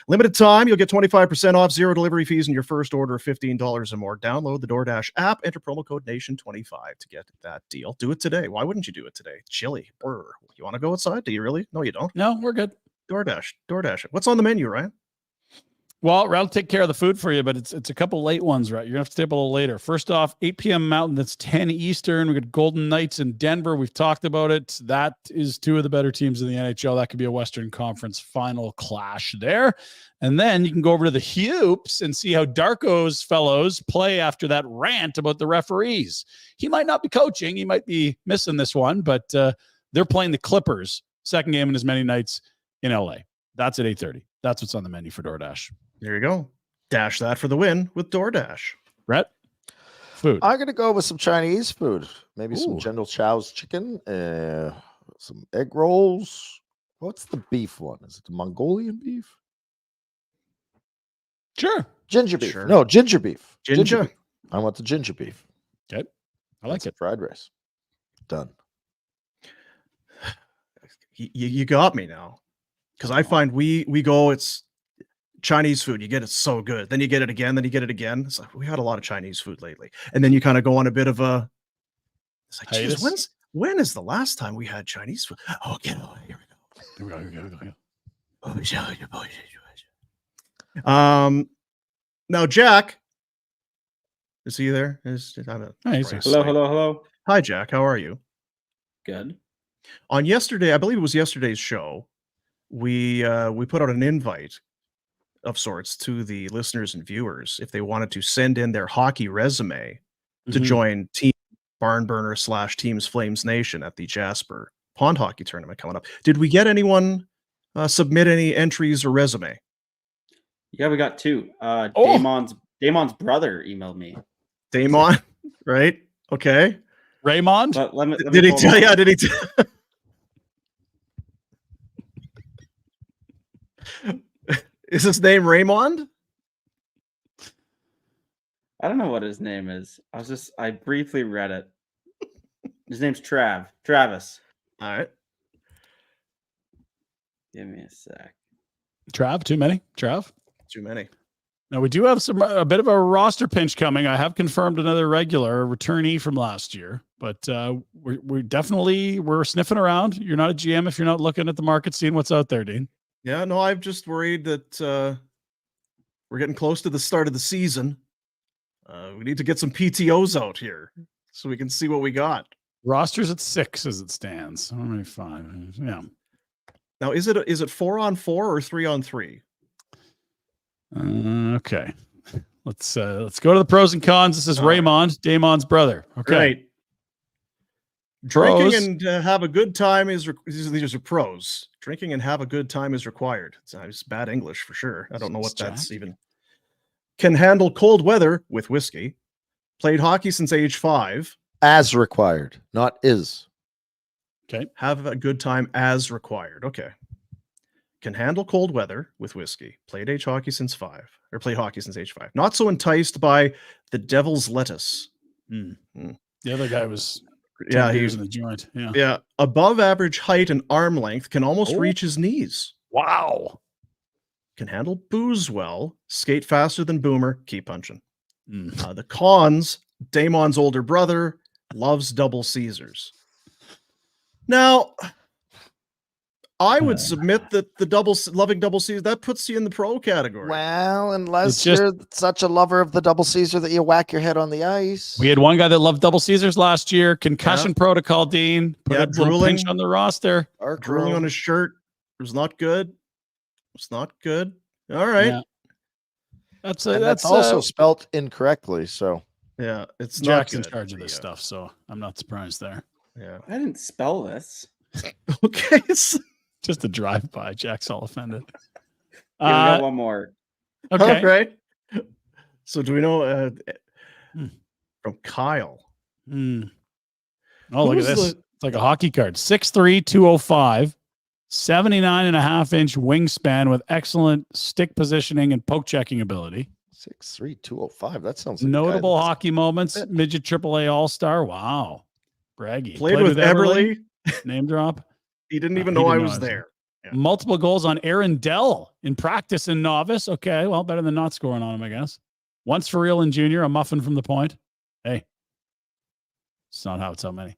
Limited time, you'll get 25% off, 0 delivery fees in your first order of $15 or more. Download the DoorDash app, enter promo code Nation25 to get that deal. Do it today. Why wouldn't you do it today? Chilly. You want to go outside? Do you really? No, you don't. No, we're good. DoorDash. What's on the menu, Ryan? Well, I'll take care of the food for you, but it's a couple late ones, right? You're going to have to stay up a little later. First off, 8 p.m. Mountain, that's 10 Eastern. We got Golden Knights in Denver. We've talked about it. That is 2 of the better teams in the NHL. That could be a Western Conference final clash there. And then you can go over to the Hoops and see how Darko's fellows play after that rant about the referees. He might not be coaching. He might be missing this one, but they're playing the Clippers. Second game in as many nights in LA. That's at 8:30. That's what's on the menu for DoorDash. There you go. Dash that for the win with DoorDash. Brett? Food. I'm going to go with some Chinese food. Maybe some General Chow's chicken, some egg rolls. What's the beef one? Is it the Mongolian beef? Sure. Ginger beef. Sure. No, ginger beef. Ginger. Beef. I want the ginger beef. Okay. I like it. Fried rice. Done. You got me now. Because I find we go, it's Chinese food. You get it so good. Then you get it again. Then you get it again. It's like, we had a lot of Chinese food lately. And then you kind of go on a bit of a, it's like, geez, when is the last time we had Chinese food? Oh, here we go. Now, Jack, is he there? Hello. Hi, Jack. How are you? Good. On yesterday, I believe it was yesterday's show, we put out an invite of sorts to the listeners and viewers if they wanted to send in their hockey resume to join Team Barnburner / Teams Flames Nation at the Jasper Pond Hockey Tournament coming up. Did we get anyone submit any entries or resume? Yeah, we got 2. Damon's brother emailed me. Damon, right? Okay. Raymond? Did he tell you? Did he tell? Is his name Raymond? I don't know what his name is. I briefly read it. His name's Travis. All right. Give me a sec. Trav, too many? Trav? Too many. Now, we do have a bit of a roster pinch coming. I have confirmed another regular returnee from last year, but we're sniffing around. You're not a GM if you're not looking at the market, seeing what's out there, Dean. Yeah, no, I'm just worried that we're getting close to the start of the season. We need to get some PTOs out here so we can see what we got. Roster's at 6 as it stands. How many 5? Yeah. Now, is it 4-on-4 or 3-on-3? Okay. Let's go to the pros and cons. This is Raymond, Damon's brother. Okay. Right. Pros. Drinking and have a good time these are pros. Drinking and have a good time is required. It's bad English for sure. I don't know what that's even. Can handle cold weather with whiskey. Played hockey since age 5. As required, not is. Okay. Have a good time as required. Okay. Can handle cold weather with whiskey. Played hockey since age 5. Not so enticed by the devil's lettuce. The other guy was he was in the joint. Yeah. Yeah. Above average height and arm length, can almost reach his knees. Wow. Can handle booze well, skate faster than Boomer, keep punching. The cons, Damon's older brother, loves double Caesars. Now, I would submit that loving double Caesar, that puts you in the pro category. Well, unless you're such a lover of the double Caesar that you whack your head on the ice. We had one guy that loved double Caesars last year. Concussion protocol, Dean. Put a little pinch on the roster. Drooling on his shirt. It was not good. It's not good. All right. Yeah. That's also spelt incorrectly. So yeah, it's Jack's not in charge of this stuff, so I'm not surprised there. Yeah, I didn't spell this. Okay, just a drive-by. Jack's all offended. We got one more. Okay, all right. So do we know from Kyle? Oh, look at this. It's like a hockey card. 6'3", 205. 79.5-inch wingspan with excellent stick positioning and poke checking ability. 6'3", 205. That sounds like notable hockey moments. Midget AAA All-Star. Wow. Braggy. Played with Eberle. Name drop. He didn't even know I was there. Yeah. Multiple goals on Aaron Dell in practice and novice. Okay, well, better than not scoring on him, I guess. Once for real in junior, a muffin from the point. Hey, it's not how it's so many.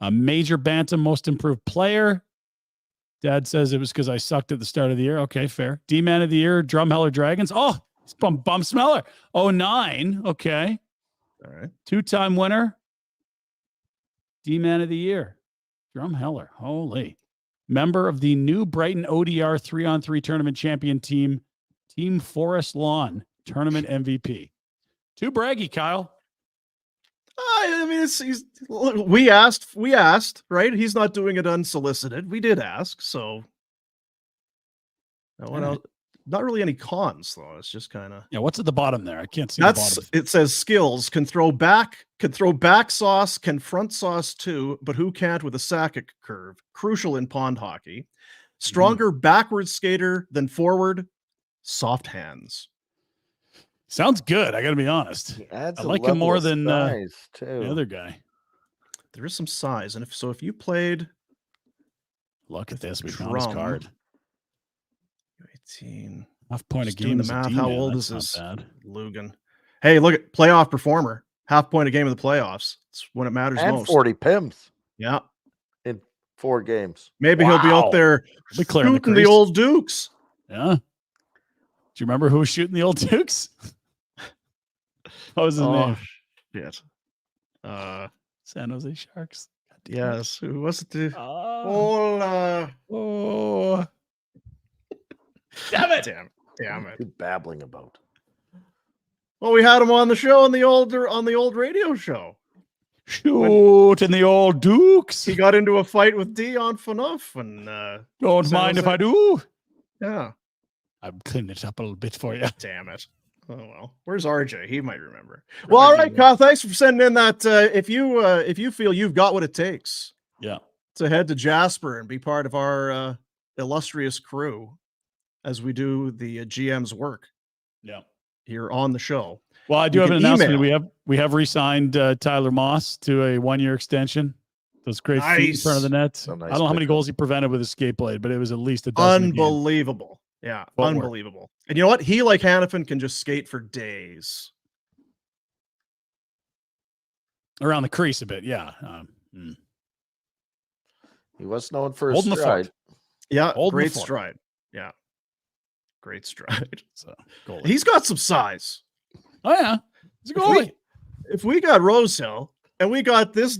A major bantam most improved player. Dad says it was because I sucked at the start of the year. Okay, fair. D-Man of the year, Drumheller Dragons. Oh, it's bum smeller. 09. Okay. All right. 2-time winner. D-Man of the year. Drumheller. Holy. Member of the new Brighton ODR 3-on-3 tournament champion team, Team Forest Lawn tournament MVP. Too braggy, Kyle. I mean, we asked, right? He's not doing it unsolicited. We did ask, so not really any cons though. It's just kind of What's at the bottom there? I can't see. The bottom. It says skills can throw back sauce, can front sauce too, but who can't with a Sakic curve? Crucial in pond hockey. Stronger backwards skater than forward. Soft hands. Sounds good. I got to be honest. I like him more than the other guy. There is some size, and if you played, look at this. We found his card. 18. Half point a game. The math. How old is this? Bad. Lugan. Hey, look at playoff performer. Half point a game of the playoffs. It's when it matters and most. 40 pims. Yeah, in 4 games. Maybe he'll be out there shooting the old Dukes. Yeah. Do you remember who was shooting the old Dukes? What was his name? Shit. San Jose Sharks. Yes. Who was it? Damn it. Damn it. What are you babbling about? Well, we had him on the show on the old radio show. Shooting the old Dukes. He got into a fight with Dion Phaneuf and don't mind if I do. Yeah. I'm cleaning it up a little bit for you. Damn it. Oh well, where's RJ? He might remember. Well, all right, Kyle. Thanks for sending in that. If you feel you've got what it takes, to head to Jasper and be part of our illustrious crew as we do the GM's work. Yeah, here on the show. Well, I do have an announcement. We have re-signed Tyler Moss to a 1-year extension. Those great feet in front of the net. So nice. I don't know how many goals he prevented with his skate blade, but it was at least a dozen. Unbelievable. Yeah, unbelievable. And you know what? He, like Hanifin, can just skate for days. Around the crease a bit, yeah. He was known for his stride. Yeah, great stride. Yeah, great stride. So he's got some size. Oh, yeah. He's a goalie. If we got Rosehill and we got this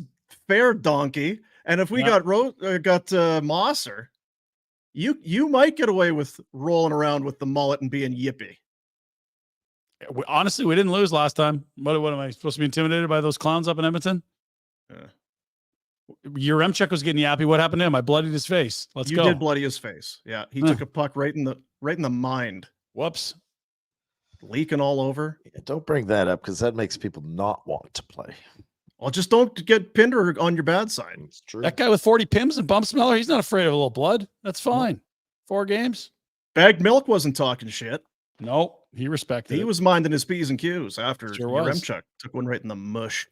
fair, donkey. And if we got Mosser, you might get away with rolling around with the mullet and being yippy. Honestly, we didn't lose last time. What am I supposed to be intimidated by those clowns up in Edmonton? Yaremchuk was getting yappy. What happened to him? I bloodied his face. Go. You did bloody his face. Yeah, he took a puck right in the mind. Whoops. Leaking all over. Yeah, don't bring that up because that makes people not want to play. Well, just don't get Pinder on your bad side. It's true. That guy with 40 pims and bump smeller, he's not afraid of a little blood. That's fine. 4 games. Bagged Milk wasn't talking shit. No, he respected it. He was minding his P's and Q's after Yaremchuk took one right in the mush.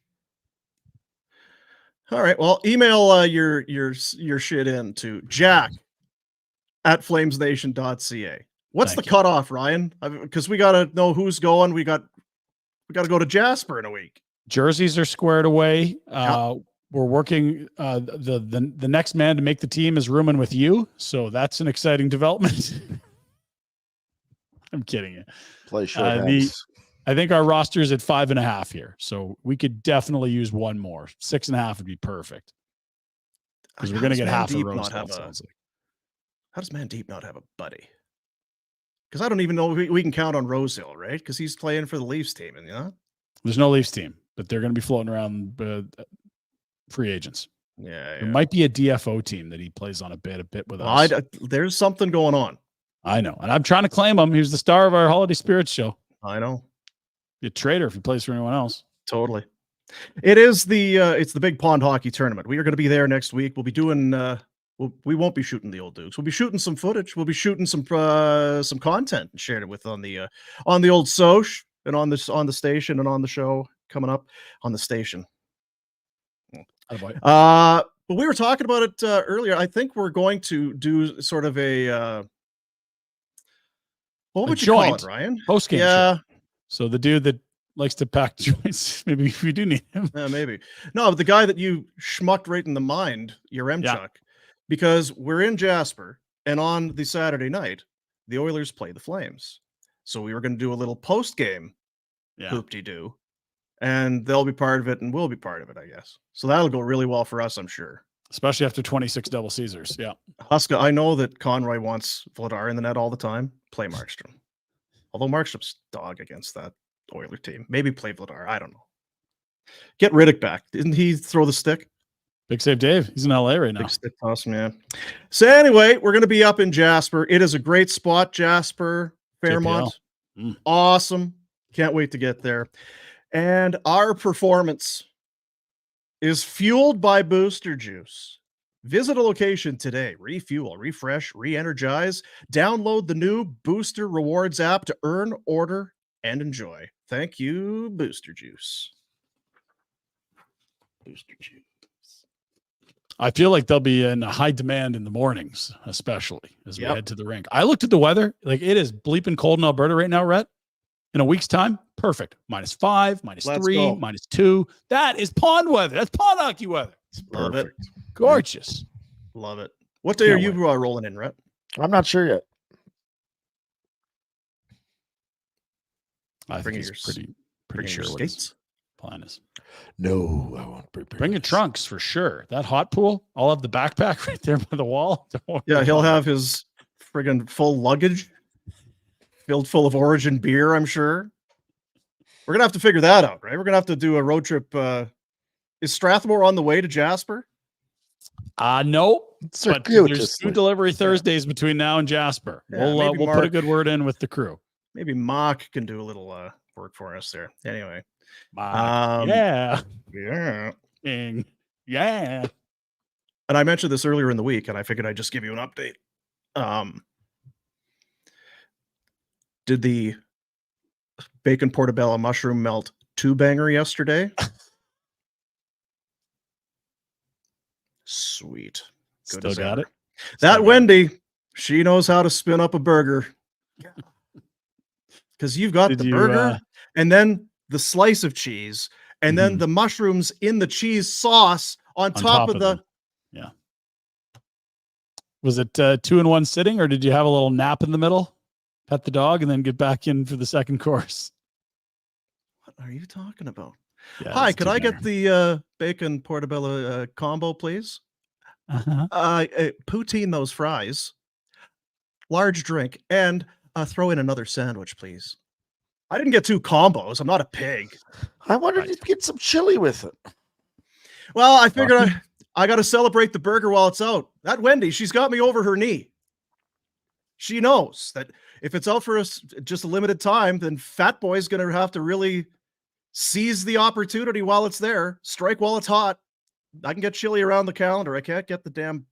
All right. Well, email your shit in to jack@flamesnation.ca. What's the cutoff, Ryan? Because we got to know who's going. We got to go to Jasper in a week. Jerseys are squared away. We're working. The next man to make the team is rooming with you. So that's an exciting development. I'm kidding you. Play short I think our roster is at 5.5 here. So we could definitely use one more. 6.5 would be perfect. Because we're going to get half a roast. How does Mandeep not have a buddy? Because I don't even know if we can count on Rosehill, right? Because he's playing for the Leafs team, and there's no Leafs team, but they're going to be floating around free agents. Yeah, It might be a DFO team that he plays on a bit with us. There's something going on. I know, and I'm trying to claim him. He's the star of our Holiday Spirits show. I know. Be a traitor if he plays for anyone else. Totally. It is it's the Big Pond Hockey Tournament. We are going to be there next week. We'll be doing. We won't be shooting the old Dukes. We'll be shooting some footage. We'll be shooting some content and sharing it with on the old Soch and on the station and on the show coming up on the station. But we were talking about it earlier. I think we're going to do sort of a what would you call it, Ryan? Post-game show. So the dude that likes to pack joints, maybe we do need him. Maybe. No, the guy that you schmucked right in the mind, Yaremchuk, because we're in Jasper, and on the Saturday night, the Oilers play the Flames. So we were going to do a little post-game hoop-de-doo, and they'll be part of it, and we'll be part of it, I guess. So that'll go really well for us, I'm sure. Especially after 26 double Caesars, yeah. Huska, I know that Conroy wants Vladar in the net all the time. Play Markstrom. Although Markstrom's dog against that Oiler team. Maybe play Vladar. I don't know. Get Riddick back. Didn't he throw the stick? Big save, Dave. He's in LA right now. Big stick toss, man. So anyway, we're going to be up in Jasper. It is a great spot, Jasper, Fairmont. Awesome. Can't wait to get there. And our performance is fueled by Booster Juice. Visit a location today. Refuel, refresh, re-energize. Download the new Booster Rewards app to earn, order, and enjoy. Thank you, Booster Juice. Booster Juice. I feel like they'll be in high demand in the mornings, especially as we head to the rink. I looked at the weather. Like, it is bleeping cold in Alberta right now, Rhett. In a week's time, perfect. -5, -3, -2. That is pond weather. That's pond hockey weather. It's Love perfect. it. Gorgeous. Love it. What day are you rolling in, Rhett? I'm not sure yet. I think he's pretty sure what his plan is. No, I won't bring your trunks for sure. That hot pool, I'll have the backpack right there by the wall. Yeah, he'll have his friggin' full luggage filled full of Origin beer, I'm sure. We're going to have to figure that out, right? We're going to have to do a road trip. Is Strathmore on the way to Jasper? No, but there's 2 delivery Thursdays between now and Jasper. Yeah, we'll put a good word in with the crew. Maybe Mock can do a little work for us there. Anyway. Yeah. And And I mentioned this earlier in the week, and I figured I'd just give you an update. Did the bacon portobello mushroom melt 2-banger yesterday? Sweet. Good. Still got it. That Wendy, she knows how to spin up a burger. Because you've got the burger and then the slice of cheese and then the mushrooms in the cheese sauce on top of the. Yeah. Was it 2-in-1 sitting, or did you have a little nap in the middle? Pet the dog and then get back in for the second course? What are you talking about? Yeah, Hi, it's could I dinner. get the bacon portobello combo, please? Poutine those fries. Large drink, and throw in another sandwich, please. I didn't get 2 combos. I'm not a pig. I wanted Right. to get some chili with it. Well, I figured I got to celebrate the burger while it's out. That Wendy, she's got me over her knee. She knows that if it's out for just a limited time, then Fat Boy's going to have to really seize the opportunity while it's there. Strike while it's hot. I can get chili around the calendar. I can't get the damn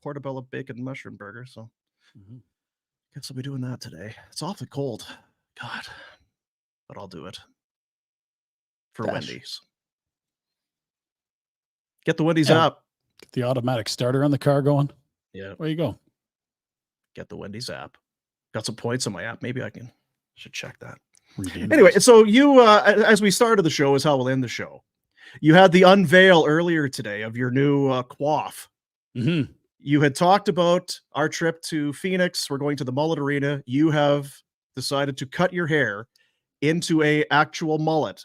portobello bacon mushroom burger. So guess I'll be doing that today. It's awfully cold. God, but I'll do it for Wendy's. Get the Wendy's app. Get the automatic starter on the car going. Yeah. Where you go? Get the Wendy's app. Got some points on my app. Maybe should check that. Redeem Anyway, those. so you, as we started the show, is how we'll end the show. You had the unveil earlier today of your new coif. Mm-hmm. You had talked about our trip to Phoenix. We're going to the Mullet Arena. You have decided to cut your hair into a actual mullet.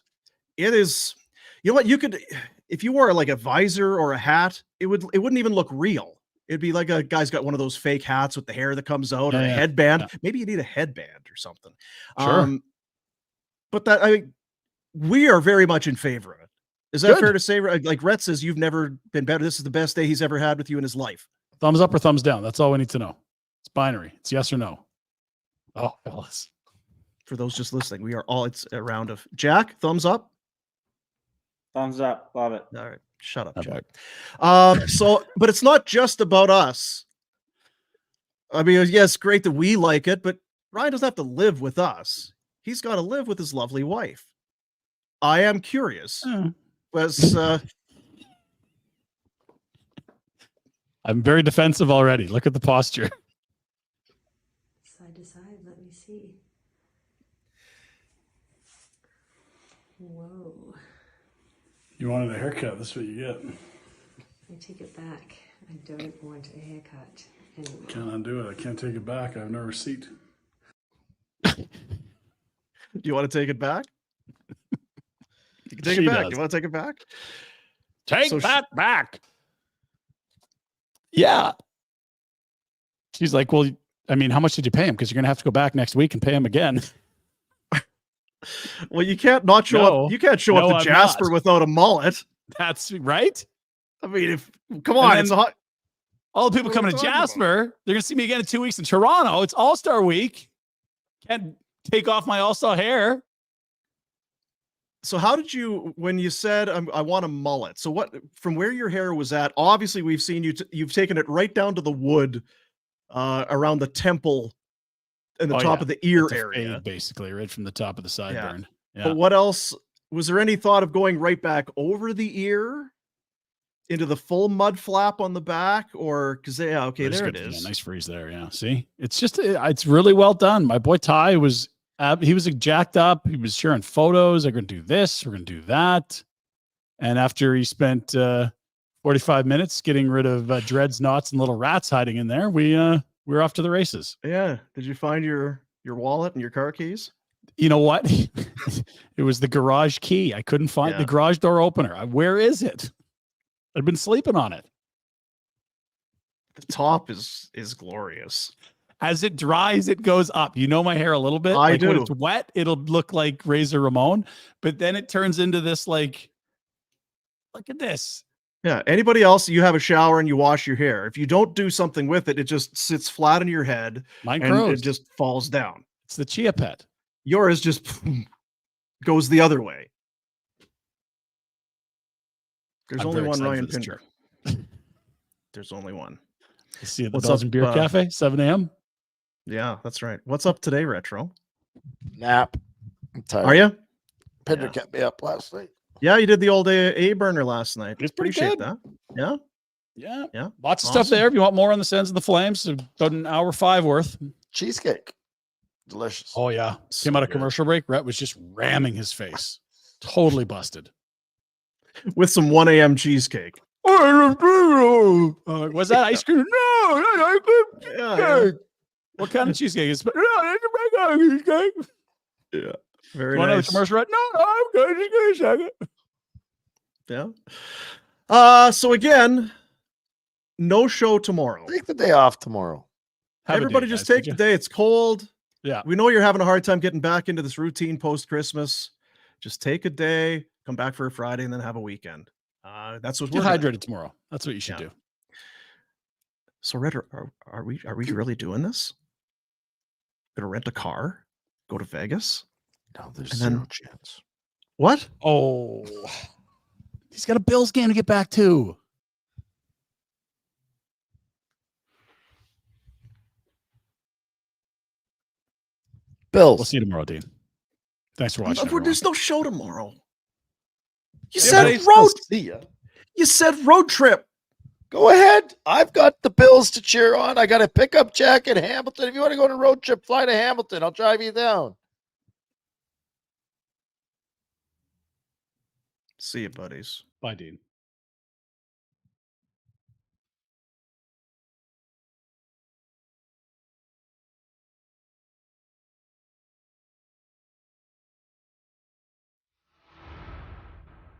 It is, you know what, you could, if you wore like a visor or a hat, it wouldn't even look real. It'd be like a guy's got one of those fake hats with the hair that comes out, or a headband. Yeah. Maybe you need a headband or something. Sure. But that, I mean, we are very much in favor of it. Is that fair to say? Like Rhett says, you've never been better. This is the best day he's ever had with you in his life. Thumbs up or thumbs down. That's all we need to know. It's binary. It's yes or no. Oh, fellas. For those just listening, it's a round of Jack, thumbs up. Thumbs up. Love it. All right. Shut up, Jack. But it's not just about us. I mean, yes, great that we like it, but Ryan doesn't have to live with us. He's got to live with his lovely wife. I am curious. I'm very defensive already. Look at the posture. Side to side. Let me see. Whoa. You wanted a haircut. That's what you get. I take it back. I don't want a haircut anymore. Can't undo it. I can't take it back. I have no receipt. Do you want to take it back? You can take it back. You want to take it back? Take that back. Yeah. She's like, well, I mean, how much did you pay him? Because you're going to have to go back next week and pay him again. Well, you can't not show up. You can't show up to Jasper without a mullet. That's right. I mean, come on. It's hot. All the people coming to Jasper, they're going to see me again in 2 weeks in Toronto. It's All-Star Week. Can't take off my All-Star hair. So how did you, when you said, I want a mullet, so what, from where your hair was at, obviously we've seen you've taken it right down to the wood around the temple and the top of the ear area. Fade, basically, right from the top of the sideburn. Yeah. But what else? Was there any thought of going right back over the ear into the full mud flap on the back? Or, because, there it is. Yeah, nice freeze there. Yeah. See, it's just, it's really well done. My boy Ty was, he was jacked up. He was sharing photos. They're going to do this. We're going to do that. And after he spent 45 minutes getting rid of dreads, knots, and little rats hiding in there, we're off to the races. Yeah. Did you find your wallet and your car keys? You know what? It was the garage key. I couldn't find the garage door opener. Where is it? I've been sleeping on it. The top is glorious. As it dries, it goes up. You know my hair a little bit. I do. When it's wet, it'll look like Razor Ramon, but then it turns into this like, look at this. Yeah. Anybody else, you have a shower and you wash your hair. If you don't do something with it, it just sits flat on your head. Mine and grows. it just falls down. It's the Chia Pet. Yours just goes the other way. There's only one Ryan Pinder. There's only one. You see at the Belgian Beer Cafe, 7 a.m. Yeah, that's right. What's up today, Retro? Nap. I'm tired. Are you? Pinder kept me up last night. Yeah, you did the old A burner last night. It's pretty Appreciate good. that. Yeah. Yeah. Lots of stuff there. If you want more on the Sens and the Flames, about an hour 5 worth. Cheesecake. Delicious. Oh, yeah. So Came out of good. commercial break. Rhett was just ramming his face. Totally busted. With some 1 a.m. cheesecake. Was that ice cream? No, not ice cream. Yeah. What kind of cheesecake is it? No, it's a regular cheesecake. Yeah. Very Want another nice. commercial? Right? No, I'm good. Just give me a second. Yeah. So again, no show tomorrow. Take the day off tomorrow. Have a Everybody day, just guys, take would the day. It's cold. Yeah. We know you're having a hard time getting back into this routine post-Christmas. Just take a day, come back for a Friday, and then have a weekend. That's what Get we're hydrated tomorrow. That's what you should do. So, Red, are we really doing this? Gonna rent a car, go to Vegas? No, there's And zero then- chance. What? Oh, he's got a Bills game to get back to. Bills. We'll see you tomorrow, Dean. Thanks for watching. There's no show tomorrow. You Yeah, said but road. See ya. You said road trip. Go ahead. I've got the Bills to cheer on. I got a pickup jack in Hamilton. If you want to go on a road trip, fly to Hamilton. I'll drive you down. See you, buddies. Bye, Dean.